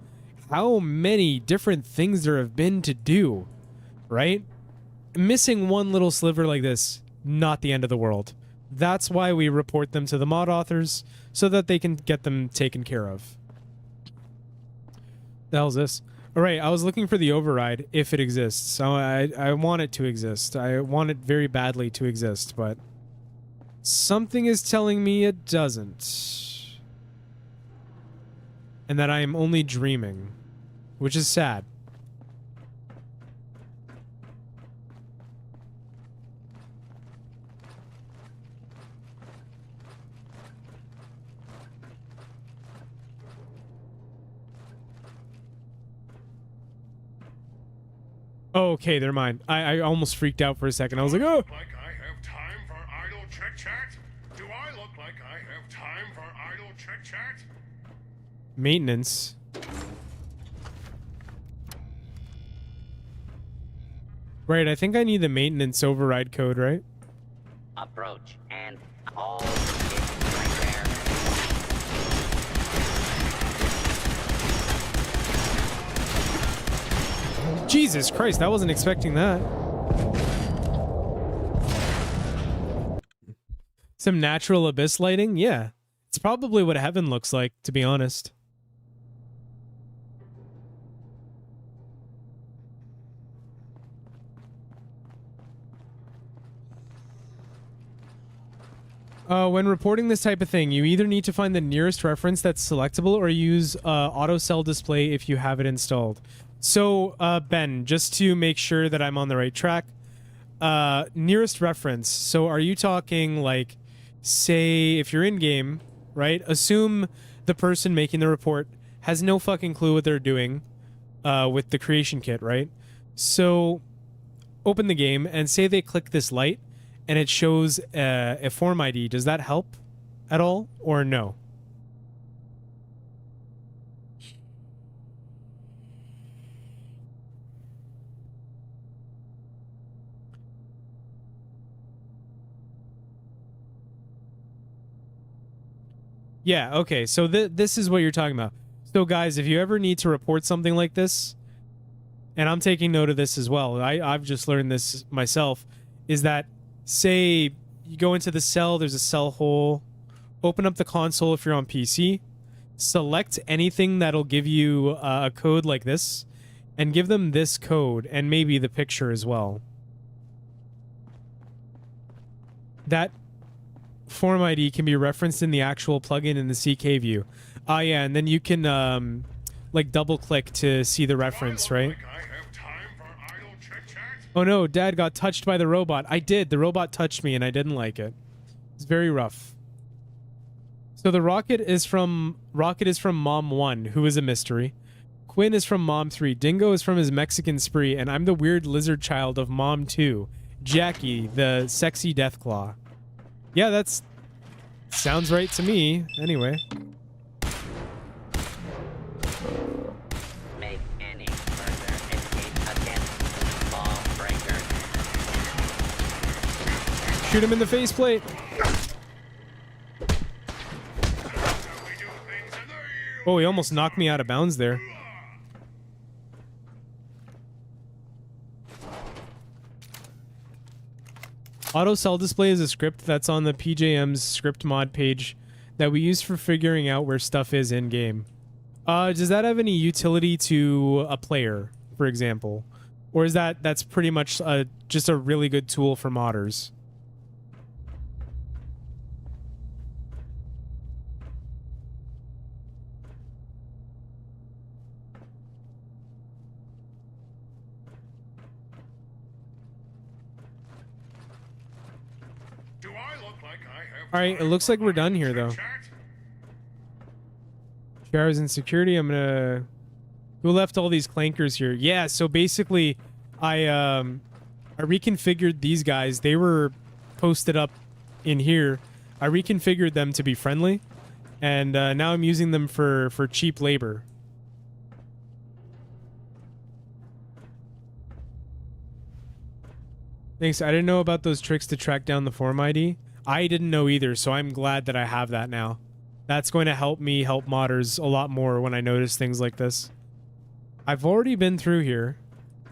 How many different things there have been to do, right? Missing one little sliver like this, not the end of the world. That's why we report them to the mod authors, so that they can get them taken care of. The hell's this? All right, I was looking for the override, if it exists. I want it to exist. I want it very badly to exist, but something is telling me it doesn't. And that I am only dreaming, which is sad. Oh, okay, they're mine. I almost freaked out for a second. I was like, oh! Like I have time for idle chit chat? Do I look like I have time for idle chit chat? Maintenance. Right, I think I need the maintenance override code, right? Approach and hold it right there. Jesus Christ, I wasn't expecting that. Some natural abyss lighting? Yeah. It's probably what heaven looks like, to be honest. When reporting this type of thing, you either need to find the nearest reference that's selectable or use auto cell display if you have it installed. So, Ben, just to make sure that I'm on the right track, nearest reference. So are you talking like, say, if you're in game, right? Assume the person making the report has no fucking clue what they're doing with the creation kit, right? So open the game and say they click this light and it shows a form ID. Does that help at all or no? Yeah, okay. So this is what you're talking about. So guys, if you ever need to report something like this, and I'm taking note of this as well, I've just learned this myself, is that, say, you go into the cell, there's a cell hole, open up the console if you're on PC, select anything that'll give you a code like this, and give them this code, and maybe the picture as well. That form ID can be referenced in the actual plugin in the CK view. Ah, yeah, and then you can, like, double-click to see the reference, right? Like I have time for idle chit-chat? Oh no, Dad got touched by the robot. I did. The robot touched me and I didn't like it. It's very rough. So the rocket is from Mom 1, who is a mystery. Quinn is from Mom 3. Dingo is from his Mexican spree, and I'm the weird lizard child of Mom 2. Jackie, the sexy Deathclaw. Yeah, that's sounds right to me. Anyway. Make any further escape against ball breaker. Shoot him in the faceplate. Oh, he almost knocked me out of bounds there. Auto cell display is a script that's on the PJM's script mod page that we use for figuring out where stuff is in game. Does that have any utility to a player, for example? Or is that's pretty much just a really good tool for modders? Do I look like I have All right, it time looks for like we're done idle here, though. chit-chat? Showers and security. I'm gonna. Who left all these clankers here? Yeah. So basically, I reconfigured these guys. They were posted up in here. I reconfigured them to be friendly, and now I'm using them for cheap labor. Thanks. I didn't know about those tricks to track down the form ID. I didn't know either, so I'm glad that I have that now. That's going to help me help modders a lot more when I notice things like this. I've already been through here,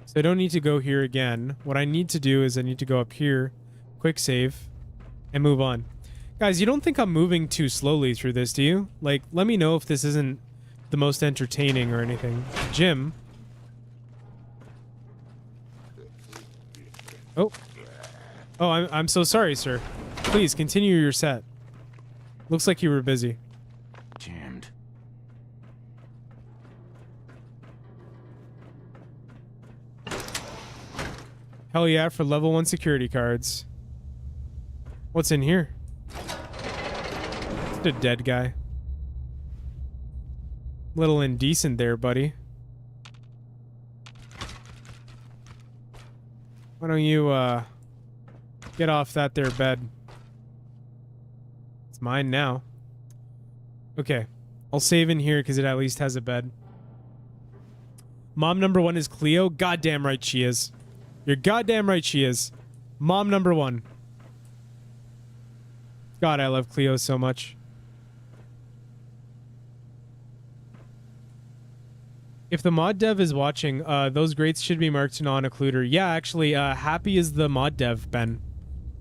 so I don't need to go here again. What I need to do is I need to go up here, quick save, and move on. Guys, you don't think I'm moving too slowly through this, do you? Like, let me know if this isn't the most entertaining or anything. Jim. Oh. Oh, I'm so sorry, sir. Please, continue your set. Looks like you were busy. Jammed. Hell yeah, for level 1 security cards. What's in here? It's a dead guy. Little indecent there, buddy. Why don't you, get off that there bed? It's mine now. Okay. I'll save in here because it at least has a bed. Mom number 1 is Cleo. Goddamn right she is. You're goddamn right she is. Mom number 1. God, I love Cleo so much. If the mod dev is watching, those grates should be marked non-occluder. Yeah, actually, Happy is the mod dev, Ben.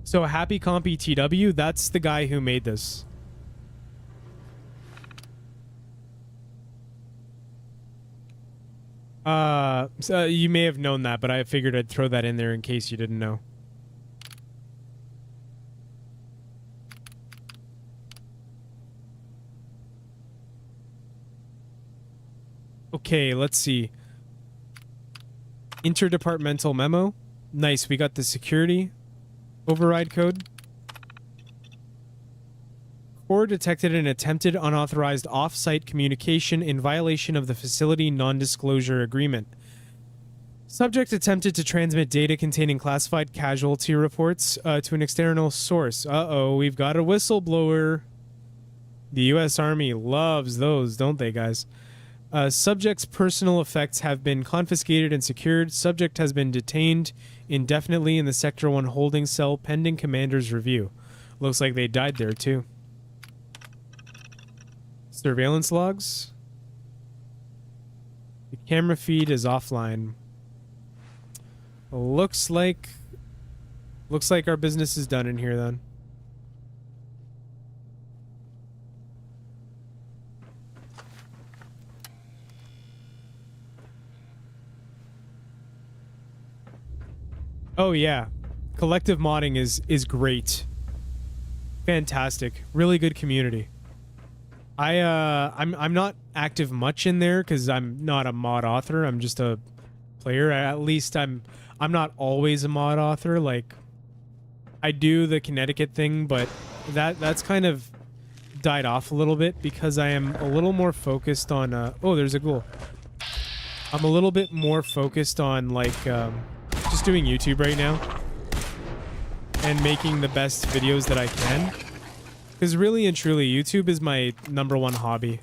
So Happy Compy TW, that's the guy who made this. So you may have known that, but I figured I'd throw that in there in case you didn't know. Okay, let's see. Interdepartmental memo. Nice, we got the security override code. Core detected an attempted unauthorized off-site communication in violation of the facility non-disclosure agreement. Subject attempted to transmit data containing classified casualty reports to an external source. Uh-oh, we've got a whistleblower. The U.S. Army loves those, don't they, guys? Subject's personal effects have been confiscated and secured. Subject has been detained indefinitely in the Sector 1 holding cell pending commander's review. Looks like they died there, too. Surveillance logs. The camera feed is offline. Looks like our business is done in here then. Oh yeah. Collective modding is great. Fantastic. Really good community. I'm not active much in there because I'm not a mod author. I'm just a player. At least I'm not always a mod author. Like, I do the Connecticut thing, but that's kind of died off a little bit because I am a little more focused on oh, there's a ghoul. I'm a little bit more focused on like just doing YouTube right now and making the best videos that I can. Because really and truly, YouTube is my #1 hobby.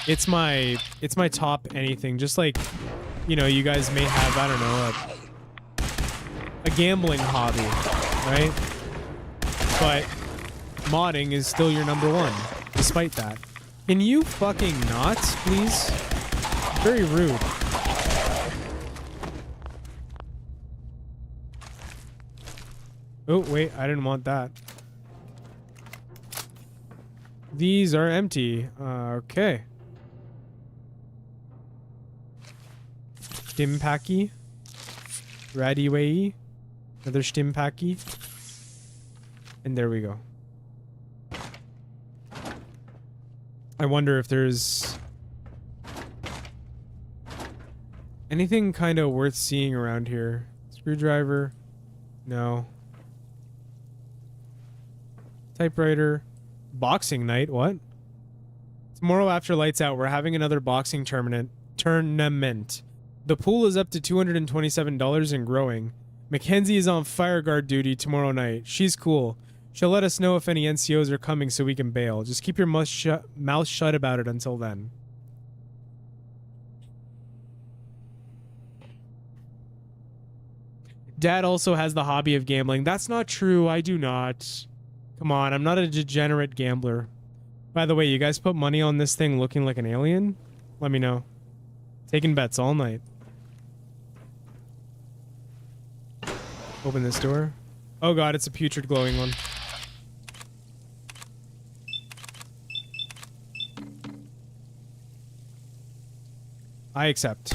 It's my top anything. Just like, you know, you guys may have, I don't know, a gambling hobby, right? But modding is still your #1, despite that. Can you fucking not, please? Very rude. Oh, wait, I didn't want that. These are empty. Okay. Stimpacky. Radiway. Another Stimpacky. And there we go. I wonder if there's anything kind of worth seeing around here. Screwdriver. No. Typewriter. Boxing night, what? Tomorrow after lights out, we're having another boxing tournament. The pool is up to $227 and growing. Mackenzie is on fireguard duty tomorrow night. She's cool. She'll let us know if any NCOs are coming so we can bail. Just keep your mouth shut about it until then. Dad also has the hobby of gambling. That's not true. I do not. Come on, I'm not a degenerate gambler. By the way, you guys put money on this thing looking like an alien? Let me know. Taking bets all night. Open this door. Oh god, it's a putrid glowing one. I accept.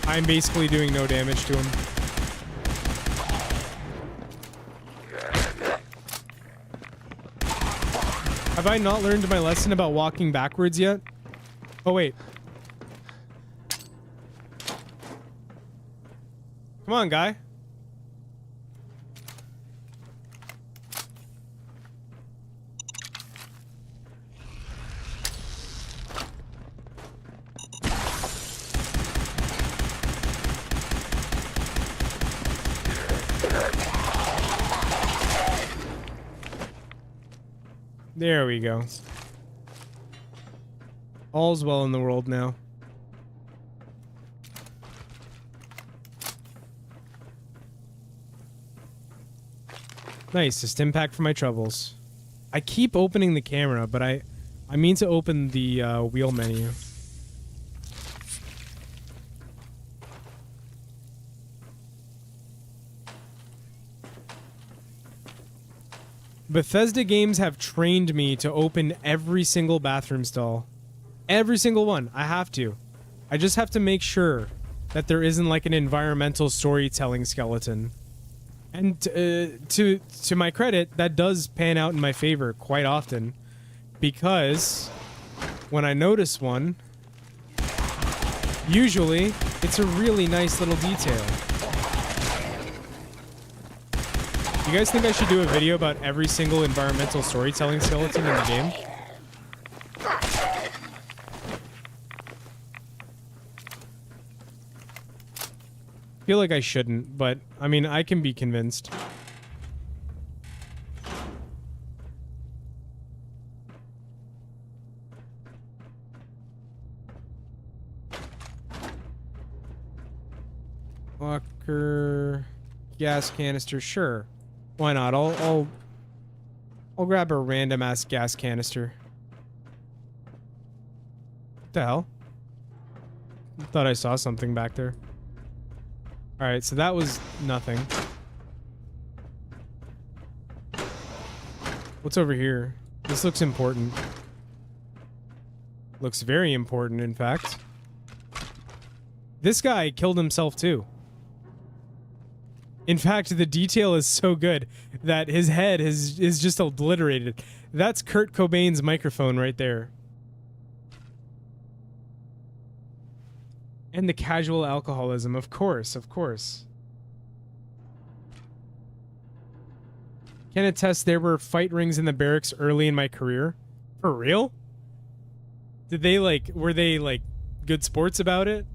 I'm basically doing no damage to him. Have I not learned my lesson about walking backwards yet? Oh, wait. Come on, guy. There we go. All's well in the world now. Nice, a stim pack for my troubles. I keep opening the camera, but I mean to open the wheel menu. Bethesda games have trained me to open every single bathroom stall. Every single one. I have to. I just have to make sure that there isn't like an environmental storytelling skeleton. And to my credit, that does pan out in my favor quite often, because when I notice one, usually it's a really nice little detail. You guys think I should do a video about every single environmental storytelling skeleton in the game? I feel like I shouldn't, but I mean, I can be convinced. Locker, gas canister, sure. Why not? I'll grab a random ass gas canister. What the hell? Thought I saw something back there. Alright, so that was nothing. What's over here? This looks important. Looks very important, in fact. This guy killed himself too. In fact, the detail is so good that his head is just obliterated. That's Kurt Cobain's microphone right there. And the casual alcoholism, of course, of course. Can attest there were fight rings in the barracks early in my career. For real? Did they were they good sports about it?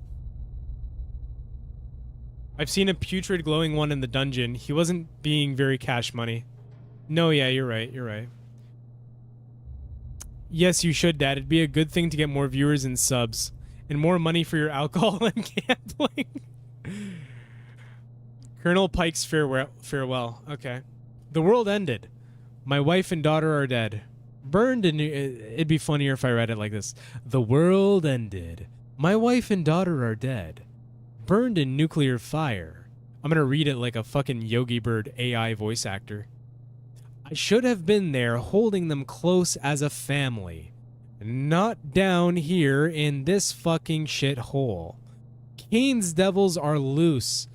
I've seen a putrid glowing one in the dungeon. He wasn't being very cash money. No, yeah, you're right, you're right. Yes, you should, Dad. It'd be a good thing to get more viewers and subs. And more money for your alcohol and gambling. Colonel Pike's farewell. Okay. The world ended. My wife and daughter are dead. Burned in... It'd be funnier if I read it like this. The world ended. My wife and daughter are dead. Burned in nuclear fire. I'm gonna read it like a fucking Yogi Bird AI voice actor. I should have been there holding them close as a family. Not down here in this fucking shithole. Cain's devils are loose.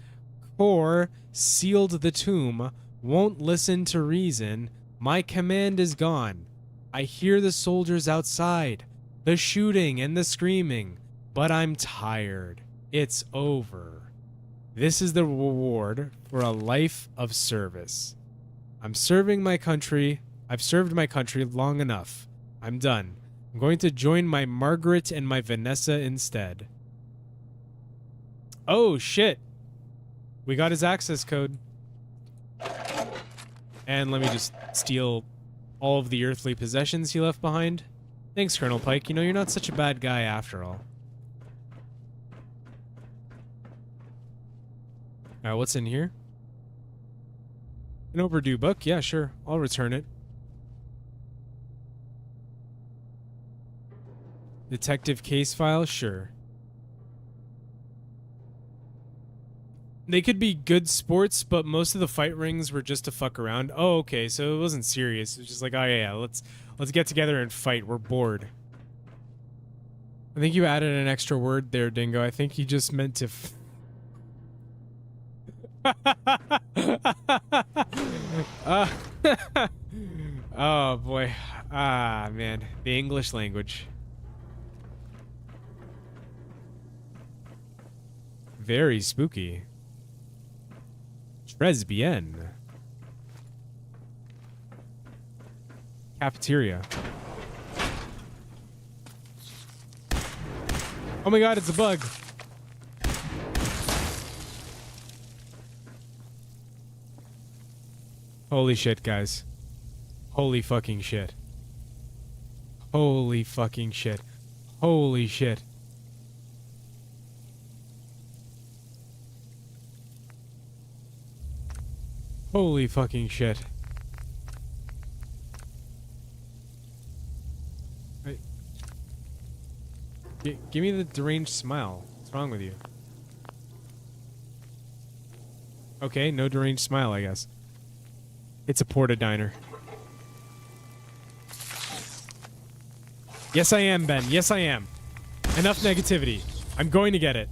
Kor sealed the tomb. Won't listen to reason. My command is gone. I hear the soldiers outside. The shooting and the screaming. But I'm tired. It's over. This is the reward for a life of service. I'm serving my country. I've served my country long enough. I'm done. I'm going to join my Margaret and my Vanessa instead. Oh, shit. We got his access code. And let me just steal all of the earthly possessions he left behind. Thanks, Colonel Pike. You know, you're not such a bad guy after all. Alright, what's in here? An overdue book? Yeah, sure. I'll return it. Detective case file? Sure. They could be good sports, but most of the fight rings were just to fuck around. Oh, okay, so it wasn't serious. It was just like, oh yeah, let's get together and fight. We're bored. I think you added an extra word there, Dingo. I think you just meant to... oh boy. Ah, man. The English language. Very spooky. Très bien. Cafeteria. Oh my god, it's a bug. Holy shit, guys. Holy fucking shit. Holy fucking shit. Holy shit. Holy fucking shit. Wait. Give me the deranged smile. What's wrong with you? Okay, no deranged smile, I guess. It's a porta diner. Yes, I am, Ben. Yes, I am. Enough negativity. I'm going to get it.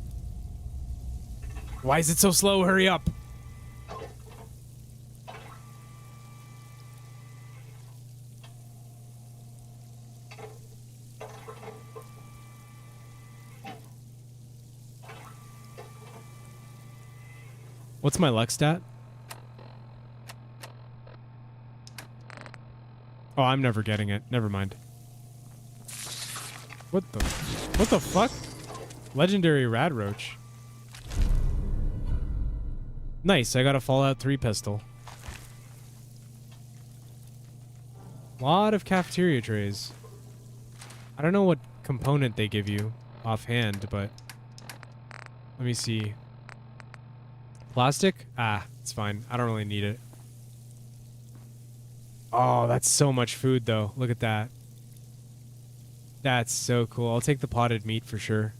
Why is it so slow? Hurry up. What's my luck stat? Oh, I'm never getting it. Never mind. What the fuck? Legendary Rad Roach. Nice, I got a Fallout 3 pistol. Lot of cafeteria trays. I don't know what component they give you offhand, but let me see. Plastic? Ah, it's fine. I don't really need it. Oh, that's so much food, though. Look at that. That's so cool. I'll take the potted meat for sure.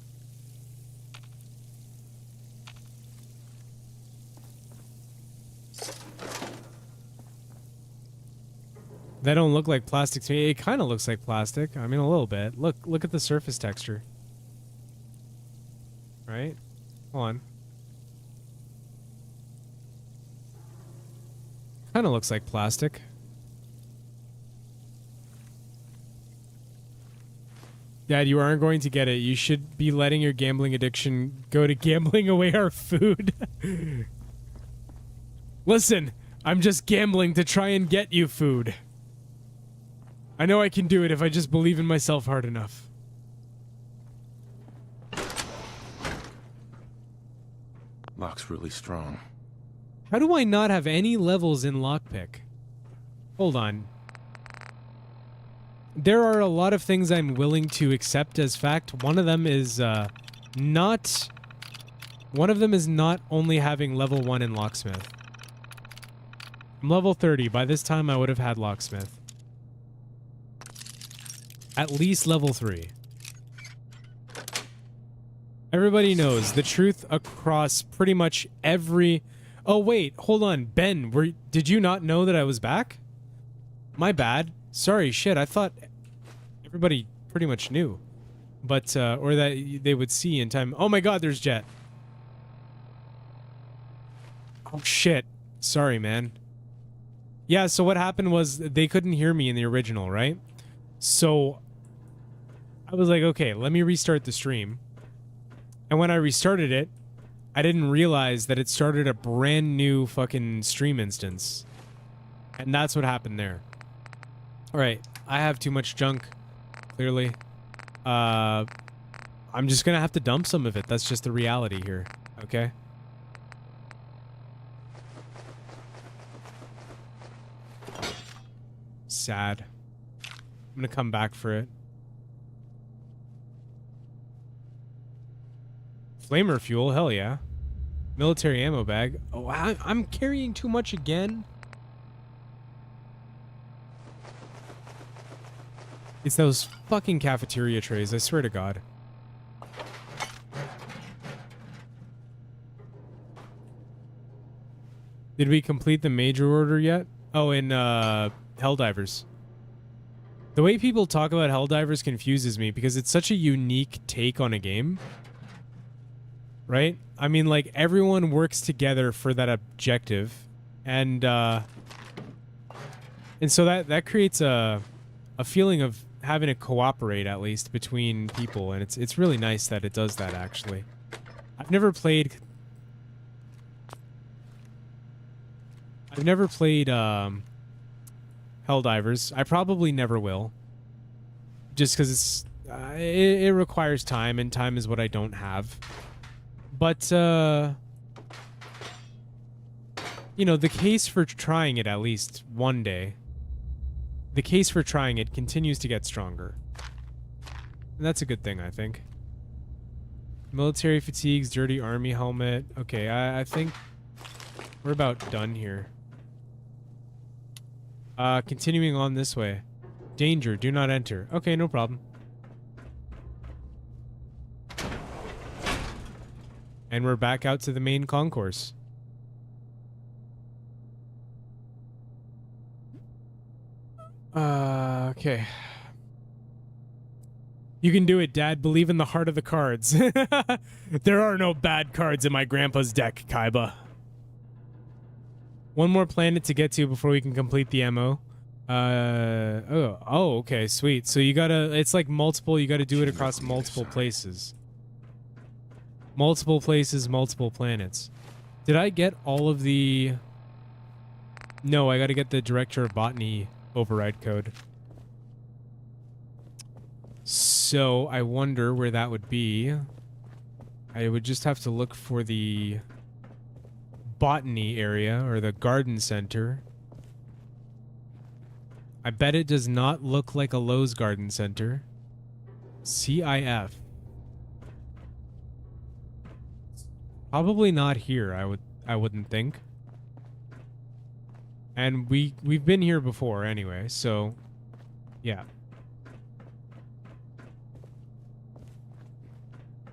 That don't look like plastic to me. It kind of looks like plastic. I mean, a little bit. Look at the surface texture. Right? Hold on. Kind of looks like plastic. Dad, you aren't going to get it. You should be letting your gambling addiction go to gambling away our food. Listen, I'm just gambling to try and get you food. I know I can do it if I just believe in myself hard enough. Lock's really strong. How do I not have any levels in lockpick? Hold on. There are a lot of things I'm willing to accept as fact. One of them is not only having level 1 in locksmith. I'm level 30. By this time I would have had locksmith. At least level 3. Everybody knows the truth across pretty much every... Oh, wait. Hold on. Ben, did you not know that I was back? My bad. Sorry, shit. I thought everybody pretty much knew. But, or that they would see in time. Oh my god, there's Jet. Oh, shit. Sorry, man. Yeah, so what happened was they couldn't hear me in the original, right? So I was like, okay, let me restart the stream. And when I restarted it, I didn't realize that it started a brand new fucking stream instance. And that's what happened there. Alright, I have too much junk, clearly. I'm just gonna have to dump some of it. That's just the reality here, okay? Sad. I'm gonna come back for it. Flamer fuel, hell yeah. Military ammo bag. Oh, I'm carrying too much again. It's those fucking cafeteria trays, I swear to God. Did we complete the major order yet? Oh, in Helldivers. The way people talk about Helldivers confuses me because it's such a unique take on a game. Right? I mean, like, everyone works together for that objective. And so that creates a feeling of having to cooperate, at least, between people. And it's really nice that it does that, actually. I've never played Helldivers. I probably never will. Just because it requires time, and time is what I don't have. But, you know, the case for trying it at least one day, the case for trying it continues to get stronger. And that's a good thing, I think. Military fatigues, dirty army helmet. Okay, I think we're about done here. Continuing on this way. Danger, do not enter. Okay, no problem. And we're back out to the main concourse. Okay. You can do it, Dad. Believe in the heart of the cards. There are no bad cards in my grandpa's deck, Kaiba. One more planet to get to before we can complete the MO. Oh, okay, sweet. So you gotta, it's like multiple, you gotta do it across multiple places. Multiple places, multiple planets. Did I get all of the... No, I gotta get the Director of Botany override code. So I wonder where that would be. I would just have to look for the botany area or the garden center. I bet it does not look like a Lowe's garden center. CIF. Probably not here, I wouldn't think. And we've been here before anyway, so yeah.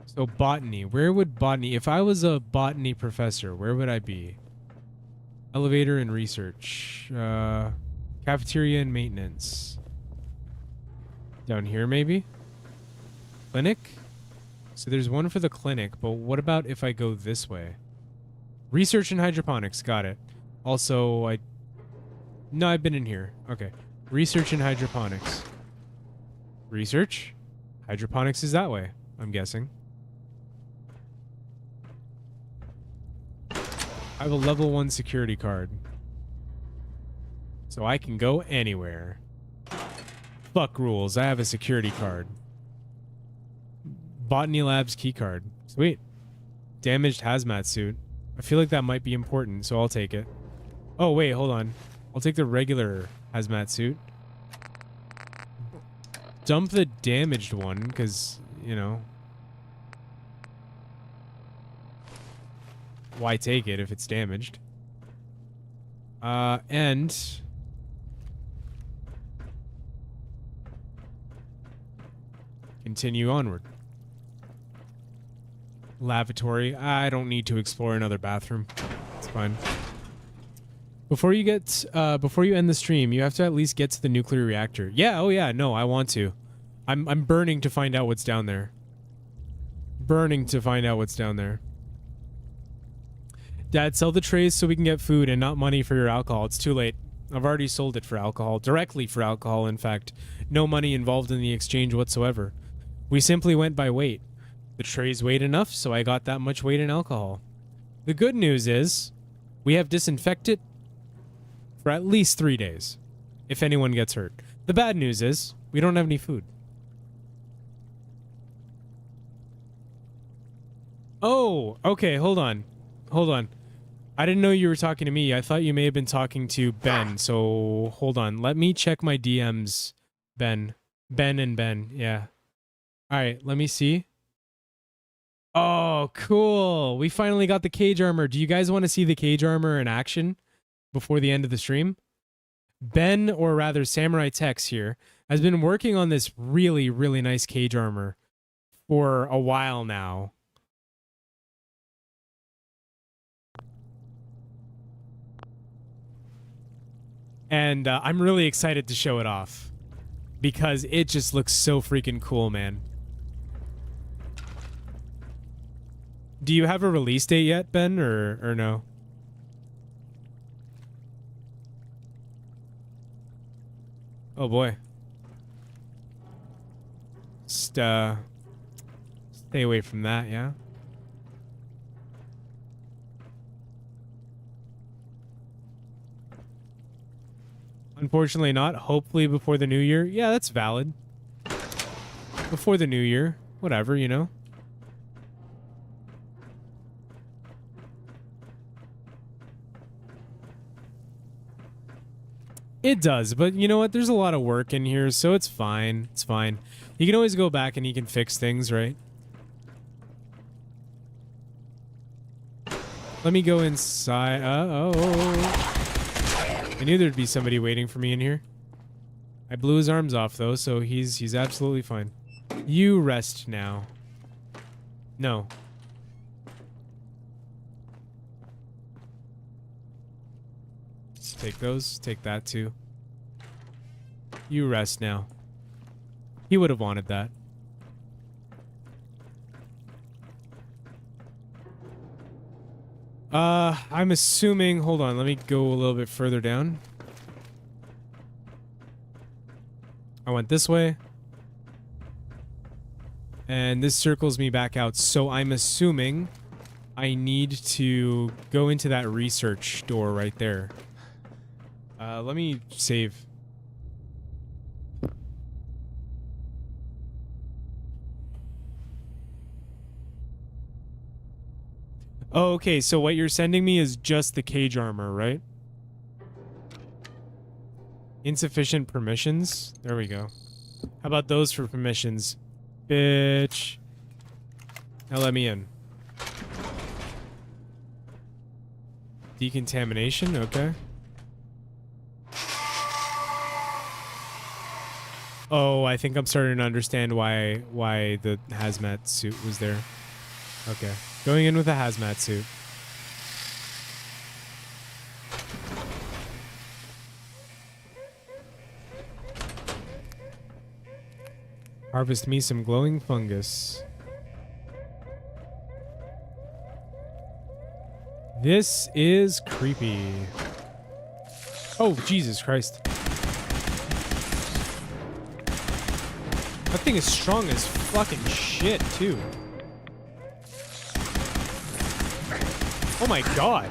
So botany, where would botany, if I was a botany professor, where would I be? Elevator and research. Cafeteria and maintenance. Down here, maybe? Clinic? So there's one for the clinic, but what about if I go this way? Research and hydroponics, got it. Also, No, I've been in here. Okay. Research and hydroponics. Research? Hydroponics is that way, I'm guessing. I have a level 1 security card. So I can go anywhere. Fuck rules. I have a security card. Botany Labs keycard. Sweet. Damaged hazmat suit. I feel like that might be important, so I'll take it. Oh, wait, hold on. I'll take the regular hazmat suit. Dump the damaged one, because, you know. Why take it if it's damaged? And... continue onward. Lavatory. I don't need to explore another bathroom. It's fine. Before you end the stream, you have to at least get to the nuclear reactor. Yeah, oh yeah, no, I want to. I'm burning to find out what's down there. Burning to find out what's down there. Dad, sell the trays so we can get food and not money for your alcohol. It's too late. I've already sold it for alcohol. Directly for alcohol, in fact. No money involved in the exchange whatsoever. We simply went by weight. The trays weighed enough, so I got that much weight in alcohol. The good news is, we have disinfected for at least 3 days, if anyone gets hurt. The bad news is, we don't have any food. Oh, okay, hold on. Hold on. I didn't know you were talking to me. I thought you may have been talking to Ben, so hold on. Let me check my DMs, Ben. Ben and Ben, yeah. Alright, let me see. Oh, cool. We finally got the cage armor. Do you guys want to see the cage armor in action before the end of the stream? Ben, or rather Samurai Tex here, has been working on this really, really nice cage armor for a while now. And I'm really excited to show it off because it just looks so freaking cool, man. Do you have a release date yet, Ben, or no? Oh boy. Just stay away from that, yeah? Unfortunately not. Hopefully before the new year. Yeah, that's valid. Before the new year. Whatever, you know? It does, but you know what? There's a lot of work in here, so it's fine. It's fine. You can always go back and you can fix things, right? Let me go inside. I knew there'd be somebody waiting for me in here. I blew his arms off, though, so he's absolutely fine. You rest now. No. Take those. Take that, too. You rest now. He would have wanted that. I'm assuming... Hold on, let me go a little bit further down. I went this way. And this circles me back out. So I'm assuming I need to go into that research door right there. Let me save. Oh, okay, so what you're sending me is just the cage armor, right? Insufficient permissions? There we go. How about those for permissions? Bitch. Now let me in. Decontamination? Okay. Oh, I think I'm starting to understand why the hazmat suit was there. Okay. Going in with a hazmat suit. Harvest me some glowing fungus. This is creepy. Oh, Jesus Christ. That thing is strong as fucking shit, too. Oh my god.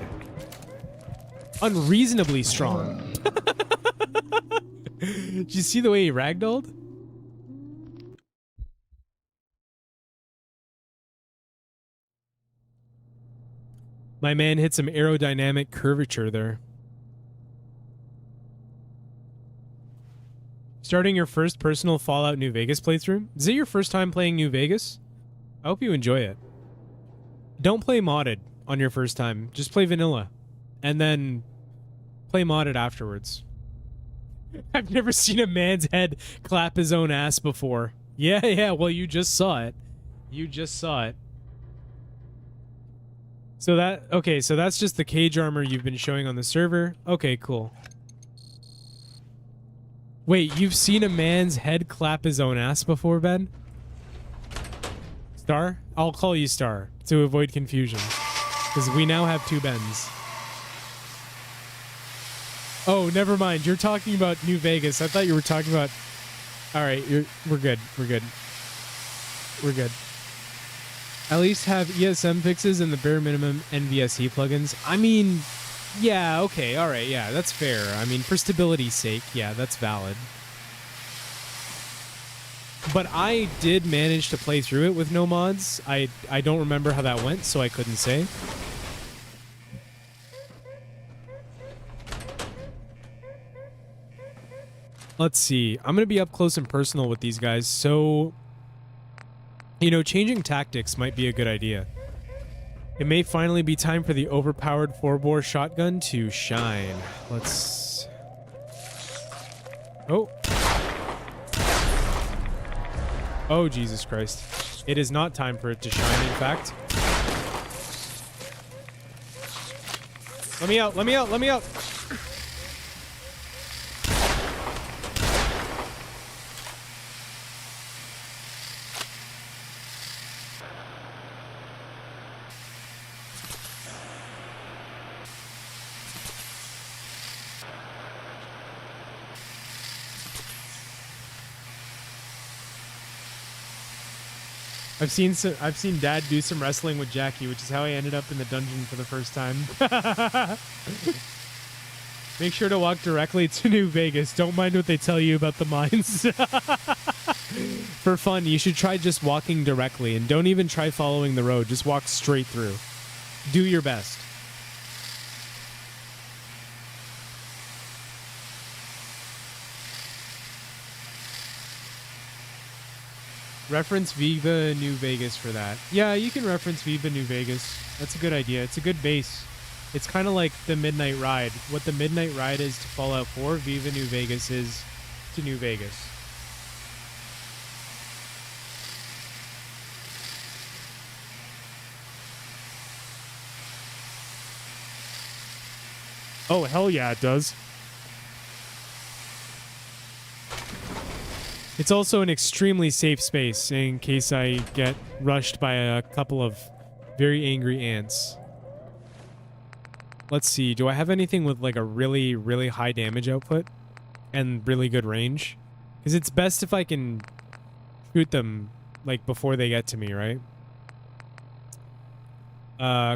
Unreasonably strong. Did you see the way he ragdolled? My man hit some aerodynamic curvature there. Starting your first personal Fallout New Vegas playthrough? Is it your first time playing New Vegas? I hope you enjoy it. Don't play modded on your first time. Just play vanilla. And then play modded afterwards. I've never seen a man's head clap his own ass before. Yeah, well, you just saw it. You just saw it. So that's just the cage armor you've been showing on the server. Okay, cool. Wait, you've seen a man's head clap his own ass before, Ben? Star? I'll call you Star to avoid confusion. Because we now have two Bens. Oh, never mind. You're talking about New Vegas. I thought you were talking about... Alright, we're good. We're good. We're good. At least have ESM fixes and the bare minimum NVSE plugins. I mean, yeah, okay, alright, yeah, that's fair. I mean, for stability's sake, yeah, that's valid. But I did manage to play through it with no mods. I don't remember how that went, so I couldn't say. Let's see. I'm going to be up close and personal with these guys, so... You know, changing tactics might be a good idea. It may finally be time for the overpowered 4-bore shotgun to shine. Let's... Oh. Oh, Jesus Christ. It is not time for it to shine, in fact. Let me out, let me out, let me out! I've seen Dad do some wrestling with Jackie, which is how I ended up in the dungeon for the first time. Make sure to walk directly to New Vegas. Don't mind what they tell you about the mines. For fun, you should try just walking directly, and don't even try following the road. Just walk straight through. Do your best. Reference Viva New Vegas for that. Yeah, you can reference Viva New Vegas. That's a good idea. It's a good base. It's kind of like the Midnight Ride. What the Midnight Ride is to Fallout 4, Viva New Vegas is to New Vegas. Oh, hell yeah, it does. It's also an extremely safe space in case I get rushed by a couple of very angry ants. Let's see. Do I have anything with like a really, really high damage output and really good range? Because it's best if I can shoot them, like, before they get to me, right?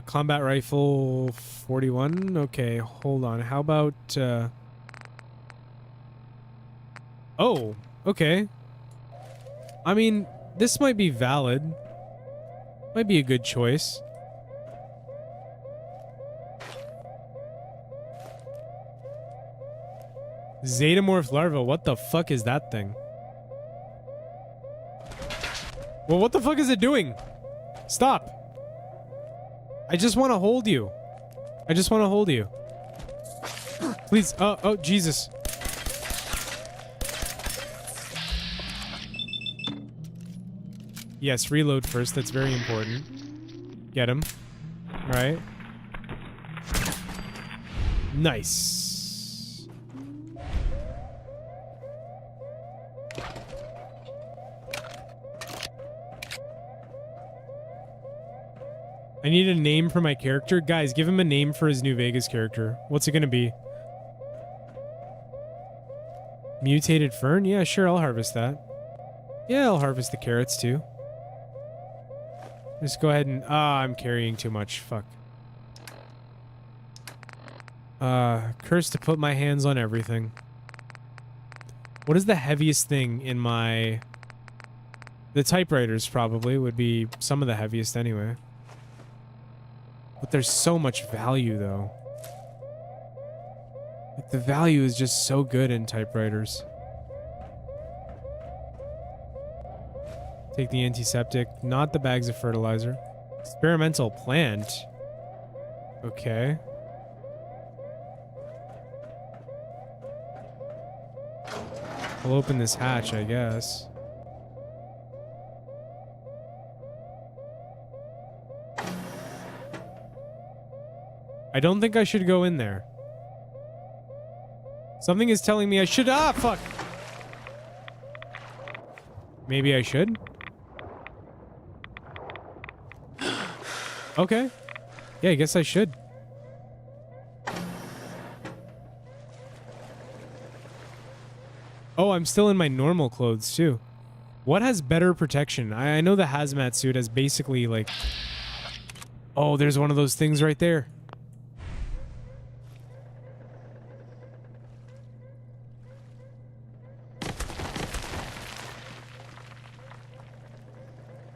Combat rifle 41. Okay, hold on. How about, Oh, okay. I mean, this might be valid. Might be a good choice. Zetamorph larva, what the fuck is that thing? Well, what the fuck is it doing? Stop. I just want to hold you. I just want to hold you. Please. Oh, Jesus. Yes, reload first. That's very important. Get him. All right. Nice. I need a name for my character. Guys, give him a name for his New Vegas character. What's it gonna be? Mutated fern? Yeah, sure, I'll harvest that. Yeah, I'll harvest the carrots too. Just go ahead and... I'm carrying too much. Fuck. Curse to put my hands on everything. What is the heaviest thing in my... The typewriters probably would be some of the heaviest anyway. But there's so much value, though. Like, the value is just so good in typewriters. Take the antiseptic, not the bags of fertilizer. Experimental plant. Okay. I'll open this hatch, I guess. I don't think I should go in there. Something is telling me I should... Ah, fuck! Maybe I should? Okay. Yeah, I guess I should. Oh, I'm still in my normal clothes, too. What has better protection? I know the hazmat suit has basically, like... Oh, there's one of those things right there.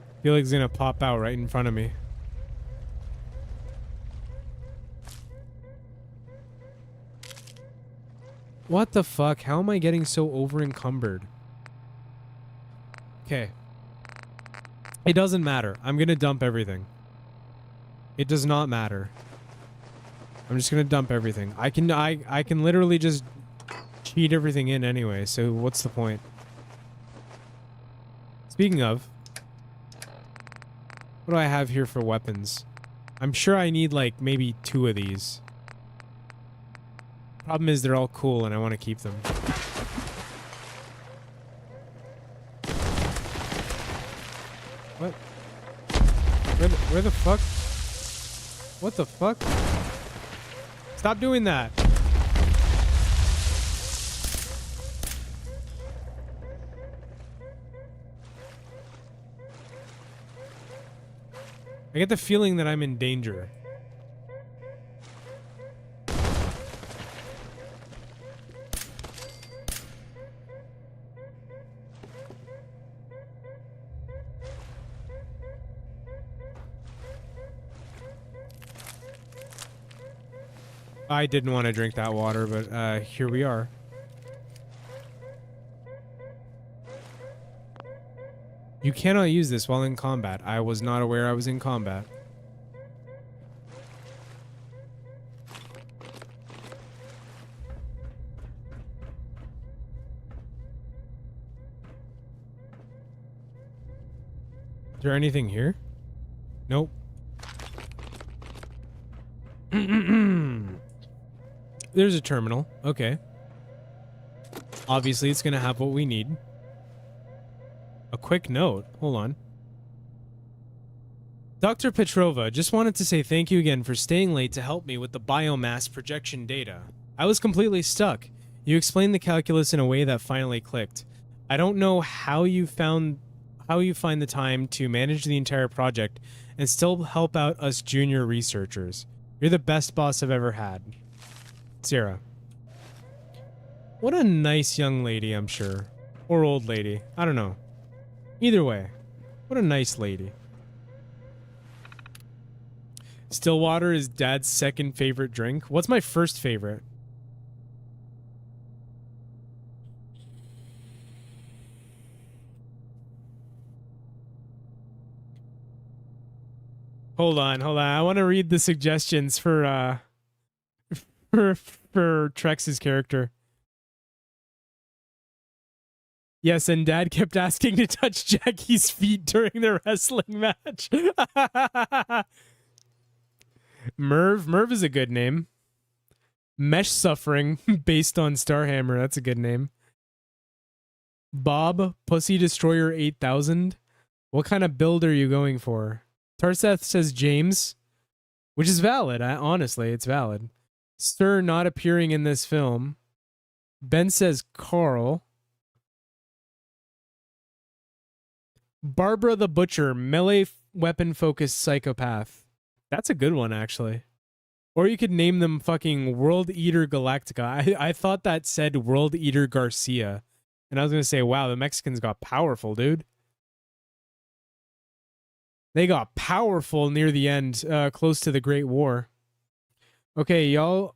I feel like it's gonna pop out right in front of me. What the fuck? How am I getting so over encumbered? Okay. It doesn't matter. I'm gonna dump everything. It does not matter. I'm just gonna dump everything. I can literally just cheat everything in anyway, so what's the point? Speaking of, what do I have here for weapons? I'm sure I need, like, maybe 2 of these. Problem is, they're all cool, and I want to keep them. What? Where the fuck? What the fuck? Stop doing that! I get the feeling that I'm in danger. I didn't want to drink that water, but here we are. You cannot use this while in combat. I was not aware I was in combat. Is there anything here? Nope. There's a terminal. Okay. Obviously, it's going to have what we need. A quick note. Hold on. Dr. Petrova, just wanted to say thank you again for staying late to help me with the biomass projection data. I was completely stuck. You explained the calculus in a way that finally clicked. I don't know how you find the time to manage the entire project and still help out us junior researchers. You're the best boss I've ever had. Sarah. What a nice young lady, I'm sure. Or old lady. I don't know. Either way. What a nice lady. Still water is Dad's second favorite drink. What's my first favorite? Hold on. I want to read the suggestions for for Trex's character. Yes, and Dad kept asking to touch Jackie's feet during the wrestling match. Merv is a good name. Mesh Suffering, based on Starhammer, that's a good name. Bob, Pussy Destroyer 8000. What kind of build are you going for? Tarseth says James, which is valid. Honestly, it's valid. Sir not appearing in this film. Ben says Carl. Barbara the Butcher, melee weapon focused psychopath. That's a good one, actually. Or you could name them fucking World Eater Galactica. I thought that said World Eater Garcia. And I was going to say, wow, the Mexicans got powerful, dude. They got powerful near the end, close to the Great War. Okay, y'all,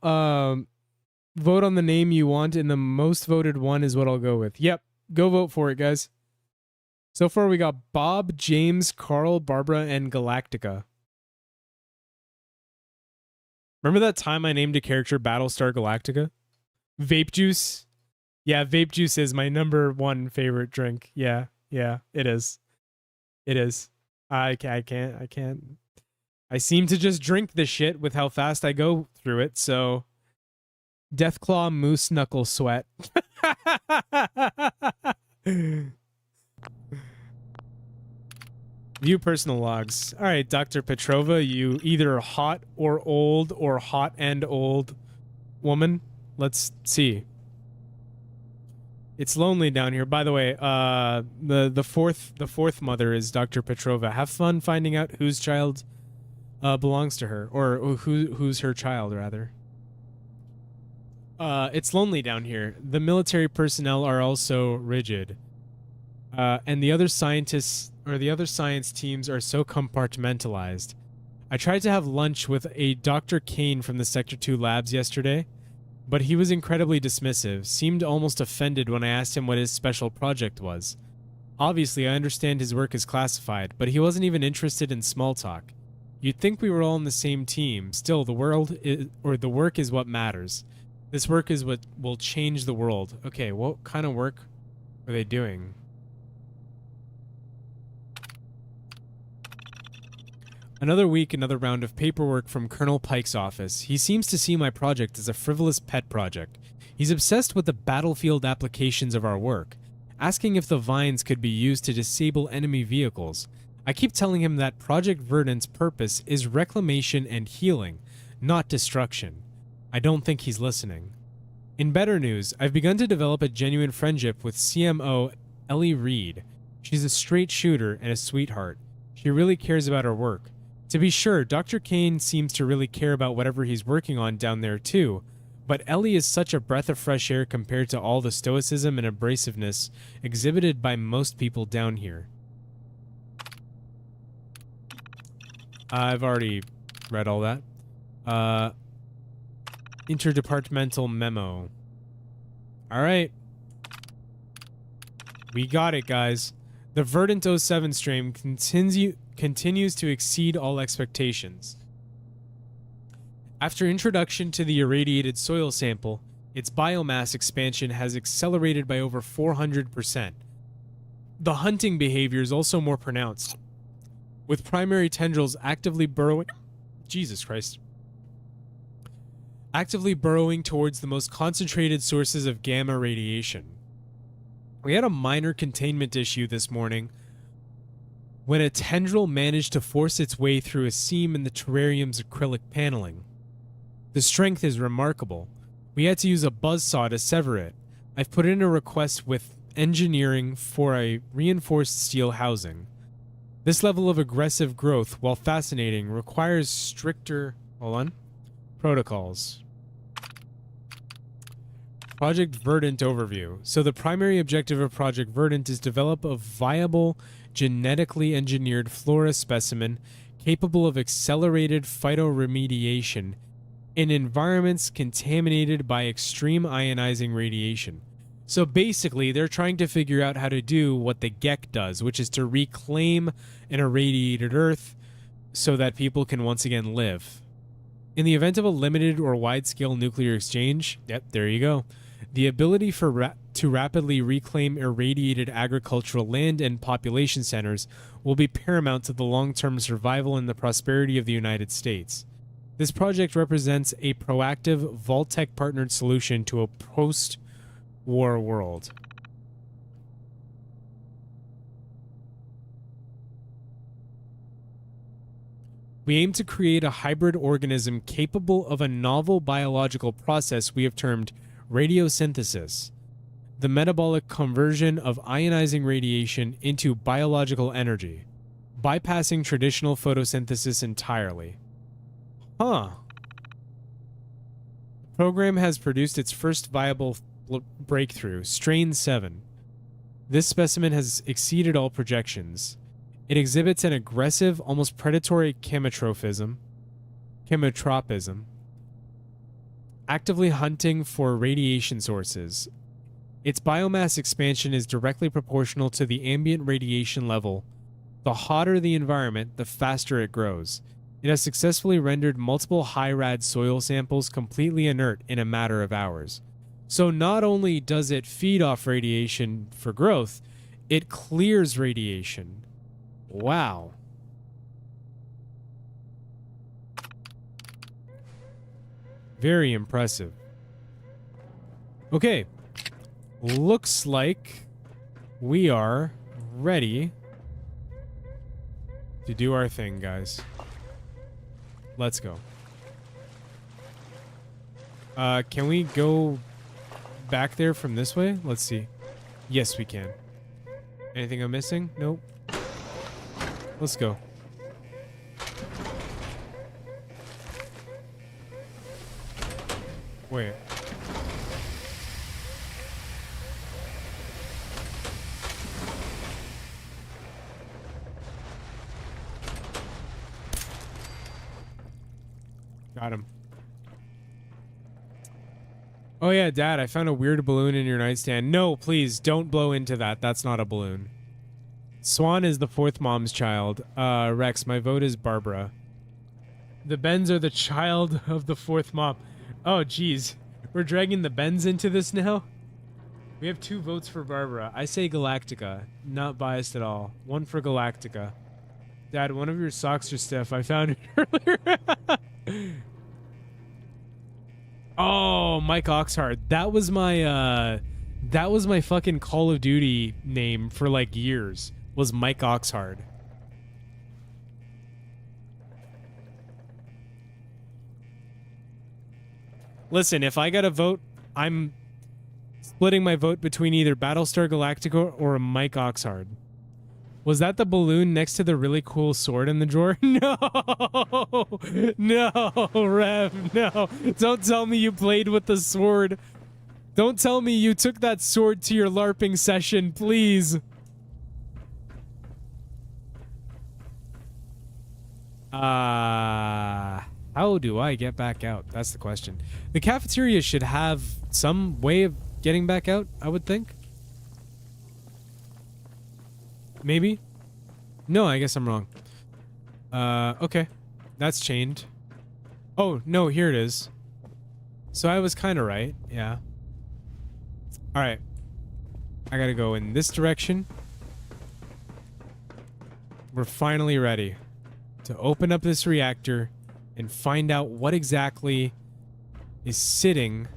vote on the name you want, and the most voted one is what I'll go with. Yep, go vote for it, guys. So far, we got Bob, James, Carl, Barbara, and Galactica. Remember that time I named a character Battlestar Galactica? Vape Juice? Yeah, Vape Juice is my #1 favorite drink. Yeah, it is. It is. I can't. I seem to just drink this shit with how fast I go through it, so... Deathclaw Moose Knuckle Sweat. View personal logs. All right, Dr. Petrova, you either hot or old or hot and old woman. Let's see. It's lonely down here. By the way, the fourth mother is Dr. Petrova. Have fun finding out whose child belongs to her, or who's her child rather. It's lonely down here. The military personnel are also rigid. And the other scientists or the other science teams are so compartmentalized. I tried to have lunch with a Dr. Kane from the Sector 2 labs yesterday, but he was incredibly dismissive, seemed almost offended when I asked him what his special project was. Obviously, I understand his work is classified, but he wasn't even interested in small talk. You'd think we were all on the same team. Still, the work is what matters. This work is what will change the world. Okay, what kind of work are they doing? Another week, another round of paperwork from Colonel Pike's office. He seems to see my project as a frivolous pet project. He's obsessed with the battlefield applications of our work, asking if the vines could be used to disable enemy vehicles. I keep telling him that Project Verdant's purpose is reclamation and healing, not destruction. I don't think he's listening. In better news, I've begun to develop a genuine friendship with CMO Ellie Reed. She's a straight shooter and a sweetheart. She really cares about her work. To be sure, Dr. Kane seems to really care about whatever he's working on down there too, but Ellie is such a breath of fresh air compared to all the stoicism and abrasiveness exhibited by most people down here. I've already read all that. Interdepartmental memo. All right. We got it, guys. The Verdant 07 stream continues to exceed all expectations. After introduction to the irradiated soil sample, its biomass expansion has accelerated by over 400%. The hunting behavior is also more pronounced, with primary tendrils actively burrowing... Jesus Christ. Actively burrowing towards the most concentrated sources of gamma radiation. We had a minor containment issue this morning when a tendril managed to force its way through a seam in the terrarium's acrylic paneling. The strength is remarkable. We had to use a buzzsaw to sever it. I've put in a request with engineering for a reinforced steel housing. This level of aggressive growth, while fascinating, requires stricter protocols. Project Verdant overview. So the primary objective of Project Verdant is develop a viable, genetically engineered flora specimen capable of accelerated phytoremediation in environments contaminated by extreme ionizing radiation. So basically, they're trying to figure out how to do what the GEC does, which is to reclaim an irradiated Earth so that people can once again live. In the event of a limited or wide-scale nuclear exchange, yep, there you go, the ability to rapidly reclaim irradiated agricultural land and population centers will be paramount to the long-term survival and the prosperity of the United States. This project represents a proactive, Vault-Tec-partnered solution to a post-war world. We aim to create a hybrid organism capable of a novel biological process we have termed radiosynthesis, the metabolic conversion of ionizing radiation into biological energy, bypassing traditional photosynthesis entirely. Huh. The program has produced its first viable breakthrough, Strain 7. This specimen has exceeded all projections. It exhibits an aggressive, almost predatory chemotropism, actively hunting for radiation sources. Its biomass expansion is directly proportional to the ambient radiation level. The hotter the environment, the faster it grows. It has successfully rendered multiple high-rad soil samples completely inert in a matter of hours. So not only does it feed off radiation for growth, it clears radiation. Wow. Very impressive. Okay. Looks like we are ready to do our thing, guys. Let's go. Can we go back there from this way? Let's see. Yes, we can. Anything I'm missing? Nope. Let's go. Wait. Got him. Oh yeah, Dad, I found a weird balloon in your nightstand. No, please, don't blow into that. That's not a balloon. Swan is the fourth mom's child. Rex, my vote is Barbara. The Bens are the child of the fourth mom. Oh, geez. We're dragging the Bens into this now? We have 2 votes for Barbara. I say Galactica. Not biased at all. 1 for Galactica. Dad, one of your socks are stiff. I found it earlier. Oh, Mike Oxhart. That was my fucking Call of Duty name for like years. Was Mike Oxhart. Listen, if I got a vote, I'm splitting my vote between either Battlestar Galactica or a Mike Oxhart. Was that the balloon next to the really cool sword in the drawer? No! No, Rev, no. Don't tell me you played with the sword. Don't tell me you took that sword to your LARPing session, please. How do I get back out? That's the question. The cafeteria should have some way of getting back out, I would think. Maybe? No, I guess I'm wrong. Okay. That's chained. Oh, no, here it is. So I was kind of right, yeah. Alright. I gotta go in this direction. We're finally ready to open up this reactor and find out what exactly is sitting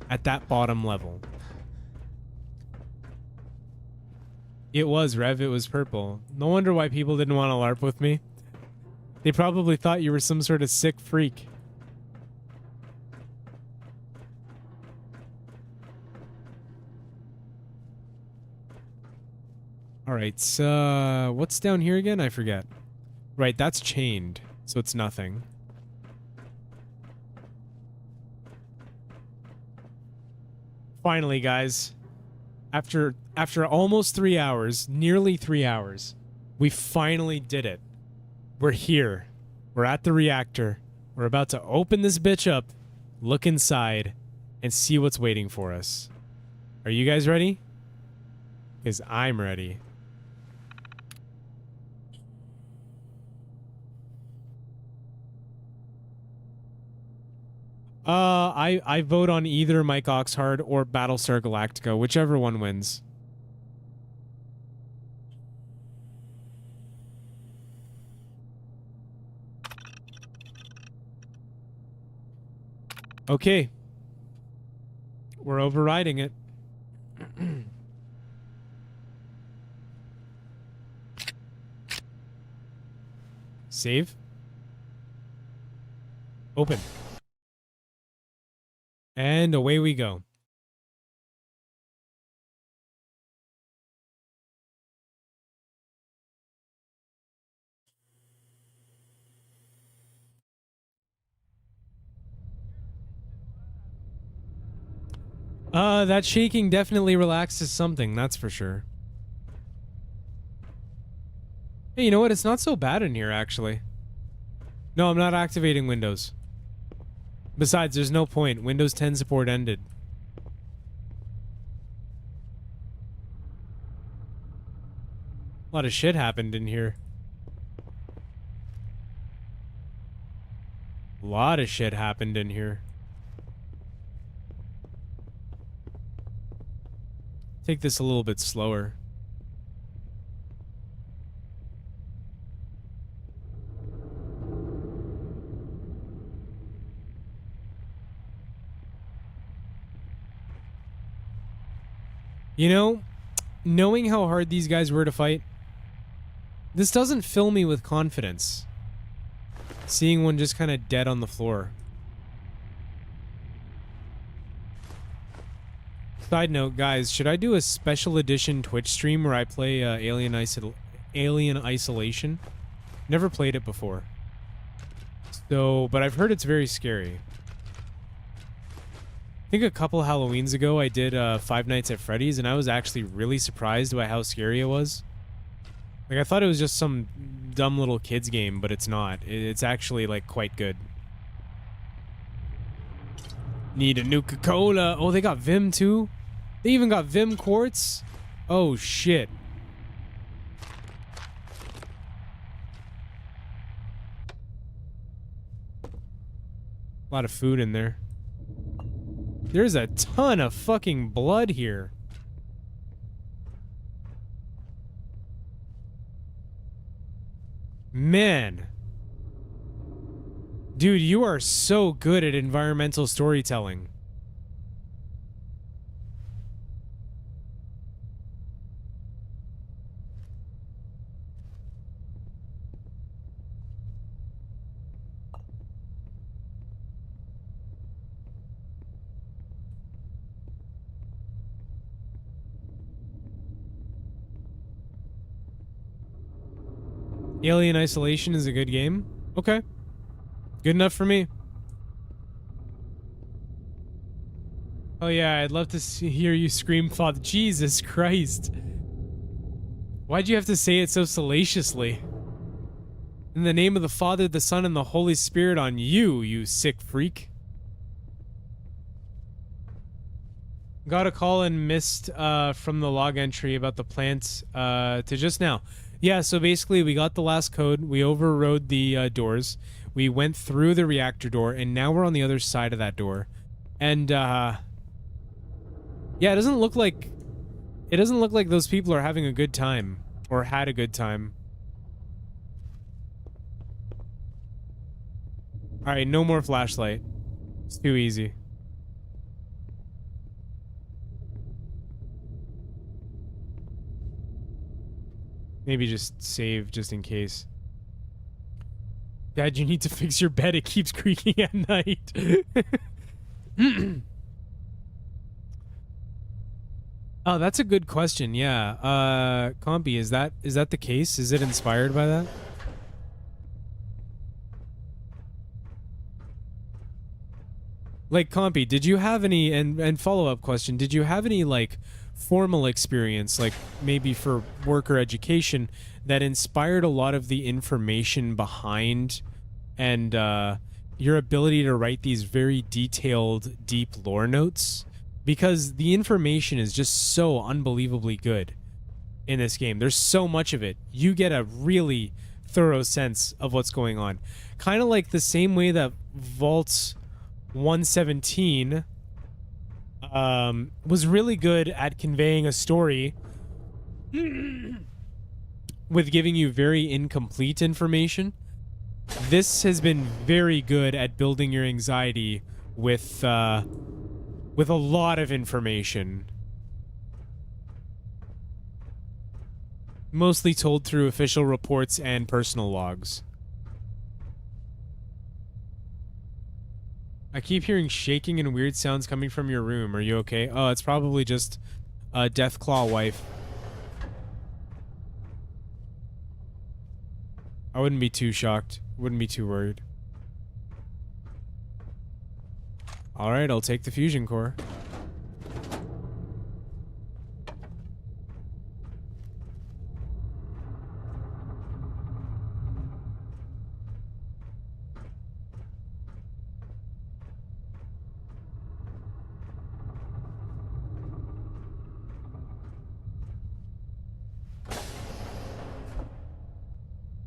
at that bottom level. It was, Rev. It was purple. No wonder why people didn't want to LARP with me. They probably thought you were some sort of sick freak. All right, what's down here again? I forget. Right, that's chained, so it's nothing. Finally, guys. After almost 3 hours, nearly 3 hours, we finally did it. We're here. We're at the reactor. We're about to open this bitch up, look inside, and see what's waiting for us. Are you guys ready? Because I'm ready. I vote on either Mike Oxhard or Battlestar Galactica, whichever one wins. Okay. We're overriding it. Save. Open. And away we go. That shaking definitely relaxes something, that's for sure. Hey, you know what? It's not so bad in here, actually. No, I'm not activating Windows. Besides, there's no point. Windows 10 support ended. A lot of shit happened in here. A lot of shit happened in here. Take this a little bit slower. You know, knowing how hard these guys were to fight, this doesn't fill me with confidence. Seeing one just kind of dead on the floor. Side note, guys, should I do a special edition Twitch stream where I play Alien Isolation? Never played it before. So, but I've heard it's very scary. I think a couple Halloweens ago I did Five Nights at Freddy's, and I was actually really surprised by how scary it was. Like, I thought it was just some dumb little kids game, but it's not. It's actually, like, quite good. Need a Nuka-Cola. Oh, they got Vim, too? They even got Vim quartz? Oh, shit. A lot of food in there. There's a ton of fucking blood here. Man. Dude, you are so good at environmental storytelling. Alien Isolation is a good game. Okay. Good enough for me. Oh yeah, I'd love to hear you scream, Father. Jesus Christ. Why'd you have to say it so salaciously? In the name of the Father, the Son, and the Holy Spirit on you, you sick freak. Got a call and missed from the log entry about the plant to just now. Yeah, so basically we got the last code, we overrode the doors, we went through the reactor door, and now we're on the other side of that door. And yeah, it doesn't look like those people are having a good time or had a good time. All right, no more flashlight. It's too easy. Maybe just save just in case. Dad, you need to fix your bed. It keeps creaking at night. Oh, that's a good question. Yeah. Compy, is that the case? Is it inspired by that? Like, Compy, did you have any, and follow-up question, did you have any, like, formal experience, like, maybe for work or education, that inspired a lot of the information behind and, your ability to write these very detailed, deep lore notes? Because the information is just so unbelievably good in this game. There's so much of it. You get a really thorough sense of what's going on. Kind of like the same way that Vault 117 was really good at conveying a story with giving you very incomplete information. This has been very good at building your anxiety with a lot of information. Mostly told through official reports and personal logs. I keep hearing shaking and weird sounds coming from your room. Are you okay? Oh, it's probably just a Deathclaw wife. I wouldn't be too shocked. Wouldn't be too worried. Alright, I'll take the fusion core.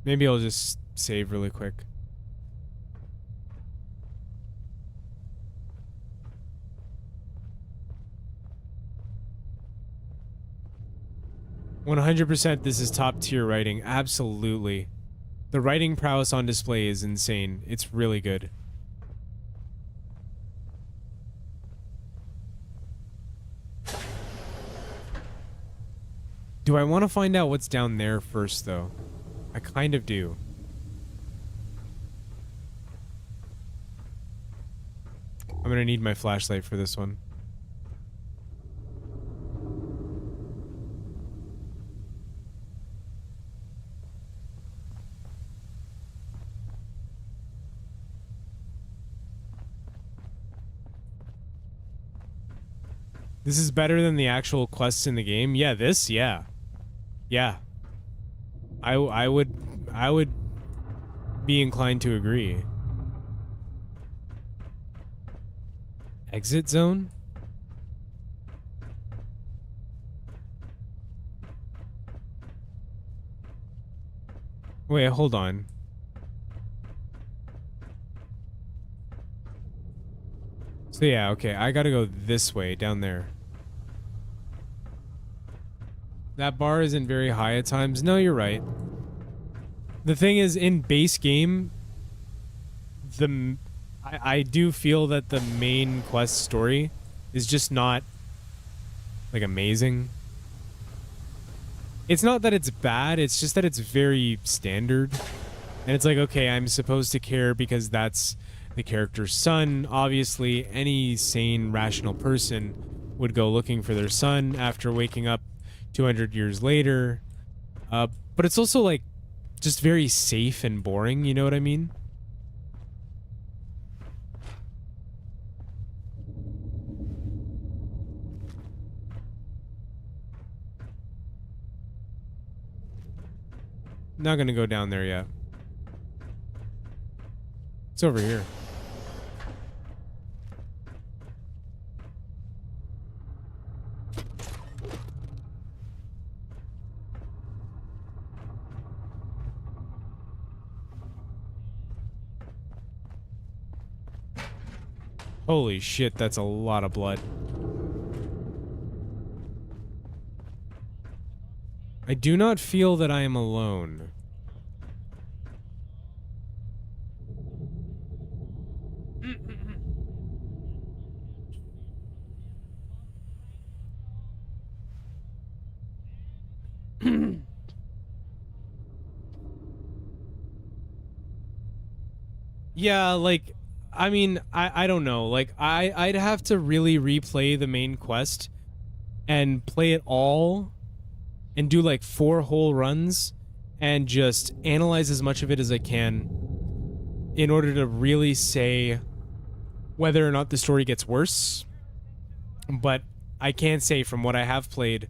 Maybe I'll just save really quick. "100% this is top tier writing." Absolutely. The writing prowess on display is insane. It's really good. Do I want to find out what's down there first, though? I kind of do. I'm gonna need my flashlight for this one. This is better than the actual quests in the game? Yeah, this? Yeah. Yeah. I would be inclined to agree. Exit zone? Wait, hold on. So yeah, okay, I gotta go this way, down there. That bar isn't very high at times. No, you're right. The thing is, in base game, I do feel that the main quest story is just not, like, amazing. It's not that it's bad, it's just that it's very standard. And it's like, okay, I'm supposed to care because that's the character's son. Obviously, any sane, rational person would go looking for their son after waking up 200 years later. But it's also, like, just very safe and boring, you know what I mean? Not gonna go down there yet. It's over here. Holy shit, that's a lot of blood. I do not feel that I am alone. Yeah, like, I mean, I don't know. Like, I'd have to really replay the main quest and play it all and do like 4 whole runs and just analyze as much of it as I can in order to really say whether or not the story gets worse. But I can say from what I have played,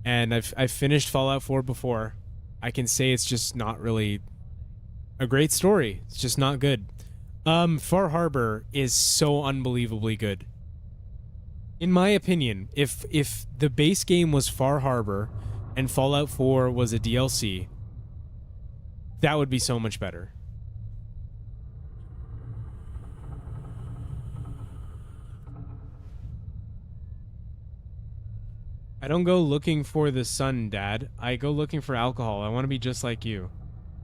and I've finished Fallout 4 before, I can say it's just not really a great story. It's just not good. Far Harbor is so unbelievably good. In my opinion, if the base game was Far Harbor and Fallout 4 was a DLC, that would be so much better. I don't go looking for the sun, Dad. I go looking for alcohol. I want to be just like you.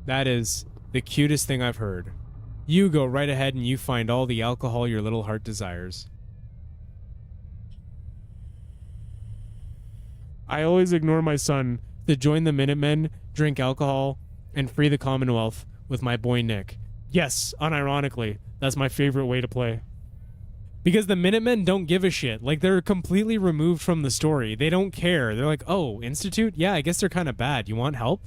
That is the cutest thing I've heard. You go right ahead and you find all the alcohol your little heart desires. I always ignore my son to join the Minutemen, drink alcohol, and free the Commonwealth with my boy Nick. Yes, unironically, that's my favorite way to play. Because the Minutemen don't give a shit. Like, they're completely removed from the story. They don't care. They're like, oh, Institute? Yeah, I guess they're kind of bad. You want help?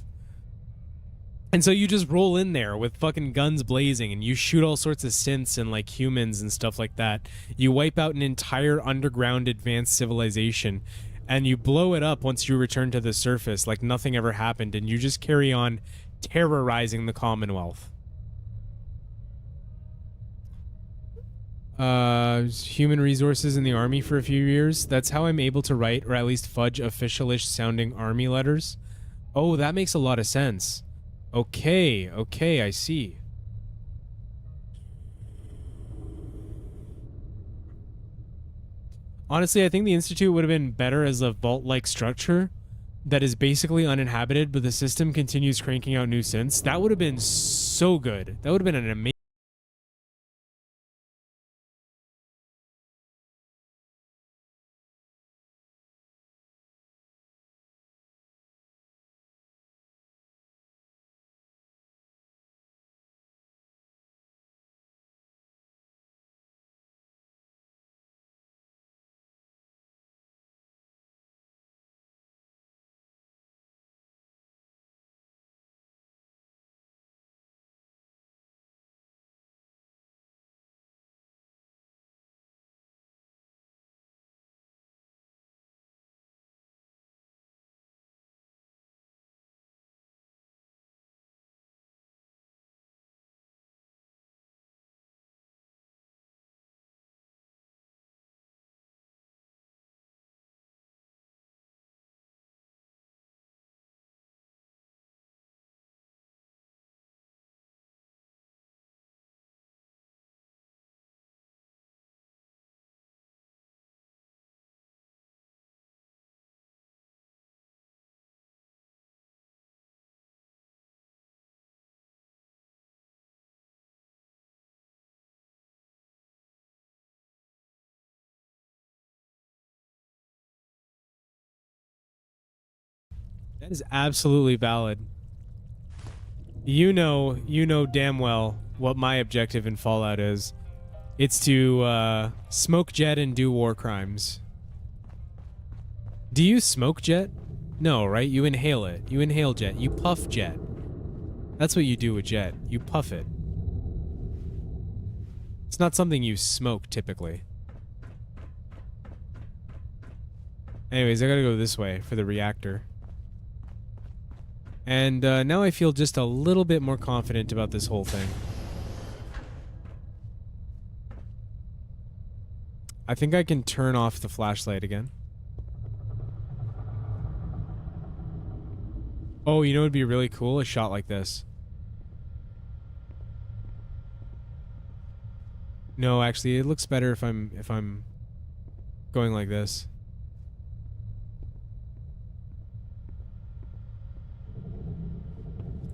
And so you just roll in there with fucking guns blazing and you shoot all sorts of synths and like humans and stuff like that. You wipe out an entire underground advanced civilization and you blow it up once you return to the surface like nothing ever happened, and you just carry on terrorizing the Commonwealth. Human resources in the army for a few years. That's how I'm able to write, or at least fudge, officialish sounding army letters. Oh, that makes a lot of sense. Okay, I see. Honestly, I think the Institute would have been better as a vault-like structure that is basically uninhabited, but the system continues cranking out new synths. That would have been so good. That would have been an amazing... That is absolutely valid. You know damn well what my objective in Fallout is. It's to smoke jet and do war crimes. Do you smoke jet? No, right? You inhale it. You inhale jet. You puff jet. That's what you do with jet. You puff it. It's not something you smoke typically. Anyways, I gotta go this way for the reactor. And now I feel just a little bit more confident about this whole thing. I think I can turn off the flashlight again. Oh, you know what would be really cool? A shot like this. No, actually, it looks better if I'm going like this.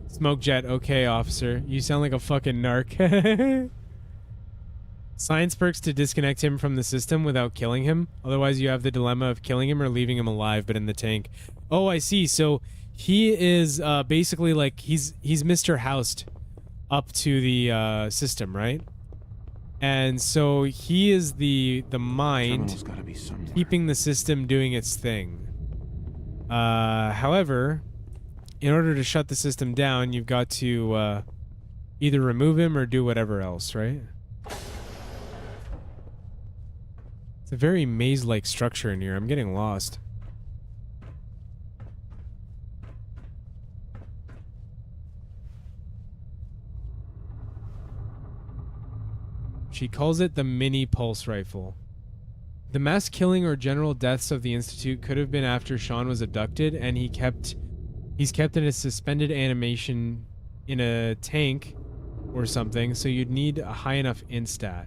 Smoke jet, okay, officer. You sound like a fucking narc. Science perks to disconnect him from the system without killing him. Otherwise, you have the dilemma of killing him or leaving him alive, but in the tank. Oh, I see. So he is basically like he's Mr. Housed up to the system, right? And so he is the mind Terminal's gotta be somewhere. keeping the system doing its thing. However, in order to shut the system down, you've got to either remove him or do whatever else, right? It's a very maze-like structure in here. I'm getting lost. She calls it the mini pulse rifle. The mass killing or general deaths of the Institute could have been after Sean was abducted, and he's kept in a suspended animation in a tank or something, so you'd need a high enough instat.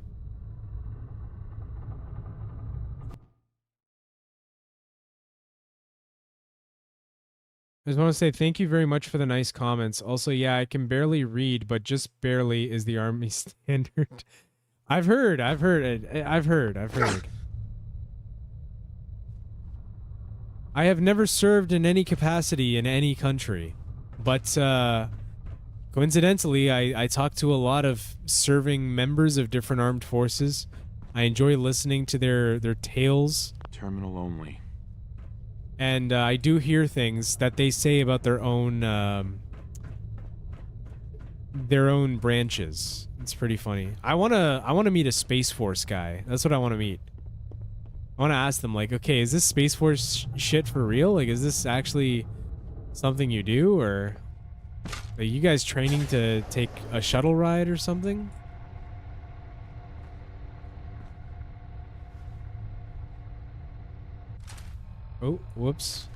I just want to say thank you very much for the nice comments. Also, yeah, I can barely read, but just barely is the Army standard. I've heard. I have never served in any capacity in any country, but coincidentally, I talk to a lot of serving members of different armed forces. I enjoy listening to their tales. Terminal only. And I do hear things that they say about their own branches. It's pretty funny. I wanna meet a Space Force guy. That's what I want to meet. I want to ask them, like, okay, is this Space Force shit for real? Like, is this actually something you do, or are you guys training to take a shuttle ride or something? Oh, whoops.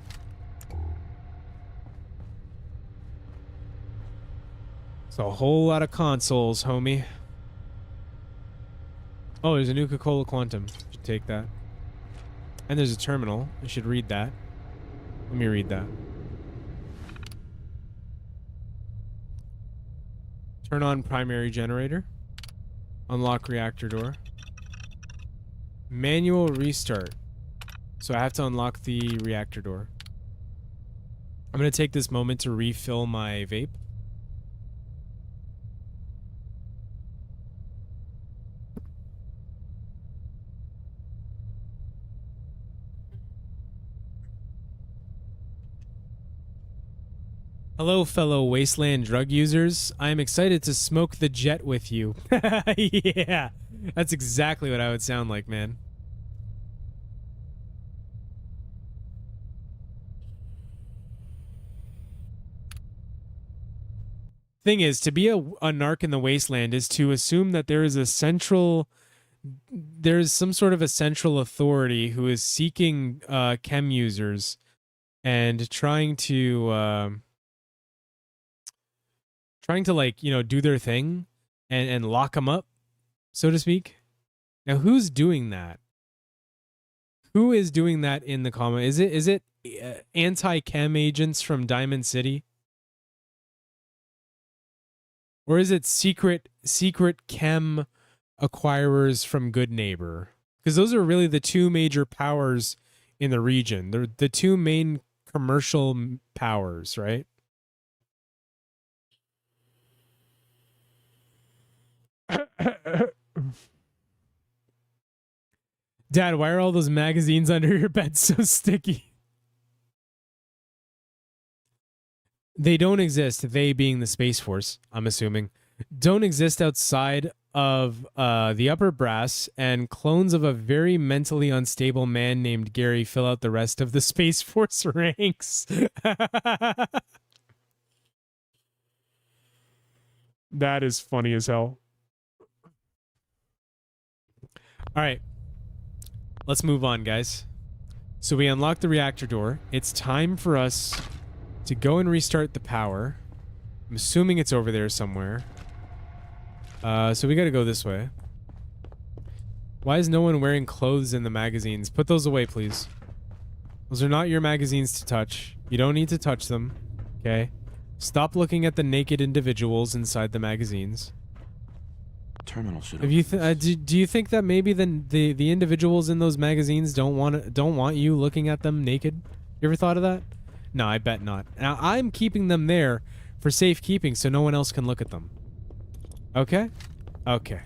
It's a whole lot of consoles, homie. Oh, there's a Nuka-Cola Quantum. Should take that. And there's a terminal. I should read that. Let me read that. Turn on primary generator. Unlock reactor door. Manual restart. So I have to unlock the reactor door. I'm going to take this moment to refill my vape. Hello, fellow wasteland drug users. I am excited to smoke the jet with you. Yeah, that's exactly what I would sound like, man. Thing is, to be a narc in the wasteland is to assume that there is some sort of a central authority who is seeking chem users and trying to like, you know, do their thing and lock them up, so to speak. Now, who's doing that? Who is doing that in the comment? Is it anti-chem agents from Diamond City? Or is it secret chem acquirers from Good Neighbor? Because those are really the two major powers in the region. They're the two main commercial powers, right? Dad, why are all those magazines under your bed so sticky? They don't exist, they being the Space Force, I'm assuming, don't exist outside of the upper brass, and clones of a very mentally unstable man named Gary fill out the rest of the Space Force ranks. That is funny as hell. All right. Let's move on, guys. So we unlocked the reactor door. It's time for us to go and restart the power. I'm assuming it's over there somewhere. So we gotta go this way. Why is no one wearing clothes in the magazines? Put those away, please. Those are not your magazines to touch. You don't need to touch them. Okay? Stop looking at the naked individuals inside the magazines. Terminal should Have you do you think that maybe the individuals in those magazines don't want you looking at them naked? You ever thought of that? No, I bet not. Now I'm keeping them there for safekeeping so no one else can look at them. Okay? Okay.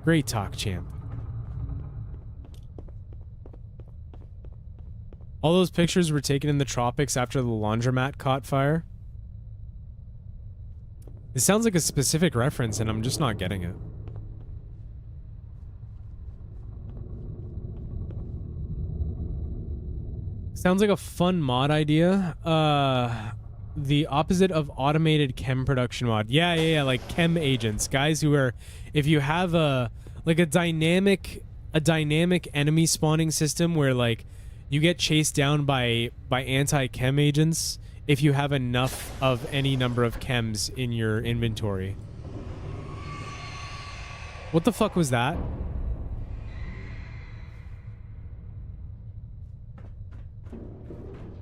Great talk, champ. All those pictures were taken in the tropics after the laundromat caught fire. It sounds like a specific reference, and I'm just not getting it. Sounds like a fun mod idea. The opposite of automated chem production mod. Yeah, like chem agents. Guys who are, if you have a dynamic enemy spawning system where like you get chased down by anti-chem agents if you have enough of any number of chems in your inventory. What the fuck was that?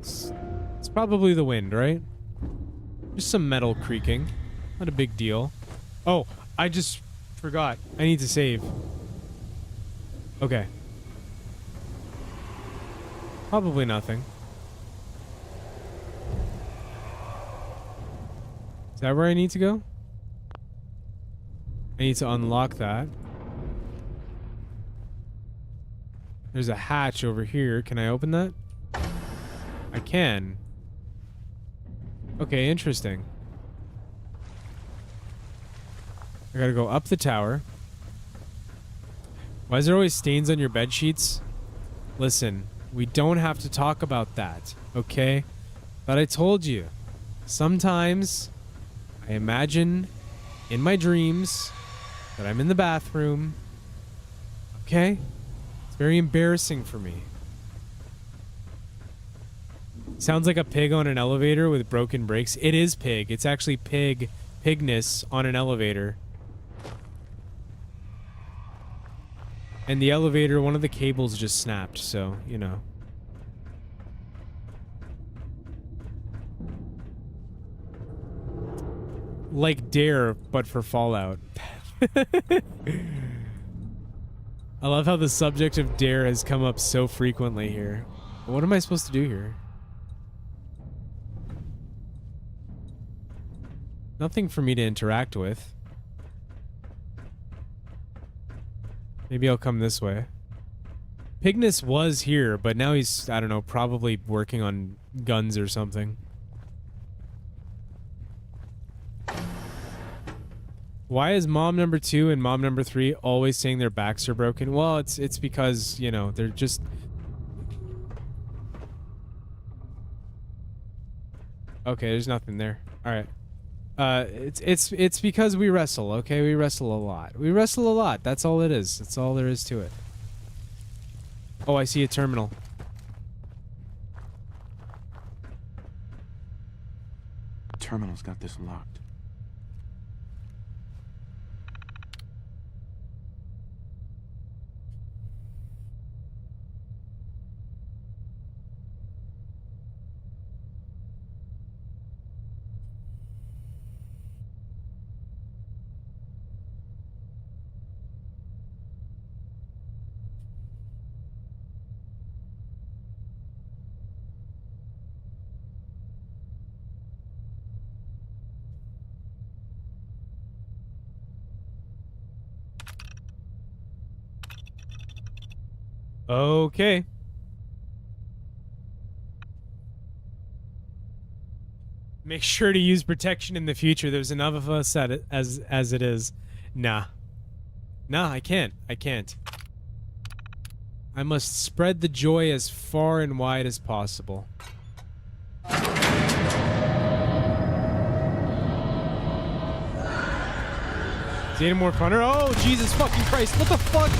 It's probably the wind, right? Just some metal creaking. Not a big deal. Oh, I just forgot. I need to save. Okay. Probably nothing. Is that where I need to go? I need to unlock that. There's a hatch over here. Can I open that? I can. Okay, interesting. I gotta go up the tower. Why is there always stains on your bed sheets? Listen, we don't have to talk about that, okay? But I told you, sometimes I imagine in my dreams that I'm in the bathroom, okay? It's very embarrassing for me. Sounds like a pig on an elevator with broken brakes. It is pig. It's actually pigness on an elevator. And the elevator, one of the cables just snapped, so, you know. Like Dare, but for Fallout. I love how the subject of Dare has come up so frequently here. What am I supposed to do here? Nothing for me to interact with. Maybe I'll come this way. Pignus was here, but now he's, I don't know, probably working on guns or something. Why is mom number 2 and mom number 3 always saying their backs are broken? Well, it's because, you know, they're just... Okay, there's nothing there. Alright. It's because we wrestle, okay? We wrestle a lot. We wrestle a lot. That's all it is. That's all there is to it. Oh, I see a terminal. The terminal's got this locked. Okay. Make sure to use protection in the future. There's enough of us at it as it is. Nah. Nah, I can't. I can't. I must spread the joy as far and wide as possible. Xenomorph Hunter? Oh, Jesus fucking Christ. What the fuck?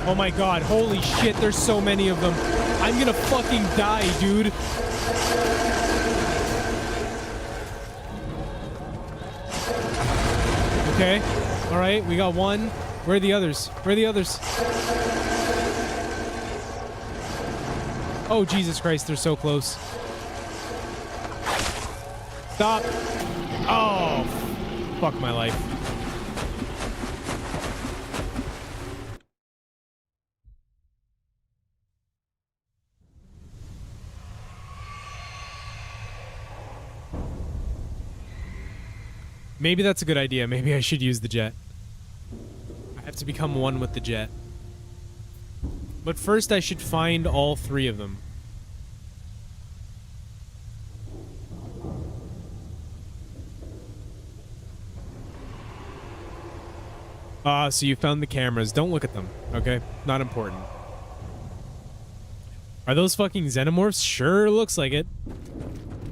Oh my god, holy shit, there's so many of them. I'm gonna fucking die, dude. Okay, alright, we got one. Where are the others? Where are the others? Oh, Jesus Christ, they're so close. Stop. Oh, fuck my life. Maybe that's a good idea. Maybe I should use the jet. I have to become one with the jet. But first I should find all 3 of them. So you found the cameras. Don't look at them, okay? Not important. Are those fucking xenomorphs? Sure looks like it.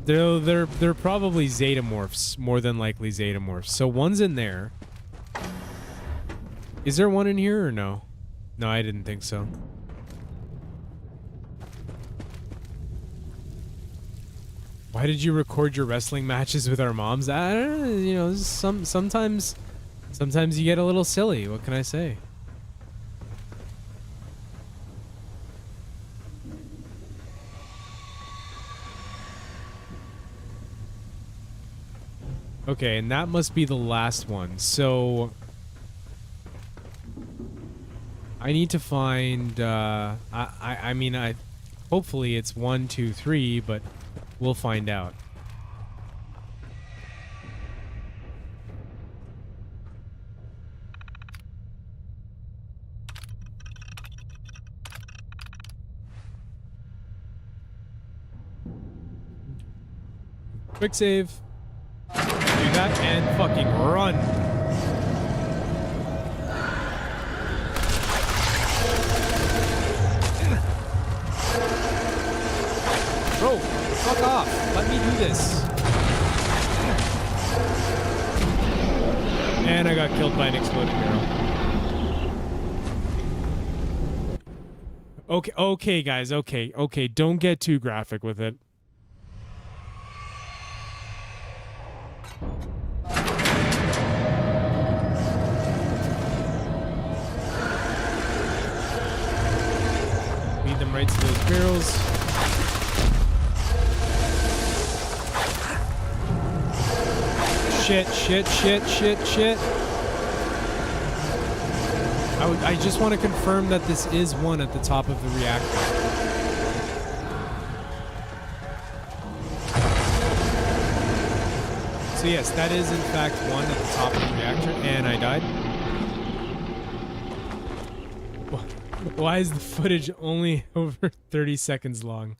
They're probably zetamorphs, more than likely zetamorphs. So one's in there. Is there one in here or no? No, I didn't think so. Why did you record your wrestling matches with our moms? I don't know, you know, sometimes you get a little silly. What can I say? Okay, and that must be the last one. So I need to find I mean hopefully it's 1, 2, 3, but we'll find out. Quick save. Do that and fucking run. Bro, fuck off. Let me do this. And I got killed by an exploding barrel. Okay, guys. Okay. Don't get too graphic with it. Lead them right to those barrels. Shit. I just want to confirm that this is one at the top of the reactor. So yes, that is in fact one at the top of the reactor, and I died. Why is the footage only over 30 seconds long?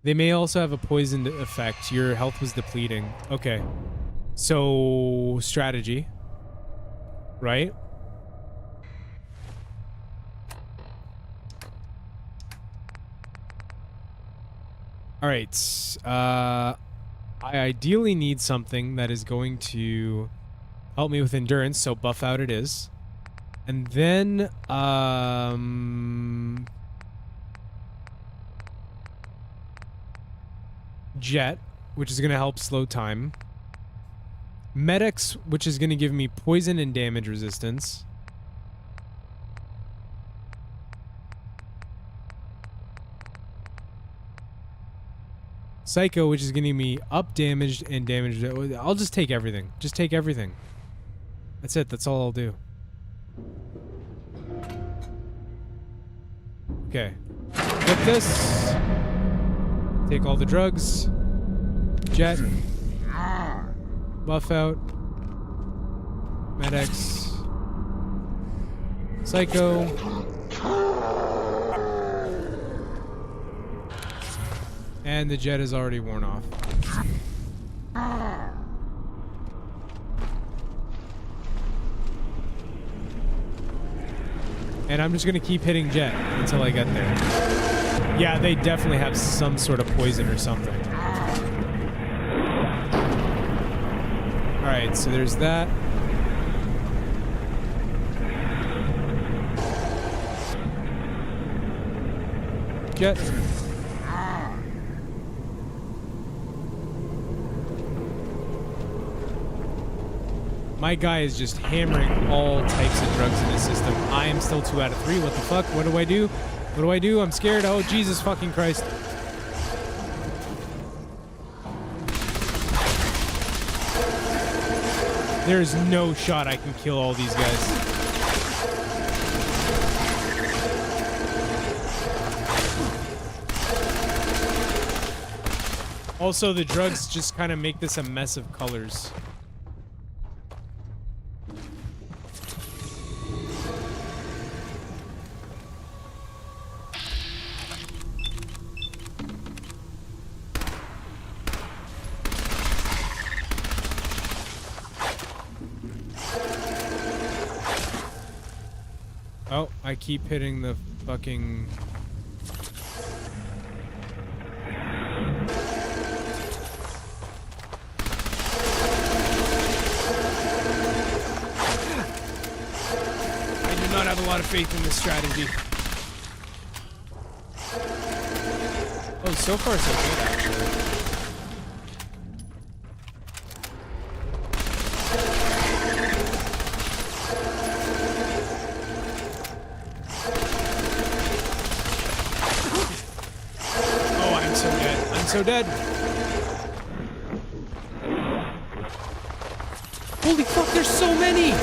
They may also have a poisoned effect. Your health was depleting. Okay. So, strategy. Right? Alright. I ideally need something that is going to help me with endurance, so buff out it is. And then, jet, which is going to help slow time. Medics, which is going to give me poison and damage resistance. Psycho, which is going to give me up damaged and damage. I'll just take everything. Just take everything. That's it. That's all I'll do. Okay. Flip this. Take all the drugs. Jet. Buff out. Medics. Psycho. And the jet is already worn off. And I'm just gonna keep hitting jet until I get there. Yeah, they definitely have some sort of poison or something. Alright, so there's that. Jet. My guy is just hammering all types of drugs in his system. I am still 2 out of 3. What the fuck? What do I do? What do I do? I'm scared. Oh, Jesus fucking Christ. There is no shot I can kill all these guys. Also, the drugs just kind of make this a mess of colors. Oh, I keep hitting the fucking... I do not have a lot of faith in this strategy. Oh, so far so good, actually. So dead. Holy fuck, there's so many!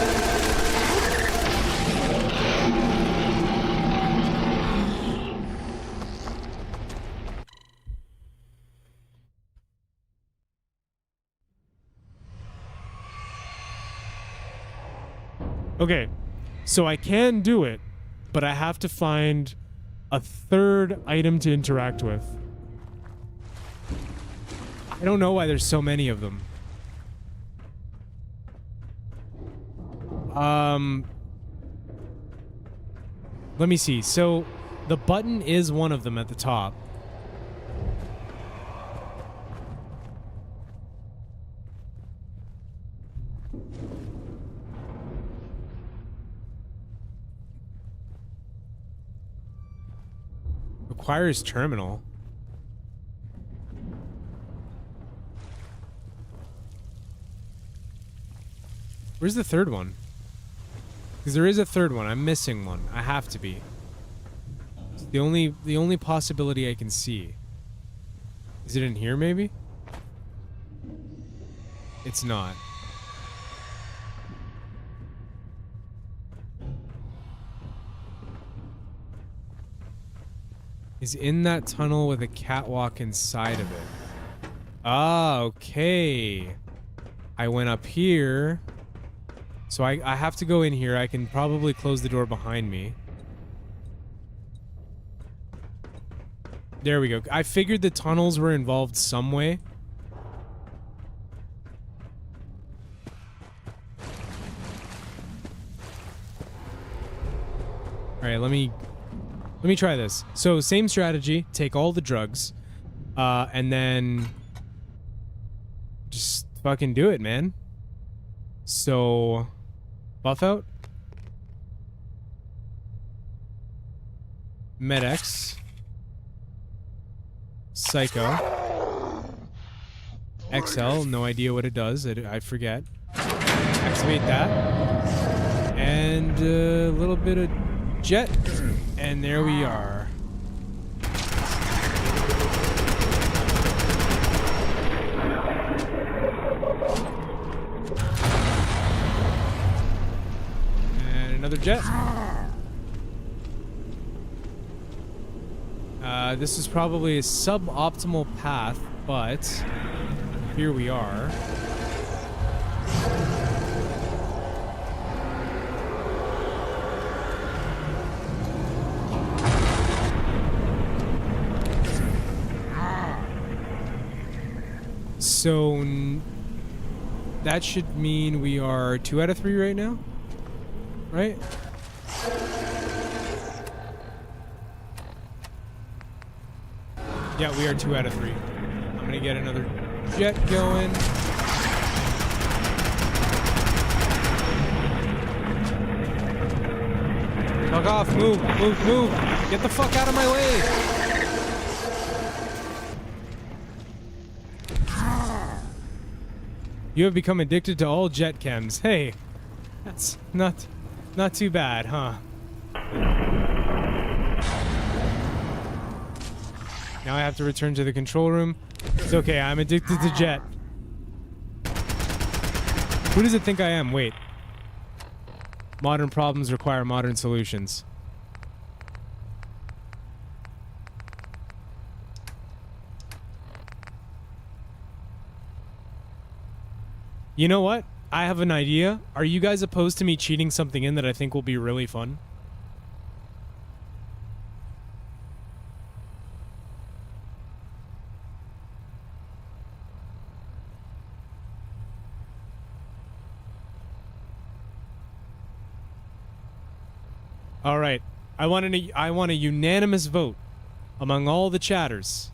Okay, so I can do it, but I have to find a third item to interact with. I don't know why there's so many of them. Let me see. So, the button is one of them at the top. Requires terminal. Where's the third one? Because there is a third one. I'm missing one. I have to be. It's the only possibility I can see. Is it in here, maybe? It's not. Is in that tunnel with a catwalk inside of it. Ah, okay. I went up here. So I have to go in here. I can probably close the door behind me. There we go. I figured the tunnels were involved some way. All right, let me try this. So same strategy, take all the drugs, and then just fucking do it, man. So buff out. Med-X. Psycho. XL, no idea what it does. I forget. Activate that. And a little bit of jet. And there we are. And another jet. This is probably a suboptimal path, but here we are. So that should mean we are 2 out of 3 right now, right? Yeah, we are 2 out of 3. I'm gonna get another jet going. Fuck off, move, move, move. Get the fuck out of my way. You have become addicted to all jet chems. Hey, that's not too bad, huh? Now I have to return to the control room. It's okay, I'm addicted to jet. Who does it think I am? Wait. Modern problems require modern solutions. You know what? I have an idea. Are you guys opposed to me cheating something in that I think will be really fun? All right. I want a unanimous vote among all the chatters.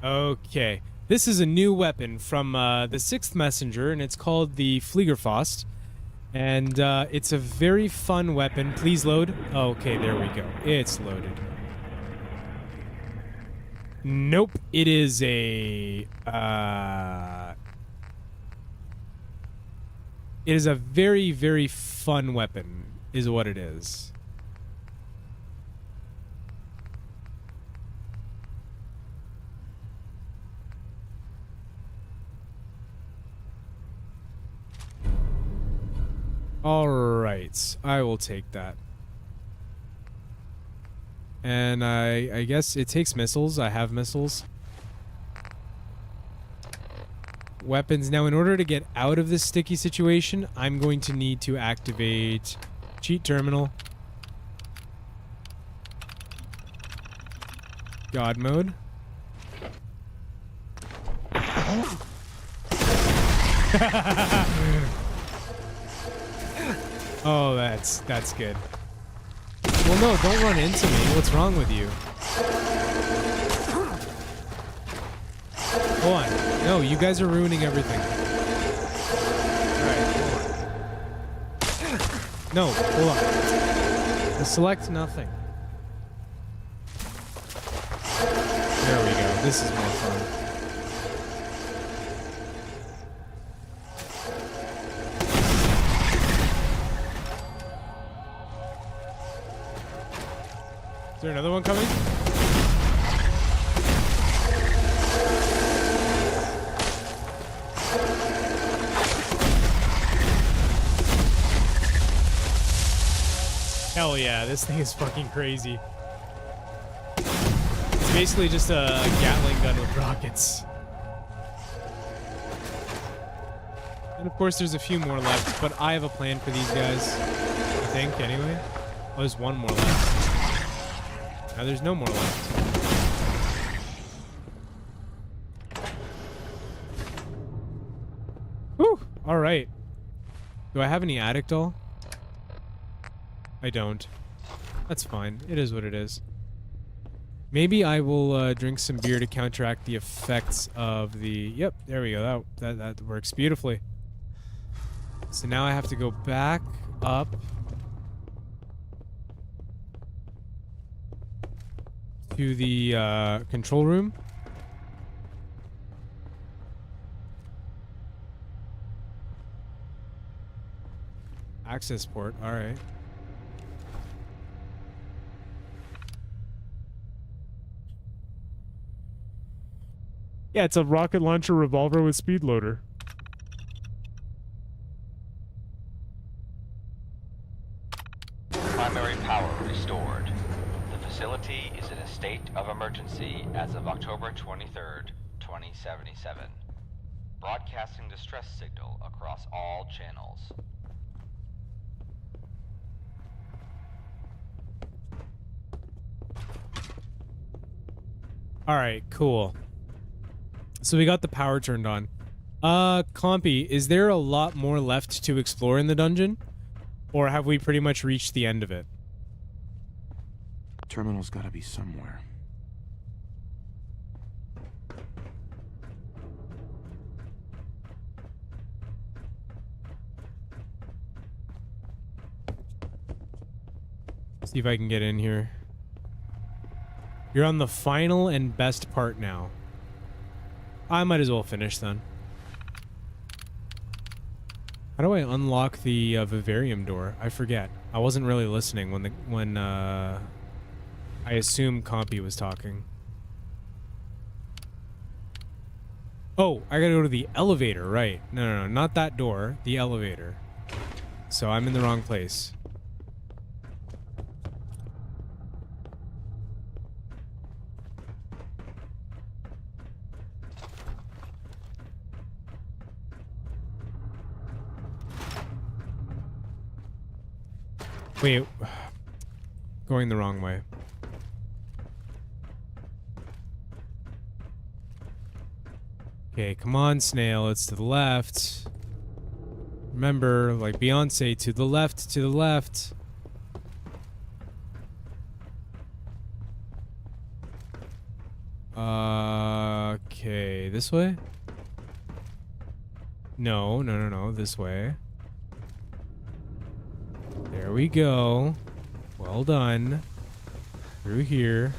Okay. This is a new weapon from the 6th Messenger, and it's called the Fliegerfaust. And it's a very fun weapon. Please load. Okay, there we go. It's loaded. Nope. It is a... It is a very, very fun weapon, is what it is. All right, I will take that. And I guess it takes missiles. I have missiles. Weapons. Now, in order to get out of this sticky situation, I'm going to need to activate cheat terminal. God mode. Oh, that's good. Well, no, don't run into me. What's wrong with you? Hold on. No, you guys are ruining everything. Alright, hold on. No, hold on. Select nothing. There we go. This is more fun. Is there another one coming? Hell yeah, this thing is fucking crazy. It's basically just a Gatling gun with rockets. And of course there's a few more left, but I have a plan for these guys. I think, anyway. Oh, there's one more left. Now there's no more left. Whew! Alright. Do I have any addict all? I don't. That's fine. It is what it is. Maybe I will drink some beer to counteract the effects of the... Yep, there we go. That works beautifully. So now I have to go back up to the control room. Access port. All right. Yeah, it's a rocket launcher revolver with speed loader. Primary power restored. The facility is in a state of emergency as of October 23rd, 2077. Broadcasting distress signal across all channels. All right, cool. So we got the power turned on. Compy, is there a lot more left to explore in the dungeon? Or have we pretty much reached the end of it? Terminal's gotta be somewhere. See if I can get in here. You're on the final and best part now. I might as well finish then. How do I unlock the vivarium door? I forget. I wasn't really listening when I assume Compy was talking. Oh, I gotta go to the elevator, right? No, not that door. The elevator. So I'm in the wrong place. Wait. Going the wrong way. Okay, come on, snail. It's to the left. Remember, like Beyonce, to the left, to the left. Okay, this way? No, no, no, no, this way. There we go. Well done. Through here.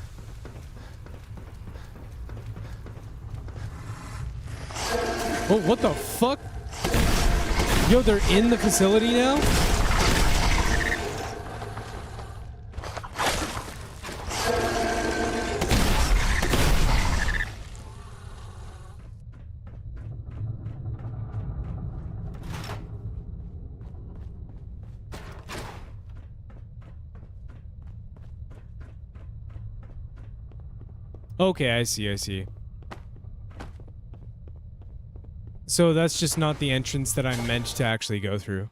Oh, what the fuck? Yo, they're in the facility now? Okay, I see, I see. So that's just not the entrance that I'm meant to actually go through.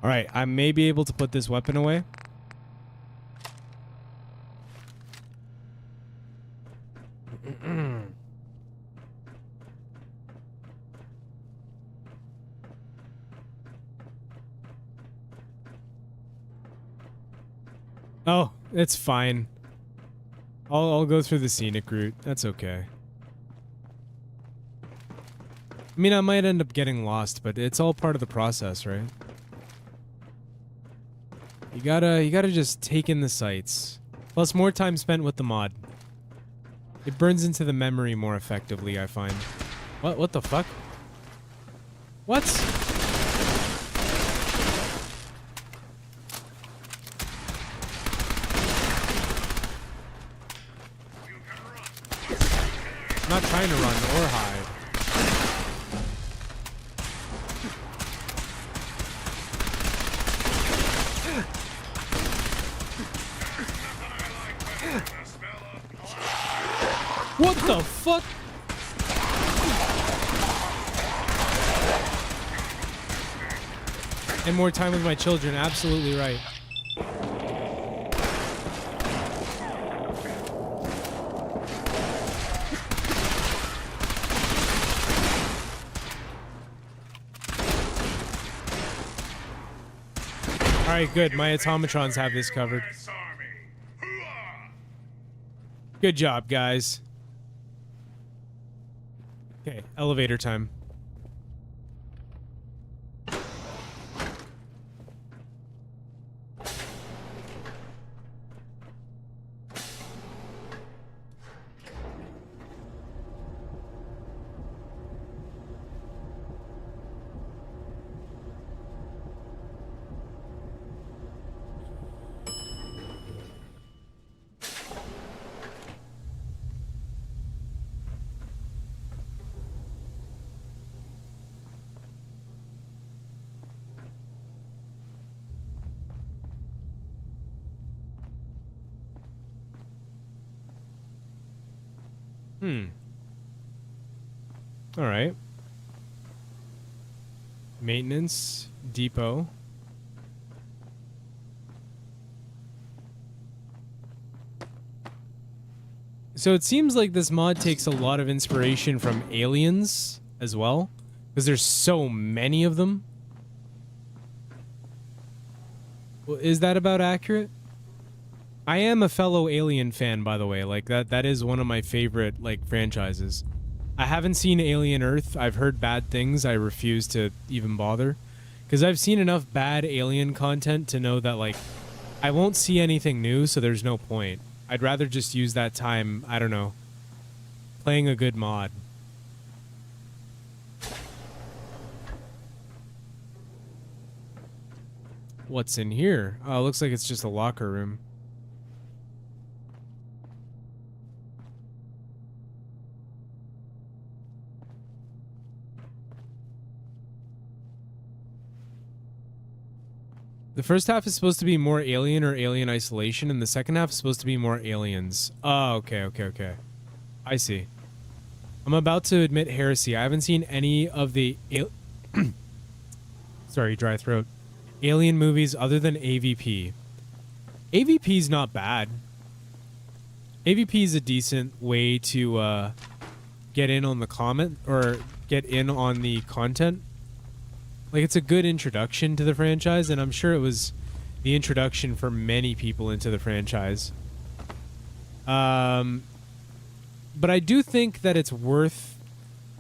All right, I may be able to put this weapon away. Oh, it's fine. I'll go through the scenic route. That's okay. I mean, I might end up getting lost, but it's all part of the process, right? You gotta just take in the sights. Plus more time spent with the mod. It burns into the memory more effectively, I find. What the fuck? What? I'm not trying to run or hide. What the fuck? And more time with my children, absolutely right. Alright, good. My automatrons have this covered. Good job, guys. Okay, elevator time. All right. Maintenance depot. So it seems like this mod takes a lot of inspiration from Aliens as well, because there's so many of them. Well, is that about accurate? I am a fellow Alien fan, by the way. Like that is one of my favorite like franchises. I haven't seen Alien Earth. I've heard bad things. I refuse to even bother, because I've seen enough bad Alien content to know that like I won't see anything new, so there's no point. I'd rather just use that time, I don't know, playing a good mod. What's in here? Oh, looks like it's just a locker room. The first half is supposed to be more Alien or Alien Isolation, and the second half is supposed to be more Aliens. Oh, okay. I see. I'm about to admit heresy. I haven't seen any of the sorry, dry throat. Alien movies other than AVP. AVP's not bad. AVP is a decent way to get in on the comment or get in on the content. Like, it's a good introduction to the franchise, and I'm sure it was the introduction for many people into the franchise. But I do think that it's worth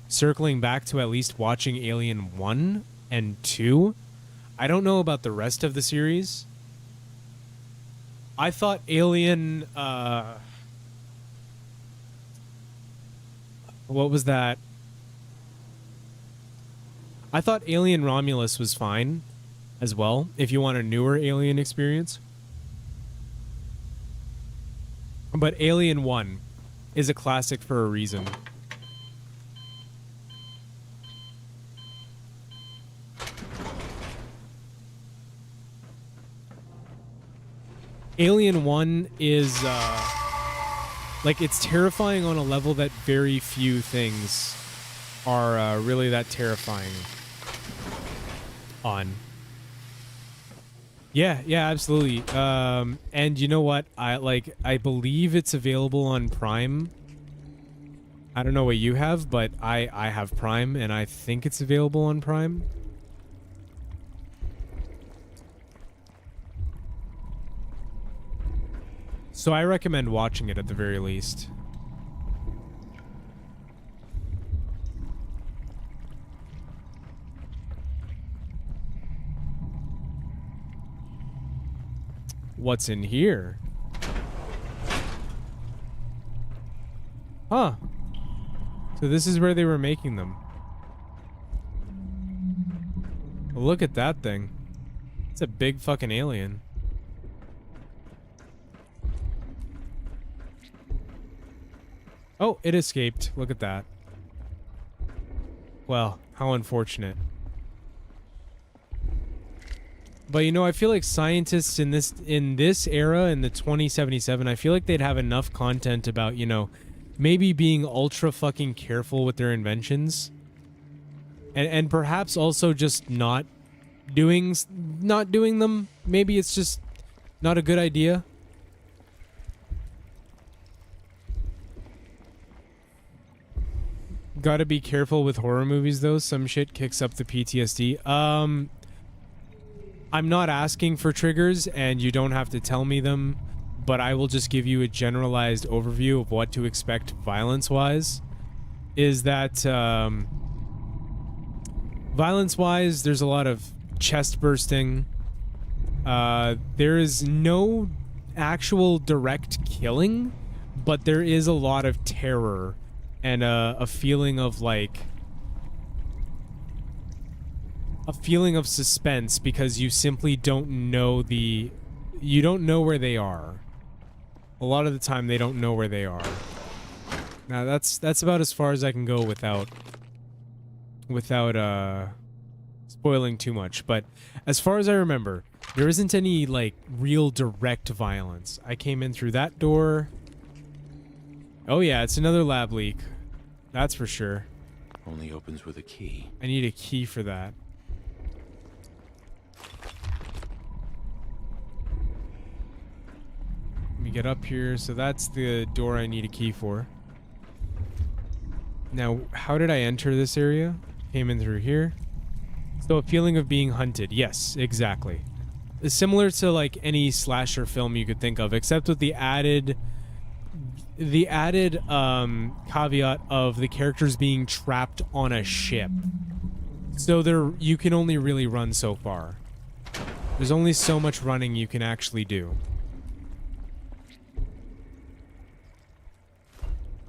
circling back to at least watching Alien 1 and 2. I don't know about the rest of the series. I thought Alien... what was that? I thought Alien Romulus was fine as well, if you want a newer Alien experience. But Alien 1 is a classic for a reason. Alien 1 is, like, it's terrifying on a level that very few things are really that terrifying on. Yeah, absolutely. And you know what? I believe it's available on Prime. I don't know what you have, but I have Prime, and I think it's available on Prime. So I recommend watching it at the very least. What's in here? Huh. So this is where they were making them. Look at that thing. It's a big fucking alien. Oh, it escaped. Look at that. Well, how unfortunate. But you know, I feel like scientists in this era, in the 2077, I feel like they'd have enough content about, you know, maybe being ultra fucking careful with their inventions. And perhaps also just not doing them. Maybe it's just not a good idea. Gotta be careful with horror movies though. Some shit kicks up the PTSD. I'm not asking for triggers, and you don't have to tell me them, but I will just give you a generalized overview of what to expect violence-wise. Is that, violence-wise, there's a lot of chest bursting. There is no actual direct killing, but there is a lot of terror and a feeling of, like... a feeling of suspense because you simply don't know you don't know where they are. A lot of the time they don't know where they are. Now that's about as far as I can go without spoiling too much, but as far as I remember, there isn't any like real direct violence. I came in through that door. Oh yeah, it's another lab leak. That's for sure. Only opens with a key. I need a key for that. Let me get up here. So that's the door I need a key for. Now, how did I enter this area? Came in through here. So a feeling of being hunted. Yes, exactly. It's similar to like any slasher film you could think of, except with the added caveat of the characters being trapped on a ship. So you can only really run so far. There's only so much running you can actually do.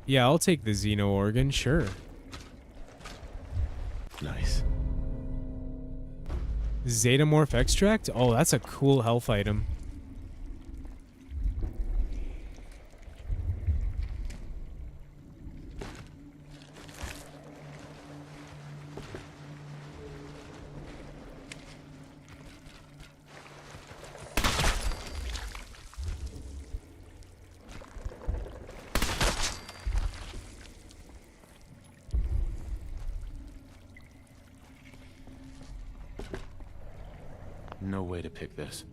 Yeah, I'll take the Xeno organ, sure. Nice. Zetamorph extract? Oh, that's a cool health item. No way to pick this.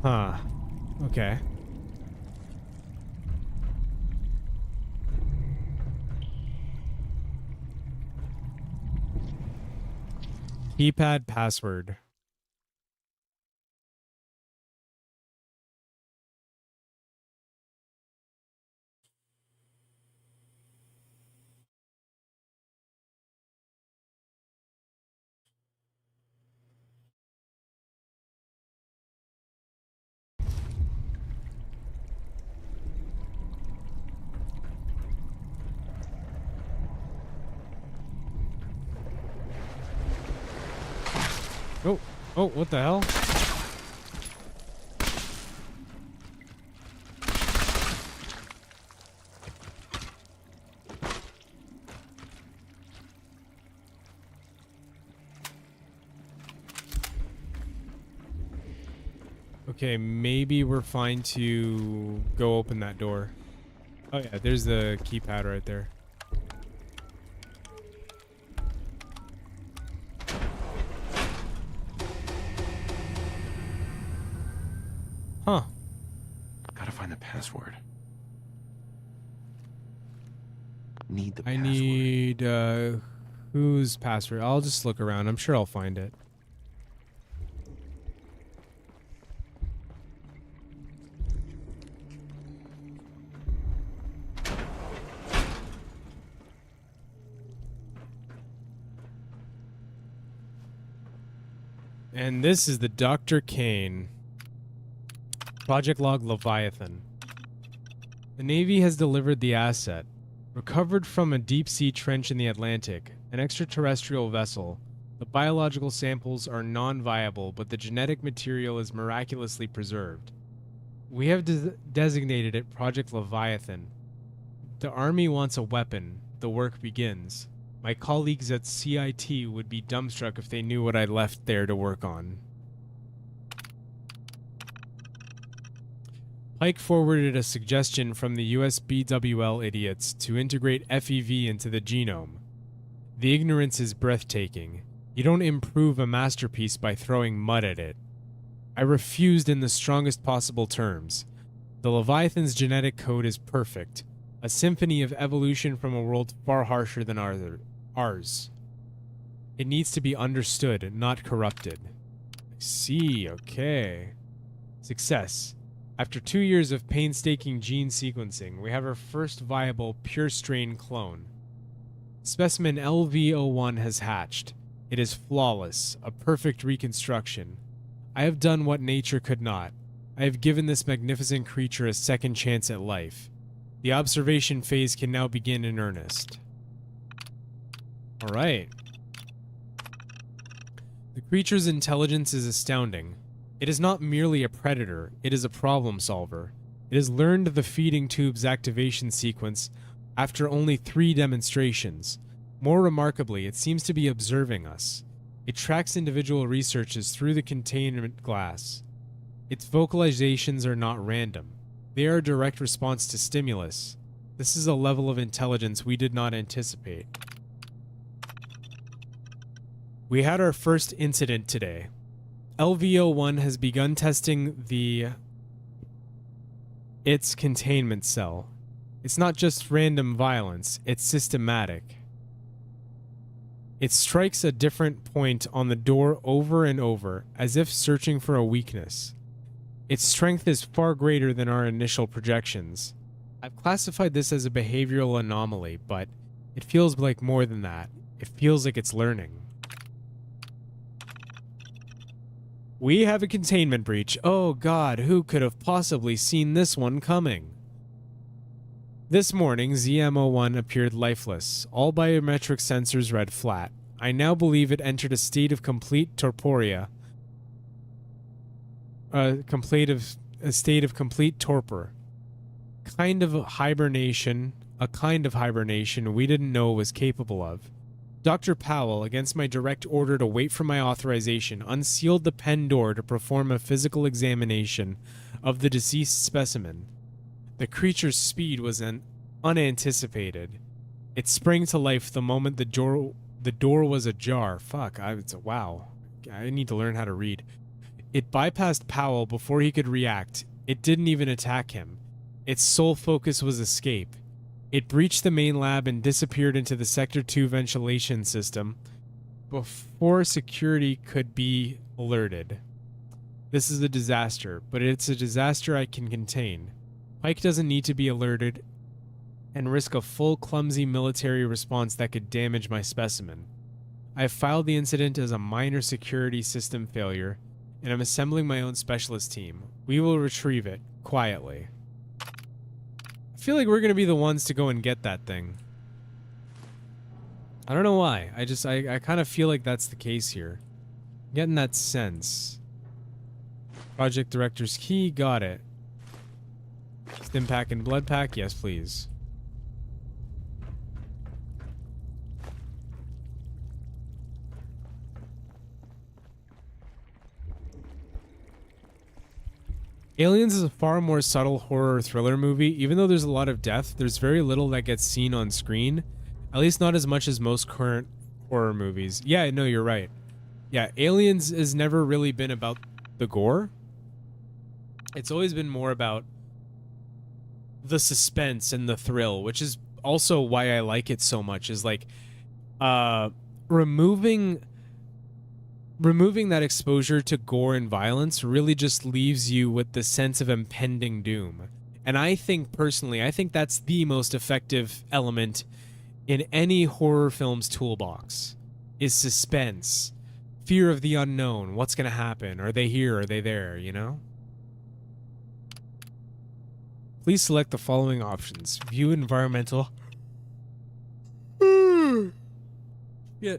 Huh. Okay. Keypad password. Oh, oh, what the hell? Okay, maybe we're fine to go open that door. Oh yeah, there's the keypad right there. Huh. Gotta find the password. Need the I password. need, whose password? I'll just look around. I'm sure I'll find it. And this is the Dr. Kane. Project Log Leviathan. The Navy has delivered the asset. Recovered from a deep-sea trench in the Atlantic, an extraterrestrial vessel. The biological samples are non-viable, but the genetic material is miraculously preserved. We have designated it Project Leviathan. The Army wants a weapon. The work begins. My colleagues at CIT would be dumbstruck if they knew what I left there to work on. Pike forwarded a suggestion from the USBWL idiots to integrate FEV into the genome. The ignorance is breathtaking. You don't improve a masterpiece by throwing mud at it. I refused in the strongest possible terms. The Leviathan's genetic code is perfect, a symphony of evolution from a world far harsher than ours. It needs to be understood, not corrupted. I see, okay. Success. After 2 years of painstaking gene sequencing, we have our first viable pure strain clone. Specimen LV01 has hatched. It is flawless, a perfect reconstruction. I have done what nature could not. I have given this magnificent creature a second chance at life. The observation phase can now begin in earnest. Alright. The creature's intelligence is astounding. It is not merely a predator, it is a problem solver. It has learned the feeding tube's activation sequence after only 3 demonstrations. More remarkably, it seems to be observing us. It tracks individual researches through the containment glass. Its vocalizations are not random. They are a direct response to stimulus. This is a level of intelligence we did not anticipate. We had our first incident today. LV01 has begun testing its containment cell. It's not just random violence, it's systematic. It strikes a different point on the door over and over, as if searching for a weakness. Its strength is far greater than our initial projections. I've classified this as a behavioral anomaly, but it feels like more than that. It feels like it's learning. We have a containment breach. Oh god, who could have possibly seen this one coming? This morning, ZM-01 appeared lifeless. All biometric sensors read flat. I now believe it entered a state of complete torpor. A state of complete torpor. A kind of hibernation we didn't know it was capable of. Dr. Powell, against my direct order to wait for my authorization, unsealed the pen door to perform a physical examination of the deceased specimen. The creature's speed was unanticipated. It sprang to life the moment the door was ajar. Wow. I need to learn how to read. It bypassed Powell before he could react. It didn't even attack him. Its sole focus was escape. It breached the main lab and disappeared into the Sector 2 ventilation system before security could be alerted. This is a disaster, but it's a disaster I can contain. Pike doesn't need to be alerted and risk a full, clumsy military response that could damage my specimen. I have filed the incident as a minor security system failure, and I'm assembling my own specialist team. We will retrieve it, quietly. I feel like we're going to be the ones to go and get that thing. I don't know why. I kind of feel like that's the case here. I'm getting that sense. Project Director's key, got it. Stim pack and blood pack, yes please. Aliens is a far more subtle horror thriller movie. Even though there's a lot of death, there's very little that gets seen on screen. At least not as much as most current horror movies. Yeah, no, you're right. Yeah, Aliens has never really been about the gore. It's always been more about the suspense and the thrill, which is also why I like it so much, is like removing that exposure to gore and violence really just leaves you with the sense of impending doom. And I think personally, that's the most effective element in any horror film's toolbox, is suspense, fear of the unknown. What's going to happen? Are they here? Are they there? You know? Please select the following options. View environmental. Yeah.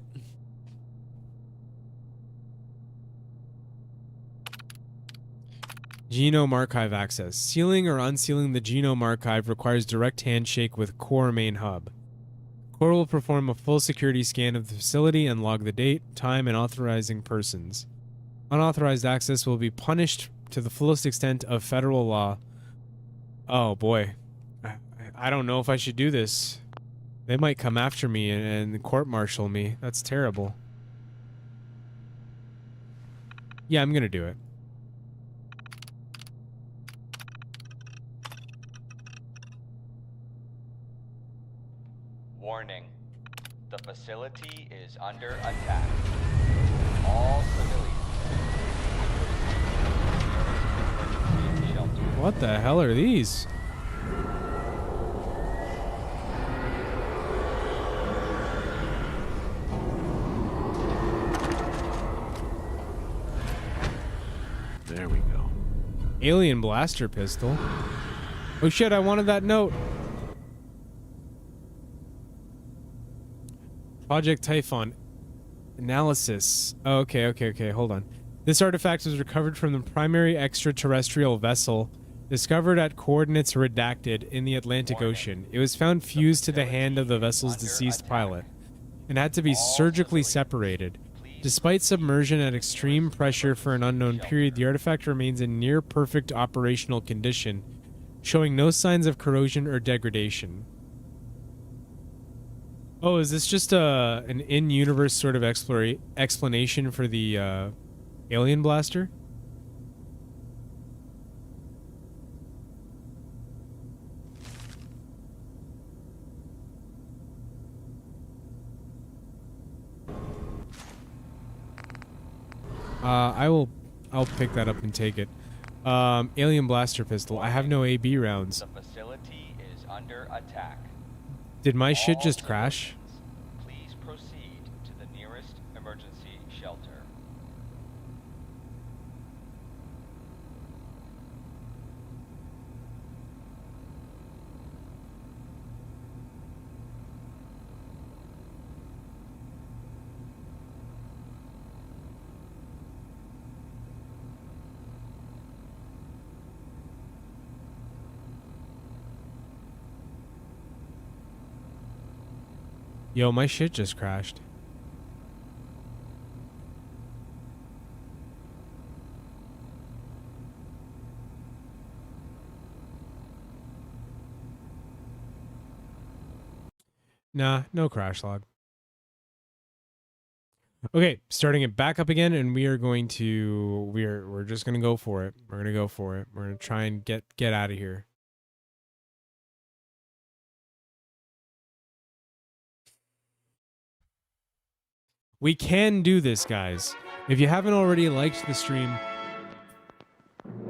Genome Archive access. Sealing or unsealing the Genome Archive requires direct handshake with Core Main Hub. Core will perform a full security scan of the facility and log the date, time, and authorizing persons. Unauthorized access will be punished to the fullest extent of federal law. Oh boy. I don't know if I should do this. They might come after me and court-martial me. That's terrible. Yeah, I'm gonna do it. Warning. The facility is under attack. All civilians. Shelter. What the hell are these? There we go. Alien blaster pistol. Oh shit, I wanted that note. Project Typhon. Analysis. Oh, okay, hold on. This artifact was recovered from the primary extraterrestrial vessel discovered at coordinates redacted in the Atlantic Ocean. It was found fused to the hand of the vessel's deceased pilot and had to be surgically separated. Despite submersion at extreme pressure for an unknown period, the artifact remains in near perfect operational condition, showing no signs of corrosion or degradation. Oh, is this just an in-universe sort of explanation for the alien blaster? I'll pick that up and take it. Alien blaster pistol. I have no AB rounds. The facility is under attack. Did my shit All just crash? civilians, please proceed to the nearest emergency shelter. Yo, my shit just crashed. Nah, no crash log. Okay, starting it back up again, and we are going to we're just gonna go for it. We're gonna go for it. We're gonna try and get out of here. We can do this, guys. If you haven't already liked the stream,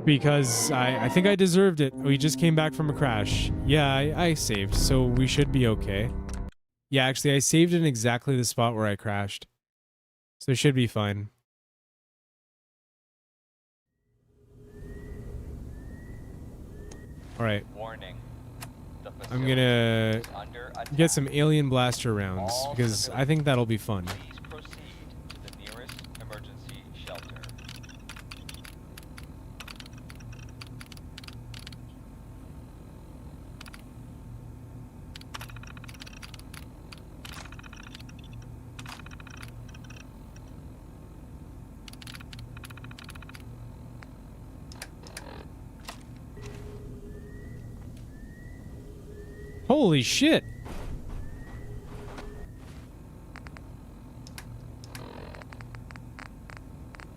because I think I deserved it. We just came back from a crash. Yeah, I saved, so we should be okay. Yeah, actually, I saved in exactly the spot where I crashed. So it should be fine. Alright. Warning. The I'm facility gonna is under attack. get some alien blaster rounds, because I think that'll be fun. Please proceed to the nearest emergency shelter. Holy shit!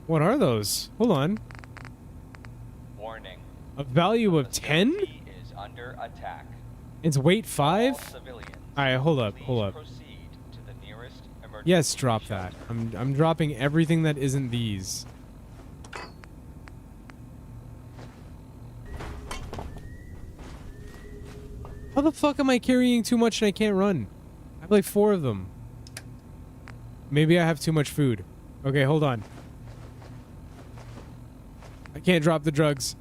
What are those? Hold on. Warning. A value of 10? Facility is under attack. It's weight All 5? civilians, Alright, hold up, please hold up. proceed to the nearest emergency Yes, drop that. shelter. I'm dropping everything that isn't these. How the fuck am I carrying too much and I can't run? I have like 4 of them. Maybe I have too much food. Okay, hold on. I can't drop the drugs.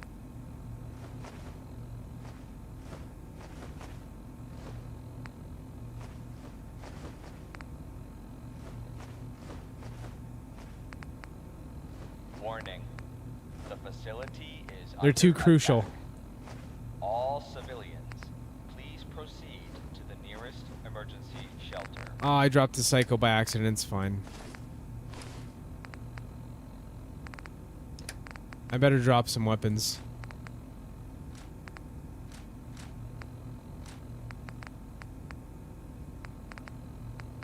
Warning. The facility is They're too under crucial. attack. All civilians, please proceed to the nearest emergency shelter. Oh, I dropped a psycho by accident. It's fine. I better drop some weapons.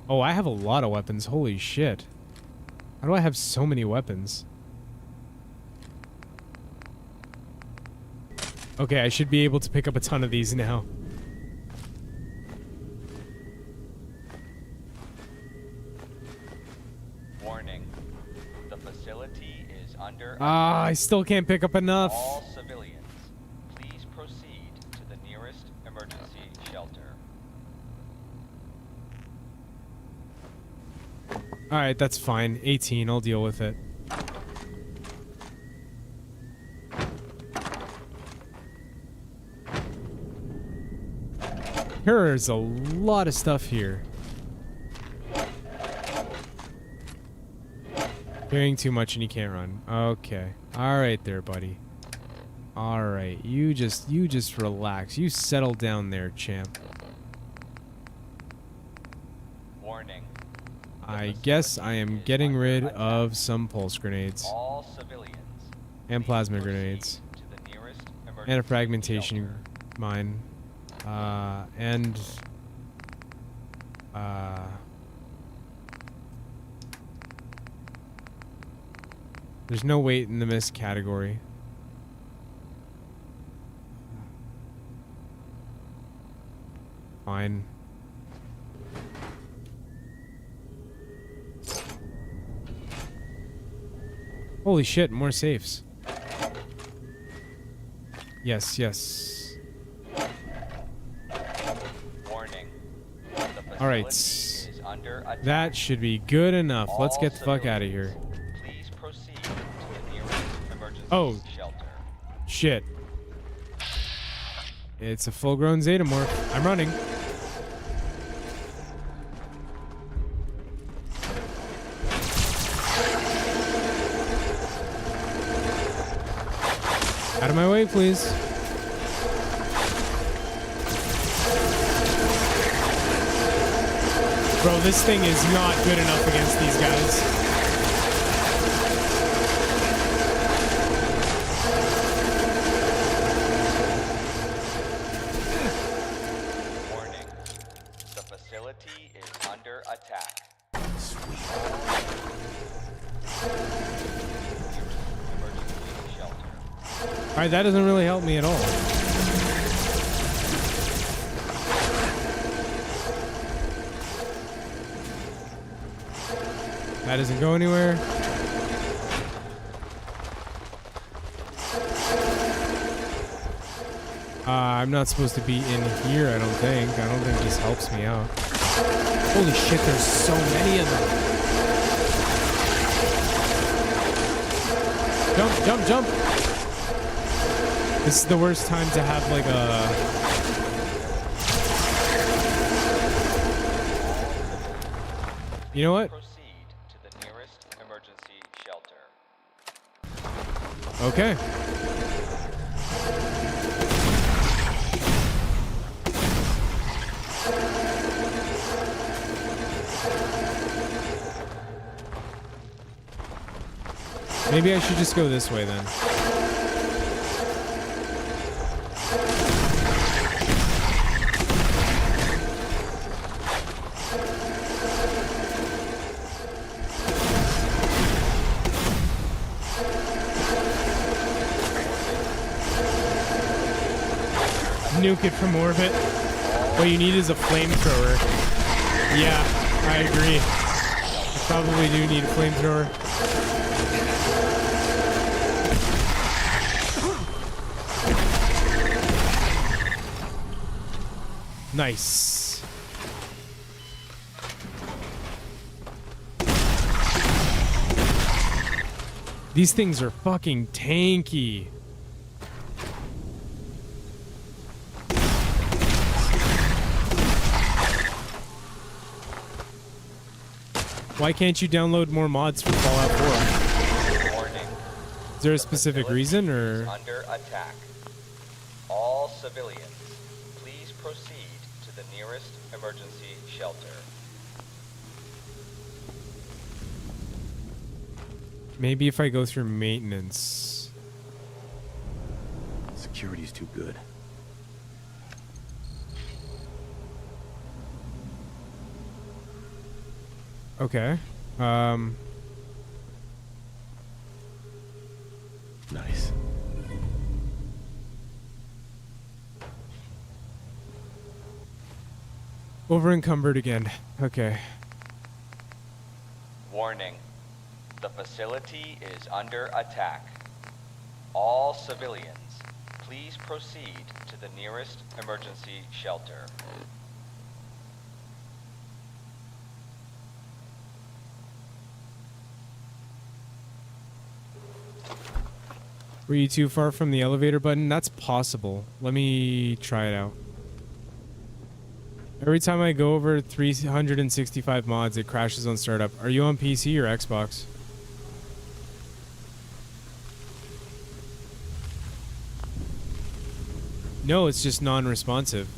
Oh, I have a lot of weapons. Holy shit. How do I have so many weapons? Okay, I should be able to pick up a ton of these now. Warning. The facility is under Ah, I still can't pick up enough. all civilians. Please proceed to the nearest emergency shelter. Alright, that's fine. 18, I'll deal with it. There's a lot of stuff here. Carrying too much and you can't run. Okay. Alright there, buddy. Alright, you just relax. You settle down there, champ. Warning. I guess I am getting rid of some pulse grenades. All civilians. And please plasma proceed grenades. to the nearest And a emergency fragmentation shelter. mine. There's no weight in the miss category. Fine. Holy shit, more safes. Yes, yes. Warning. The All right. facility is under attack. That should be good enough. Let's All get the fuck out of civilians, here. Please proceed to the nearest emergency Oh. shelter. Shit. It's a full-grown Xenomorph. I'm running. Out of my way, please. Bro, this thing is not good enough against these guys. Warning. The facility is under attack. Emergency shelter. Alright, that doesn't really help me at all. That doesn't go anywhere. I'm not supposed to be in here, I don't think. I don't think this helps me out. Holy shit, there's so many of them. Jump, jump, jump. This is the worst time to have like a... You know what? Proceed to the nearest emergency shelter. Okay. Maybe I should just go this way then. Nuke it from orbit. What you need is a flamethrower. Yeah, I agree. I probably do need a flamethrower. Nice. These things are fucking tanky. Why can't you download more mods for Fallout 4? Warning. Is there a specific reason, or? Under attack. All civilians, please proceed to the nearest emergency shelter. Maybe if I go through maintenance. Security's too good. Okay. Nice. Over encumbered again. Okay. Warning. The facility is under attack. All civilians, please proceed to the nearest emergency shelter. Were you too far from the elevator button? That's possible. Let me try it out. Every time I go over 365 mods, it crashes on startup. Are you on PC or Xbox? No, it's just non-responsive.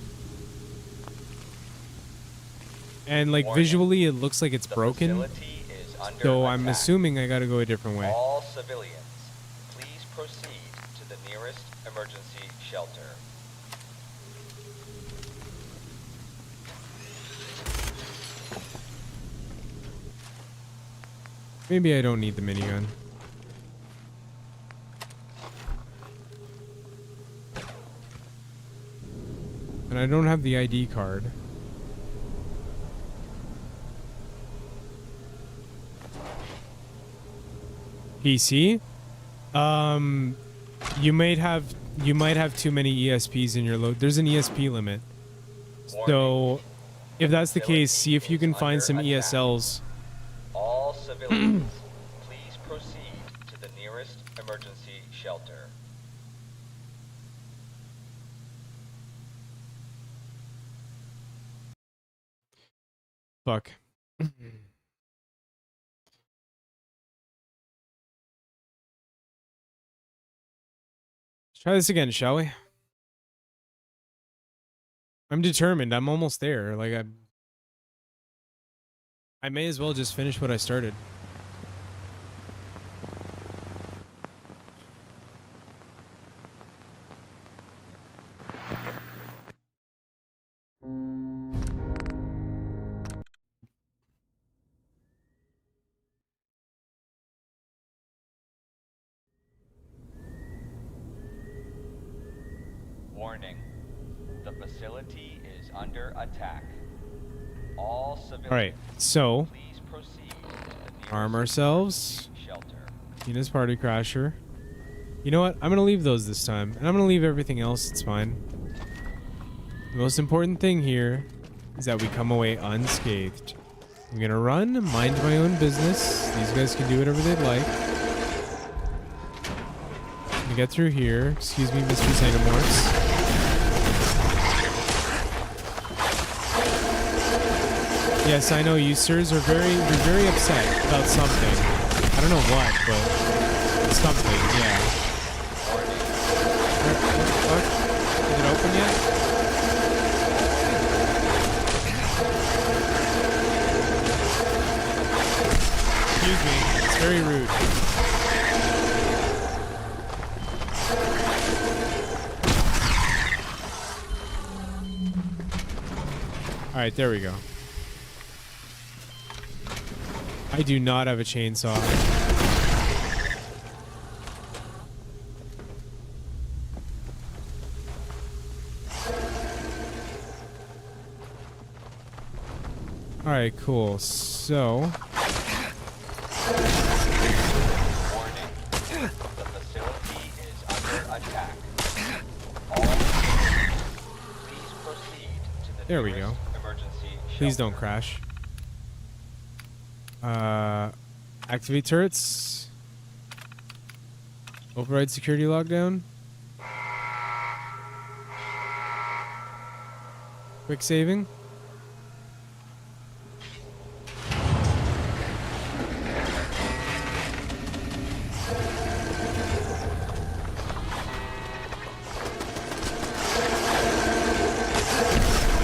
And like Warning. visually, it looks like it's The broken. facility is under So I'm attack. assuming I gotta go a different way. All civilians, please proceed to the nearest emergency shelter. Maybe I don't need the minigun. And I don't have the ID card. PC? You might have too many ESPs in your load. There's an ESP limit. So if that's the case, see if you can find some ESLs. All civilians, please proceed to the nearest emergency shelter. Fuck. Let's try this again, shall we? I'm determined. I'm almost there. Like I may as well just finish what I started. Warning. The facility is under attack. All civilians. Alright, so Please proceed to the nearest arm ourselves. shelter. Tina's Party Crasher. You know what? I'm gonna leave those this time. And I'm gonna leave everything else, it's fine. The most important thing here is that we come away unscathed. I'm gonna run, mind my own business. These guys can do whatever they'd like. I'm gonna get through here. Excuse me, Mr. Xenomorphs. Yes, I know you sirs are you're very upset about something. I don't know what, but something, yeah. What? Is it open yet? Excuse me, it's very rude. Alright, there we go. I do not have a chainsaw. Alright, cool. So... Warning. The facility is under attack. All civilians, please proceed to the There we nearest go. emergency Please shelter. don't crash. Activate turrets. Override security lockdown. Quick saving.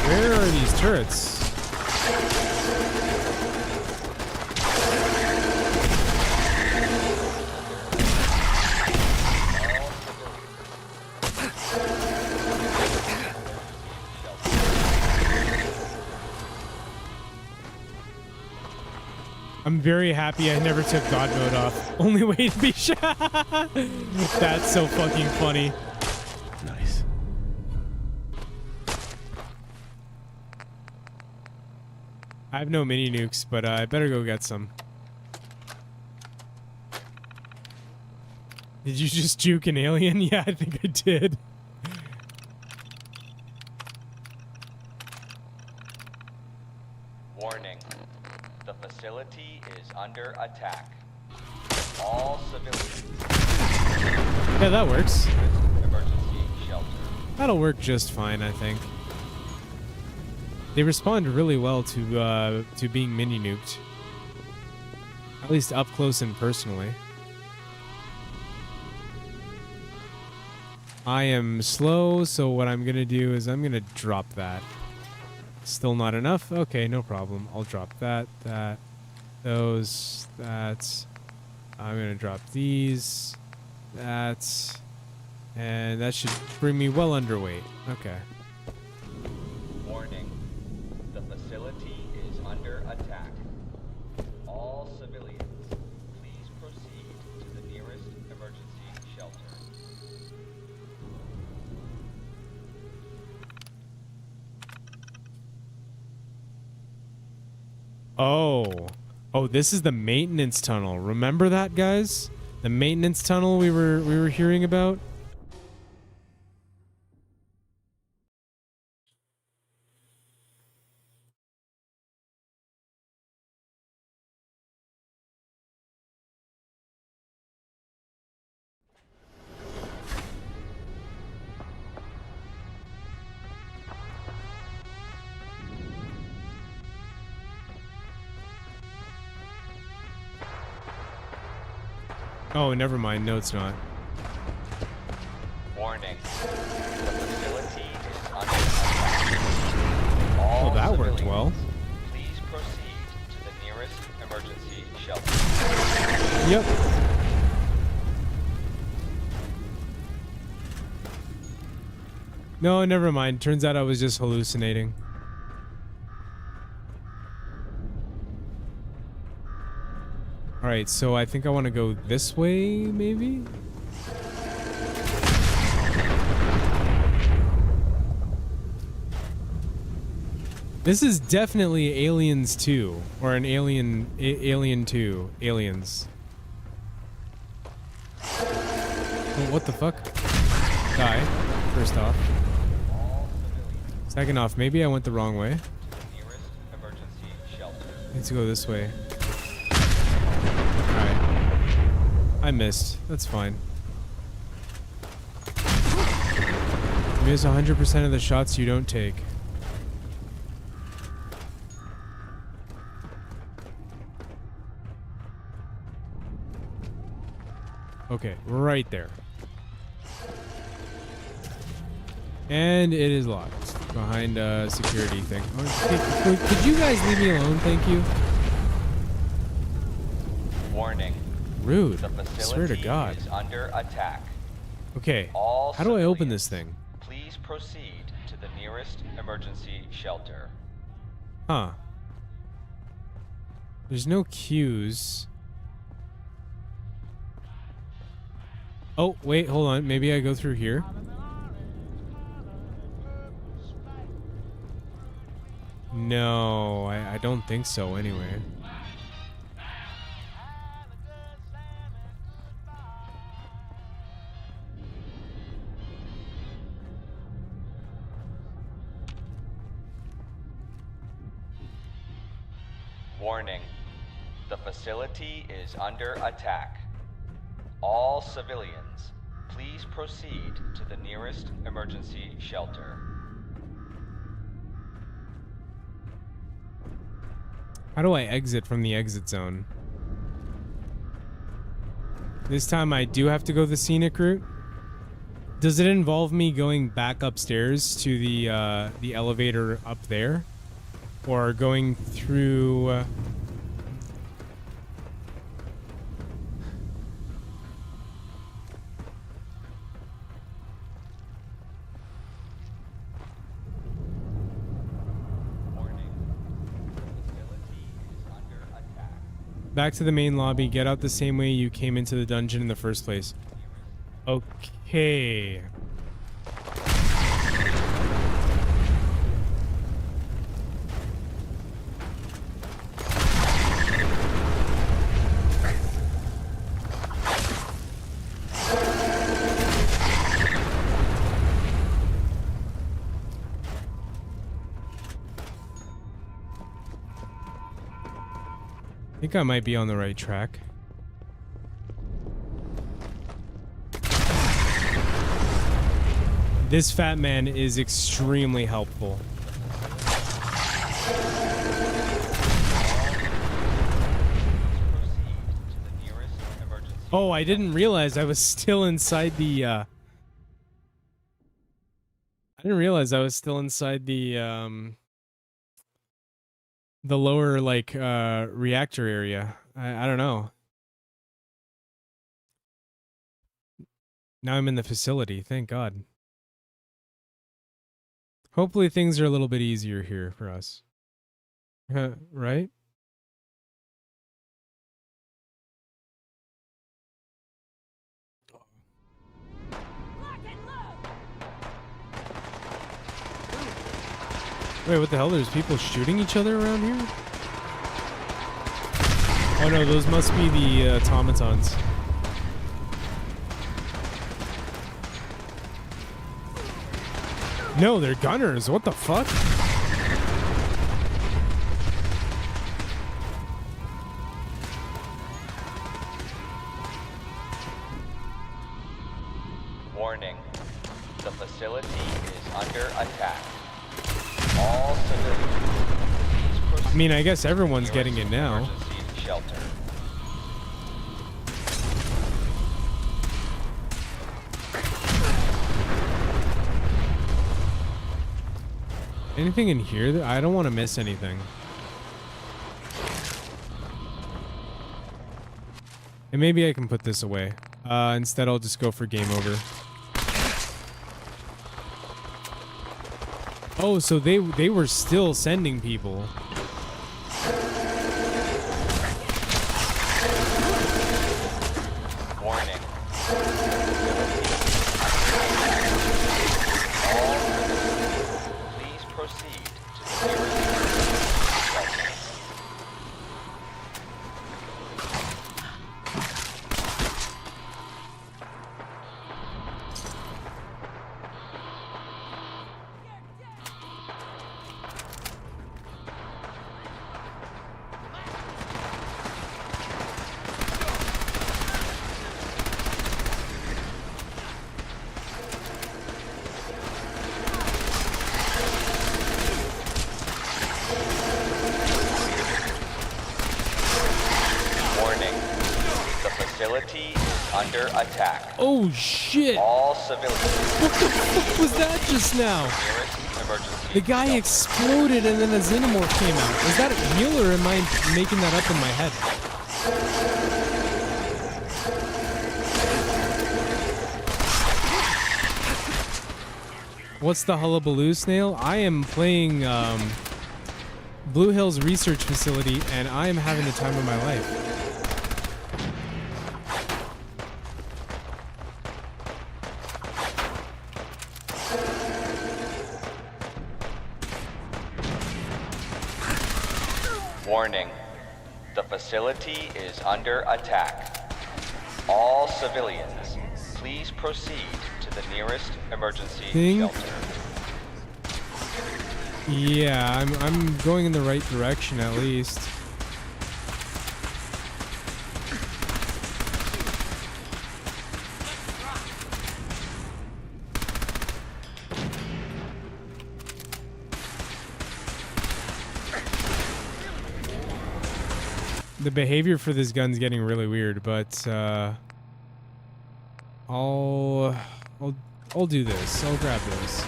Where are these turrets? I'm very happy I never took God mode off. Only way to be shot. That's so fucking funny. Nice. I have no mini nukes, but I better go get some. Did you just juke an alien? Yeah, I think I did. Warning. The facility is under attack. All civilians. Yeah, that works. Emergency shelter. That'll work just fine, I think. They respond really well to being mini nuked. At least up close and personally. I am slow, so what I'm gonna do is I'm gonna drop that. Still not enough? Okay, no problem. I'll drop that, those, that. I'm gonna drop these, that, and that should bring me well underweight. Okay. Warning. The facility is under attack. All civilians, please proceed to the nearest emergency shelter. Oh. Oh, this is the maintenance tunnel. Remember that, guys? The maintenance tunnel we were hearing about? Oh, never mind. No, it's not. Warning. The facility is under attack. All Oh, that worked civilians, well. Please proceed to the shelter. Yep. No, never mind. Turns out I was just hallucinating. Alright, so I think I want to go this way, maybe? This is definitely Aliens 2, or an Alien 2, Aliens. Oh, what the fuck? Die, first off. Second off, maybe I went the wrong way. Nearest emergency shelter. Let's go this way. Alright. I missed. That's fine. You miss 100% of the shots you don't take. Okay, right there. And it is locked behind a security thing. Oh, could you guys leave me alone, thank you? Warning. Rude. The I facility swear to God. is under attack. Okay, All how do I open civilians, this thing? Please proceed to the nearest emergency shelter. Huh. There's no cues. Oh, wait, hold on. Maybe I go through here. No, I don't think so anyway. Warning. The facility is under attack. All civilians, please proceed to the nearest emergency shelter. How do I exit from the exit zone? This time I do have to go the scenic route. Does it involve me going back upstairs to the elevator up there? Or going through... back to the main lobby, get out the same way you came into the dungeon in the first place. Okay. I think I might be on the right track. This fat man is extremely helpful. Oh, I didn't realize I was still inside the I didn't realize I was still inside the lower, like, reactor area. I don't know. Now I'm in the facility, thank God. Hopefully things are a little bit easier here for us. Right? Wait, what the hell? There's people shooting each other around here? Oh no, those must be the automatons. No, they're gunners. What the fuck? Warning. The facility is under attack. All civilians, please proceed. I mean, I guess everyone's getting it now. Emergency shelter. Anything in here? I don't want to miss anything. And maybe I can put this away. Instead, I'll just go for game over. Oh, so they were still sending people. Warning. Please proceed to the nearest shelter. Warning. The facility is under attack. Oh shit! All civilians. What the fuck was that just now? Nearest emergency The guy shelter. exploded and then a xenomorph came out. Is that real or am I making that up in my head? What's the hullabaloo, Snail? I am playing Blue Hills Research Facility and I am having the time of my life. Warning. The facility is under attack. All civilians, please proceed to the nearest emergency Thing? shelter. Yeah, I'm going in the right direction at least. The behavior for this gun's getting really weird, but I'll do this. I'll grab this.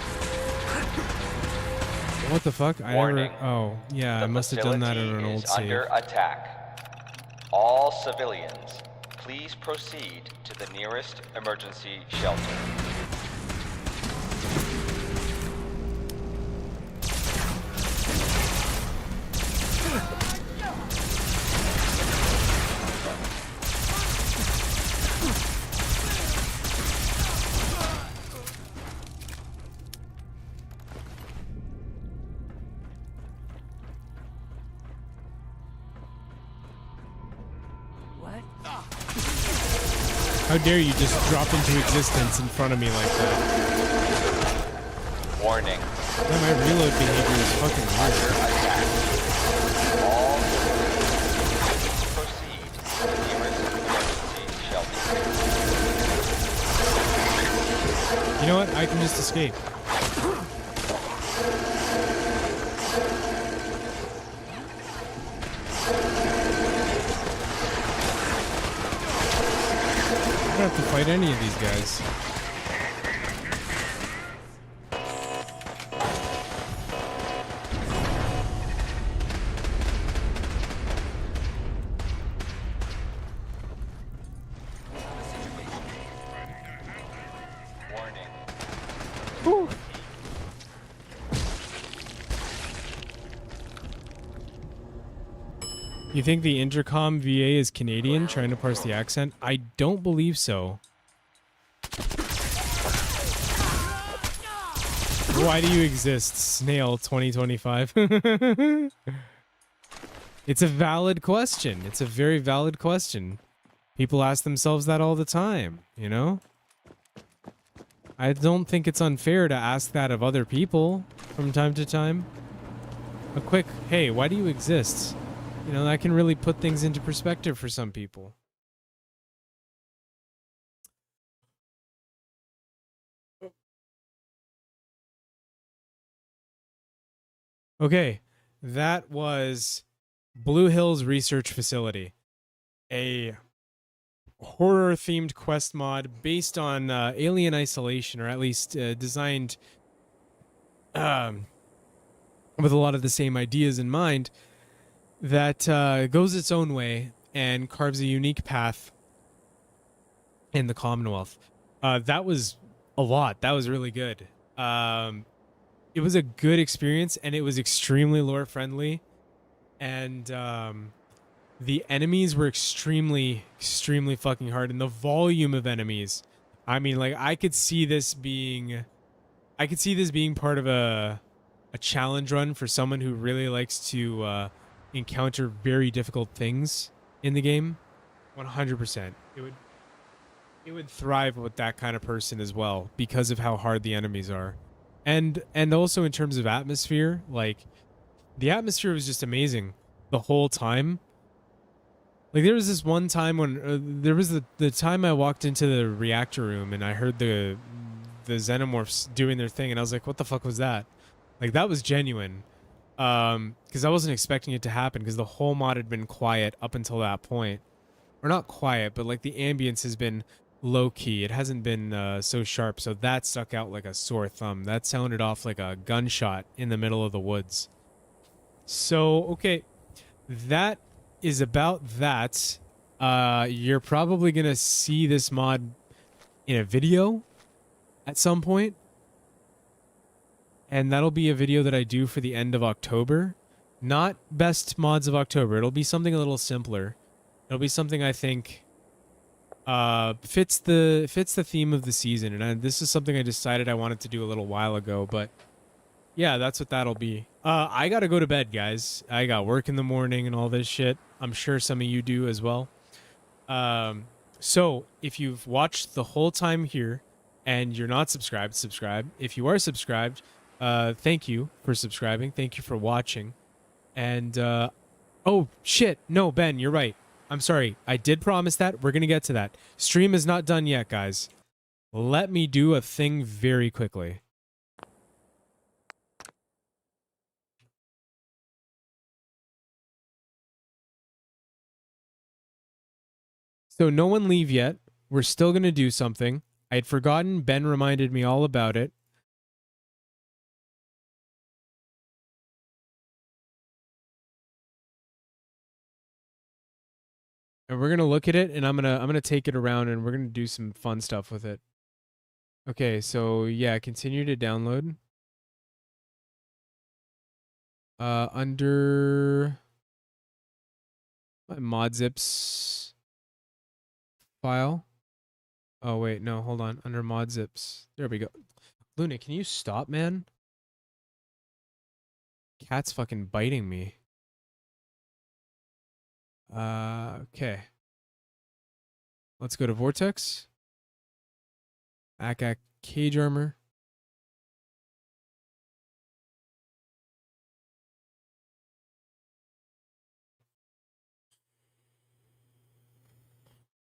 What the fuck? Warning. Oh, yeah, I must have done that in an facility old is save. under attack. All civilians, please proceed to the nearest emergency shelter. How dare you just drop into existence in front of me like that? Warning. Yeah, my reload behavior is fucking weird. All civilians, proceed to the nearest emergency shelter. You know what? I can just escape. I don't have to fight any of these guys. Warning. Whew. You think the intercom VA is Canadian, trying to parse the accent? I don't believe so. Why do you exist, Snail 2025? It's a valid question. It's a very valid question. People ask themselves that all the time, you know? I don't think it's unfair to ask that of other people from time to time. A quick, hey, why do you exist? You know, that can really put things into perspective for some people. Okay, that was Blue Hills Research Facility, a horror-themed quest mod based on Alien Isolation, or at least designed with a lot of the same ideas in mind, that goes its own way and carves a unique path in the Commonwealth. That was a lot. That was really good. It was a good experience, and it was extremely lore friendly, and the enemies were extremely fucking hard, and the volume of enemies. I mean, like, I could see this being part of a challenge run for someone who really likes to encounter very difficult things in the game. 100%. It would thrive with that kind of person as well because of how hard the enemies are. And also in terms of atmosphere, like, the atmosphere was just amazing the whole time. Like, there was this one time when there was the time I walked into the reactor room and I heard the xenomorphs doing their thing, and I was like, what the fuck was that? Like, that was genuine. Because I wasn't expecting it to happen, because the whole mod had been quiet up until that point. Or not quiet, but like the ambience has been low key. It hasn't been so sharp, so that stuck out like a sore thumb. That sounded off like a gunshot in the middle of the woods. So, okay, that is about that. You're probably gonna see this mod in a video at some point, and that'll be a video that I do for the end of October. Not best mods of October. It'll be something a little simpler. It'll be something I think fits the theme of the season, and this is something I decided I wanted to do a little while ago. But yeah, that's what that'll be. I gotta go to bed, guys. I got work in the morning and all this shit. I'm sure some of you do as well. So if you've watched the whole time here and you're not subscribed, subscribe. If you are subscribed, thank you for subscribing. Thank you for watching. And oh shit, no, Ben, you're right. I'm sorry. I did promise that. We're going to get to that. Stream is not done yet, guys. Let me do a thing very quickly. So no one leave yet. We're still going to do something. I had forgotten. Ben reminded me all about it. And we're going to look at it, and I'm going to take it around, and we're going to do some fun stuff with it. Okay, so yeah, continue to download. Under my modzips file. Oh wait, no, hold on. Under modzips. There we go. Luna, can you stop, man? Cat's fucking biting me. Okay. Let's go to Vortex. Akak Cage Armor.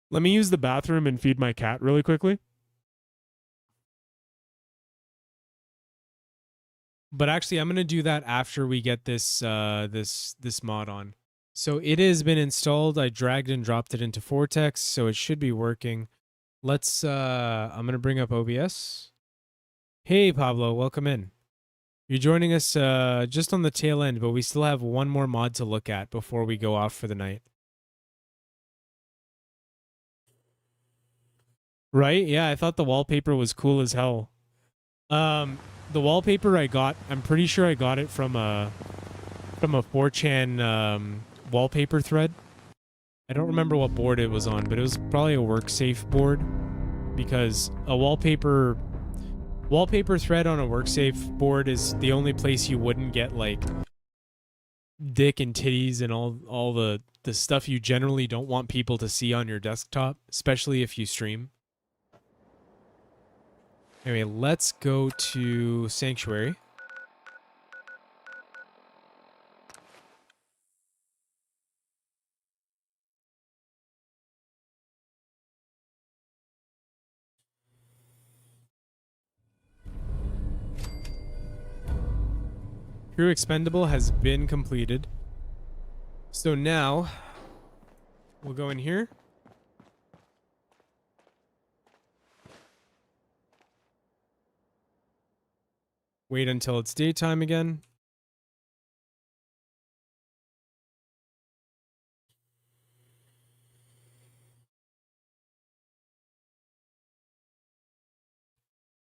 Let me use the bathroom and feed my cat really quickly. But actually, I'm gonna do that after we get this this mod on. So it has been installed. I dragged and dropped it into Vortex, so it should be working. Let's I'm gonna bring up OBS. Hey Pablo, welcome in. You're joining us just on the tail end, but we still have one more mod to look at before we go off for the night. Right? Yeah, I thought the wallpaper was cool as hell. The wallpaper I got, I'm pretty sure I got it from a 4chan wallpaper thread. I don't remember what board it was on, but it was probably a WorkSafe board, because a wallpaper thread on a WorkSafe board is the only place you wouldn't get like dick and titties and all the stuff you generally don't want people to see on your desktop, especially if you stream. Anyway, let's go to Sanctuary. Crew Expendable has been completed. So now, we'll go in here. Wait until it's daytime again.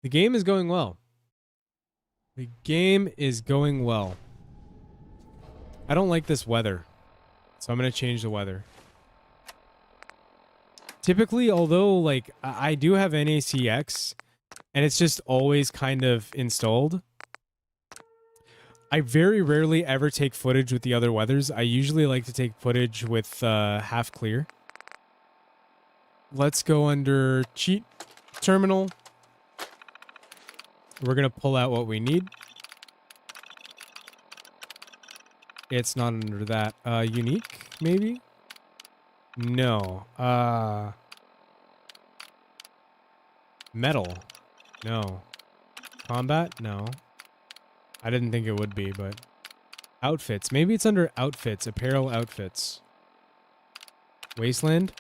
The game is going well. The game is going well. I don't like this weather, so I'm going to change the weather. Typically, although, like, I do have NACX, and it's just always kind of installed, I very rarely ever take footage with the other weathers. I usually like to take footage with half clear. Let's go under cheat terminal. We're going to pull out what we need. It's not under that. Unique, maybe? No. Metal. No. Combat? No. I didn't think it would be, but... Outfits. Maybe it's under outfits. Apparel outfits. Wasteland?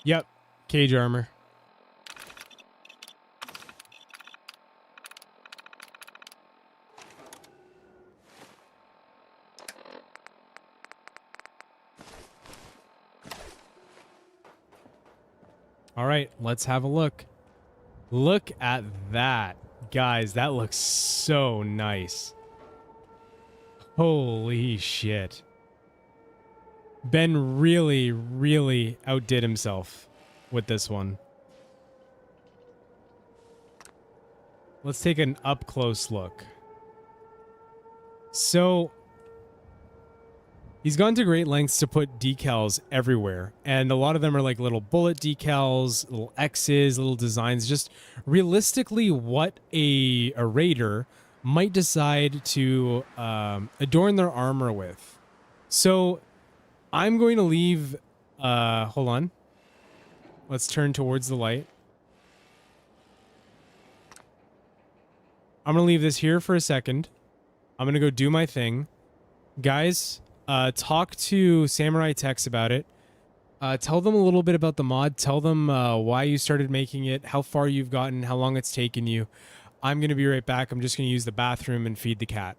Yep. Cage armor. All right, let's have a look. Look at that. Guys, that looks so nice. Holy shit. Ben really, really outdid himself with this one. Let's take an up-close look. So, he's gone to great lengths to put decals everywhere, and a lot of them are like little bullet decals, little X's, little designs, just realistically what a raider might decide to adorn their armor with. So I'm going to leave, hold on. Let's turn towards the light. I'm going to leave this here for a second. I'm going to go do my thing. Guys, talk to Samurai Tex about it. Tell them a little bit about the mod. Tell them why you started making it, how far you've gotten, how long it's taken you. I'm going to be right back. I'm just going to use the bathroom and feed the cat.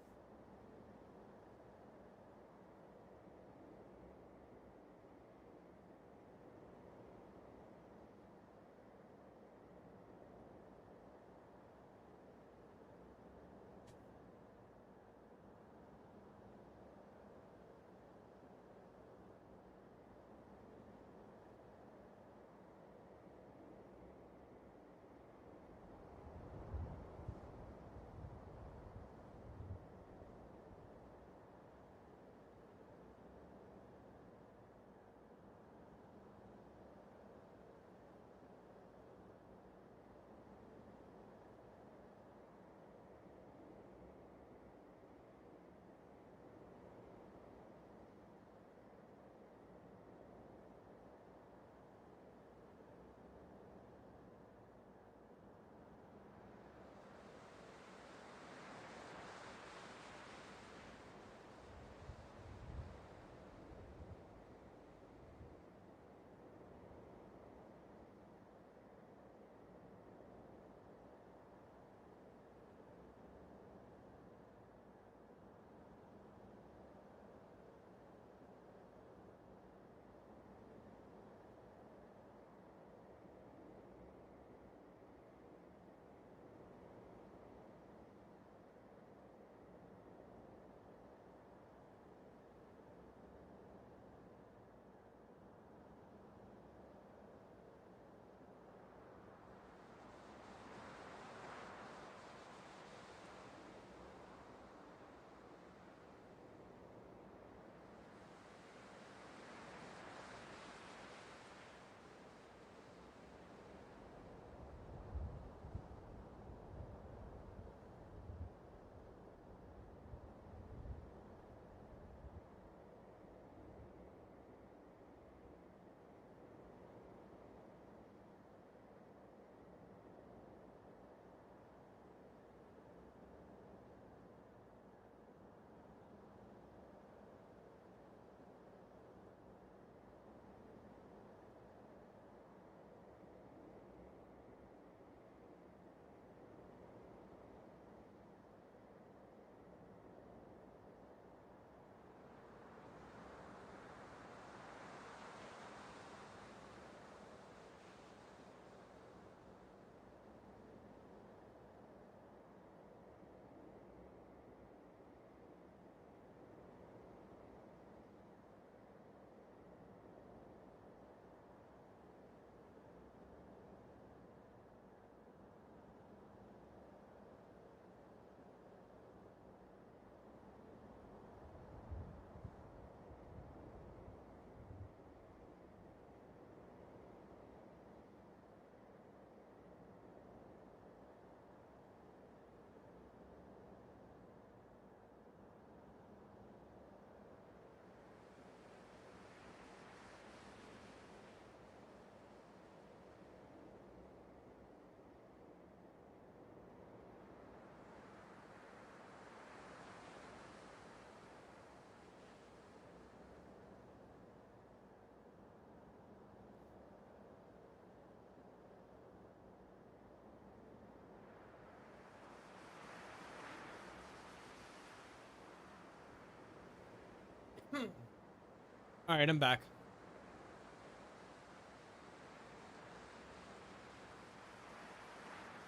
All right, I'm back.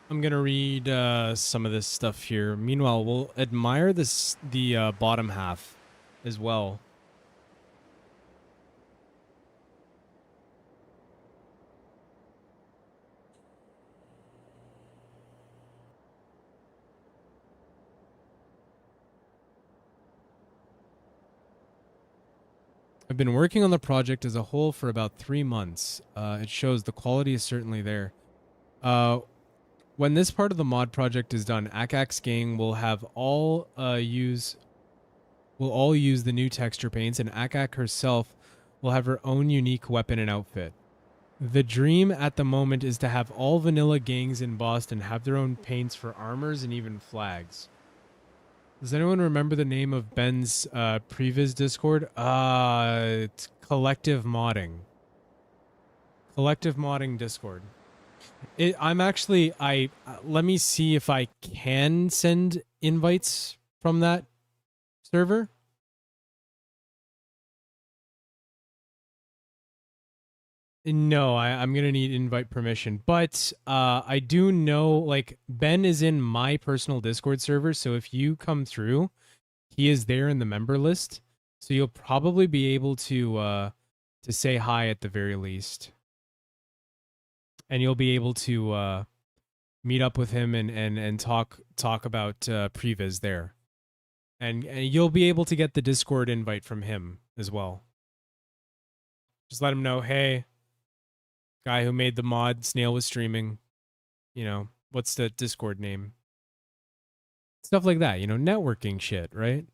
I'm gonna read some of this stuff here. Meanwhile, we'll admire the bottom half as well. I've been working on the project as a whole for about 3 months. It shows the quality is certainly there. When this part of the mod project is done, Akak's gang will have all use the new texture paints, and Akak herself will have her own unique weapon and outfit. The dream at the moment is to have all vanilla gangs in Boston have their own paints for armors and even flags. Does anyone remember the name of Ben's previs Discord? It's Collective Modding. Collective Modding Discord. I'm actually let me see if I can send invites from that server. No, I'm gonna need invite permission, but I do know, like, Ben is in my personal Discord server, so if you come through, he is there in the member list, so you'll probably be able to say hi at the very least, and you'll be able to meet up with him and talk about previs there, and you'll be able to get the Discord invite from him as well. Just let him know, hey, guy who made the mod, Snail was streaming, you know, what's the Discord name? Stuff like that, you know, networking shit, right?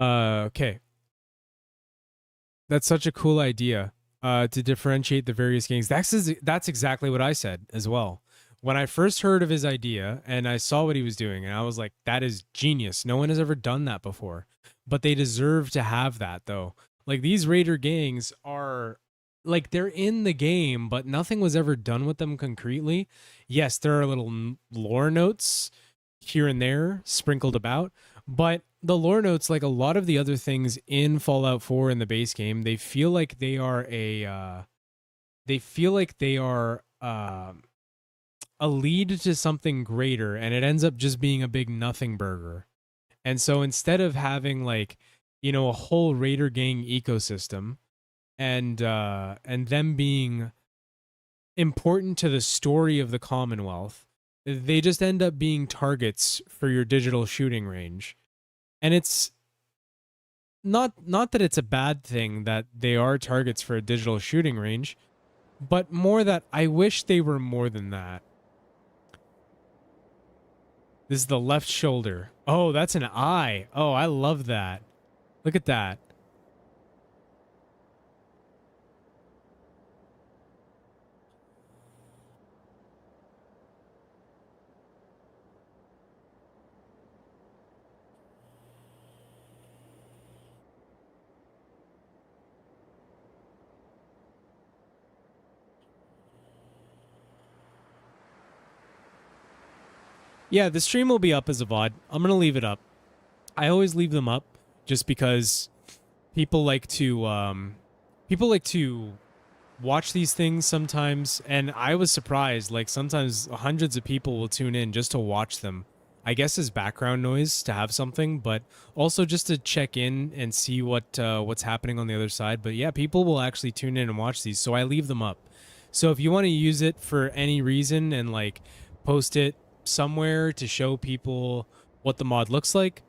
Okay. That's such a cool idea, to differentiate the various gangs. That's exactly what I said as well. When I first heard of his idea and I saw what he was doing, and I was like, that is genius. No one has ever done that before. But they deserve to have that, though. Like, these raider gangs are, like, they're in the game, but nothing was ever done with them concretely. Yes, there are little lore notes here and there sprinkled about, but the lore notes, like a lot of the other things in Fallout 4 in the base game, they feel like they are a lead to something greater, and it ends up just being a big nothing burger. And so instead of having, like, you know, a whole raider gang ecosystem and them being important to the story of the Commonwealth, they just end up being targets for your digital shooting range. And it's not that it's a bad thing that they are targets for a digital shooting range, but more that I wish they were more than that. This is the left shoulder. Oh, that's an eye. Oh, I love that. Look at that. Yeah, the stream will be up as a VOD. I'm going to leave it up. I always leave them up just because people like to watch these things sometimes, and I was surprised, like, sometimes hundreds of people will tune in just to watch them. I guess as background noise to have something, but also just to check in and see what's happening on the other side. But yeah, people will actually tune in and watch these, so I leave them up. So if you want to use it for any reason and, like, post it somewhere to show people what the mod looks like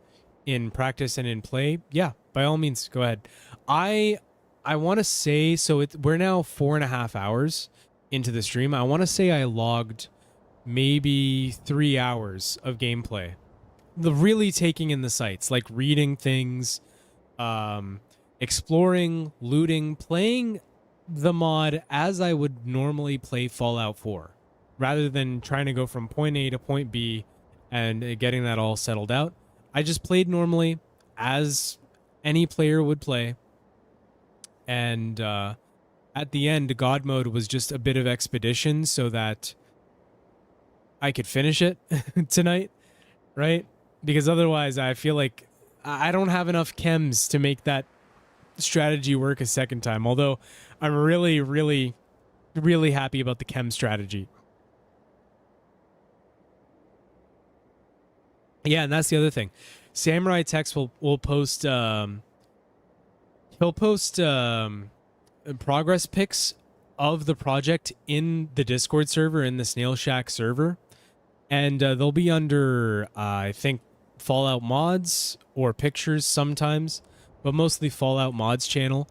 in practice and in play, yeah, by all means, go ahead. I want to say, so we're now 4.5 hours into the stream. I want to say I logged maybe 3 hours of gameplay, really taking in the sights, like reading things, exploring, looting, playing the mod as I would normally play Fallout 4, rather than trying to go from point A to point B and getting that all settled out. I just played normally as any player would play. And at the end, God mode was just a bit of expedition so that I could finish it tonight, right? Because otherwise I feel like I don't have enough chems to make that strategy work a second time. Although I'm really, really, really happy about the chem strategy. Yeah, and that's the other thing. Samurai Tex will post he'll post progress pics of the project in the Discord server, in the Snail Shack server, and they'll be under I think Fallout Mods or pictures sometimes, but mostly Fallout Mods channel.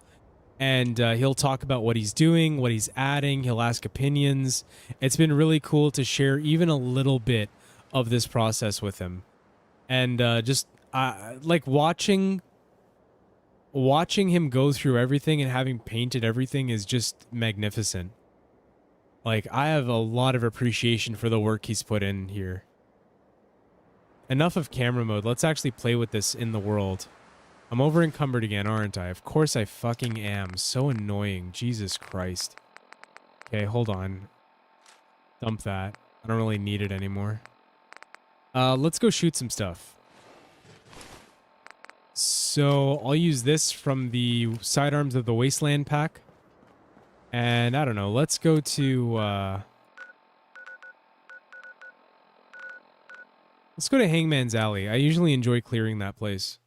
And he'll talk about what he's doing, what he's adding. He'll ask opinions. It's been really cool to share even a little bit of this process with him. And just like watching him go through everything and having painted everything is just magnificent. Like, I have a lot of appreciation for the work he's put in here. Enough of camera mode. Let's actually play with this in the world. I'm over encumbered again, aren't I? Of course I fucking am. So annoying. Jesus Christ. Okay, hold on. Dump that. I don't really need it anymore. Let's go shoot some stuff. So I'll use this from the Sidearms of the Wasteland pack. And I don't know, let's go to let's go to Hangman's Alley. I usually enjoy clearing that place,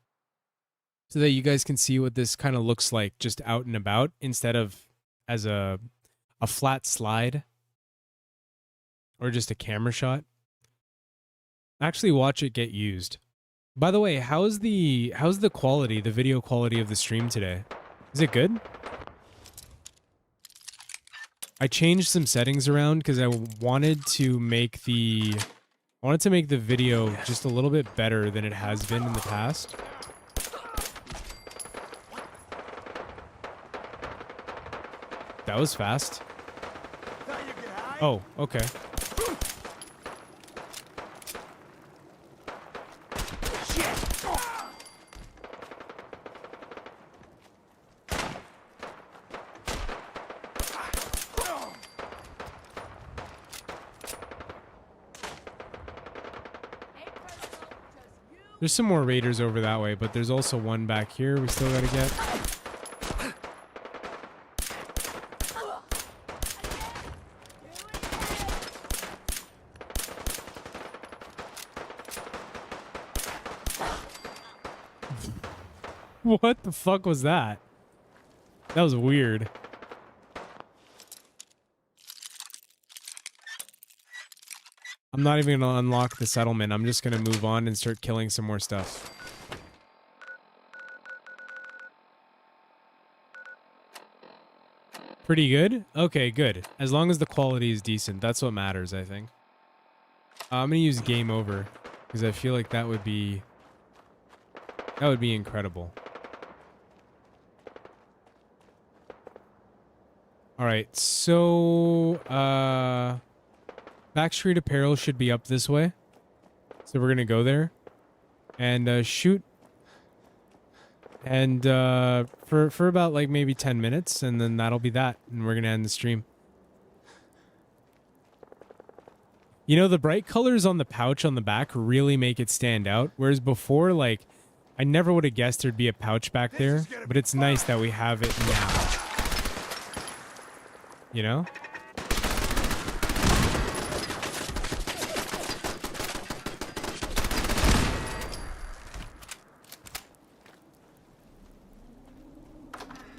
so that you guys can see what this kind of looks like just out and about, instead of as a flat slide or just a camera shot. Actually watch it get used. By the way, how's the quality, the video quality of the stream today? Is it good? I changed some settings around because I wanted to make the video just a little bit better than it has been in the past. That was fast. Oh, okay. There's some more raiders over that way, but there's also one back here we still gotta get. What the fuck was that? That was weird. I'm not even gonna unlock the settlement. I'm just gonna move on and start killing some more stuff. Pretty good? Okay, good. As long as the quality is decent, that's what matters, I think. I'm gonna use game over because I feel like that would be incredible. All right, so Backstreet Apparel should be up this way. So we're going to go there and shoot. And for about like maybe 10 minutes, and then that'll be that. And we're going to end the stream. You know, the bright colors on the pouch on the back really make it stand out. Whereas before, like, I never would have guessed there'd be a pouch back there. But it's nice that we have it now. You know?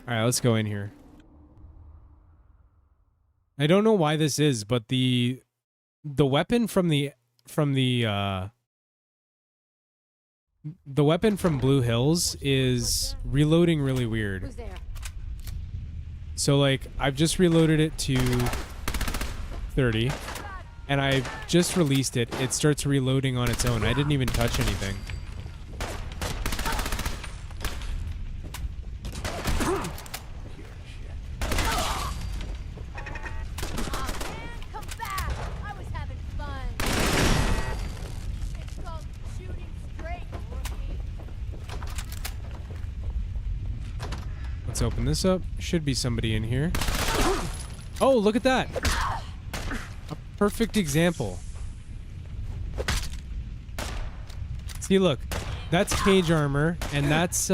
All right, let's go in here. I don't know why this is, but the weapon from the weapon from Blue Hills is reloading really weird. Who's there? So like I've just reloaded it to 30 and I've just released it. It starts reloading on its own. I didn't even touch anything. Let's open this up. Should be somebody in here. Oh, look at that. A perfect example. See, look. That's cage armor, and that's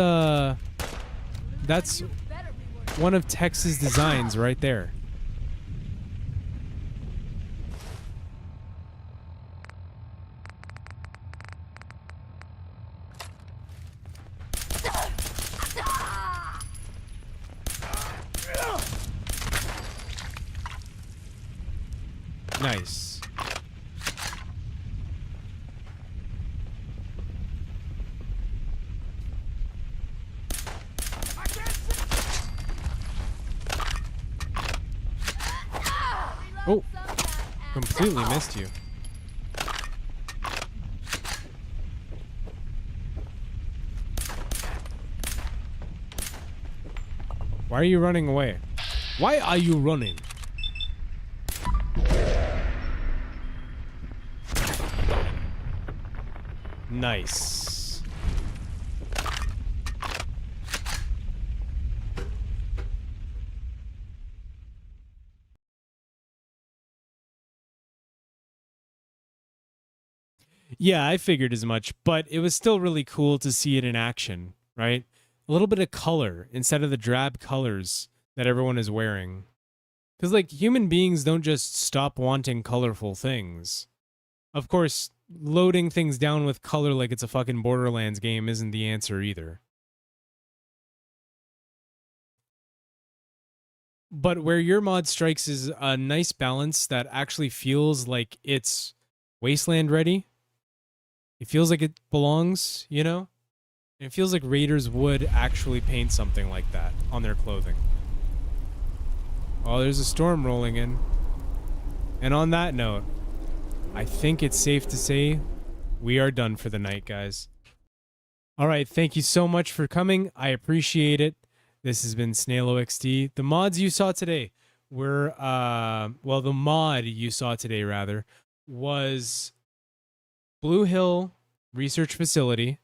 one of Tex's designs right there. Nice. Oh, completely missed you. Why are you running away? Why are you running? Nice. Yeah, I figured as much, but it was still really cool to see it in action, right? A little bit of color instead of the drab colors that everyone is wearing. Because, like, human beings don't just stop wanting colorful things. Of course, loading things down with color like it's a fucking Borderlands game isn't the answer either. But where your mod strikes is a nice balance that actually feels like it's Wasteland ready. It feels like it belongs, you know? And it feels like raiders would actually paint something like that on their clothing. Oh, there's a storm rolling in. And on that note, I think it's safe to say we are done for the night, guys. All right, thank you so much for coming. I appreciate it. This has been SnailOXD. The mods you saw today were, well, the mod you saw today, rather, was Blue Hill Research Facility.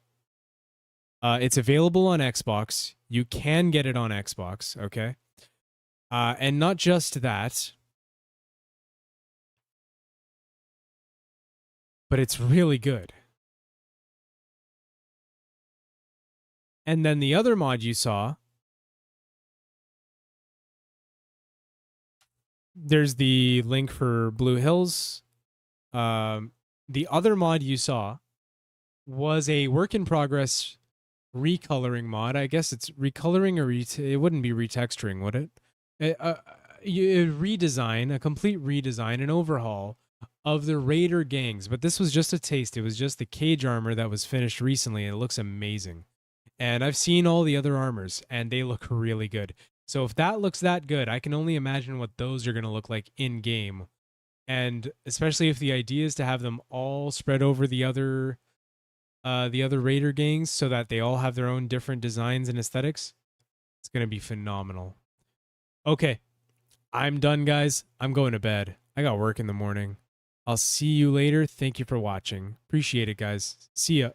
It's available on Xbox. You can get it on Xbox, okay? And not just that, but it's really good. And then the other mod you saw, there's the link for Blue Hills. The other mod you saw was a work in progress recoloring mod. I guess it's recoloring or it wouldn't be retexturing, would it? Redesign, a complete redesign, an overhaul of the Raider gangs. But this was just a taste. It was just the cage armor that was finished recently, and it looks amazing. And I've seen all the other armors, and they look really good. So if that looks that good, I can only imagine what those are going to look like in game. And especially if the idea is to have them all spread over the other Raider gangs so that they all have their own different designs and aesthetics, it's going to be phenomenal. Okay, I'm done, guys. I'm going to bed. I got work in the morning. I'll see you later. Thank you for watching. Appreciate it, guys. See ya.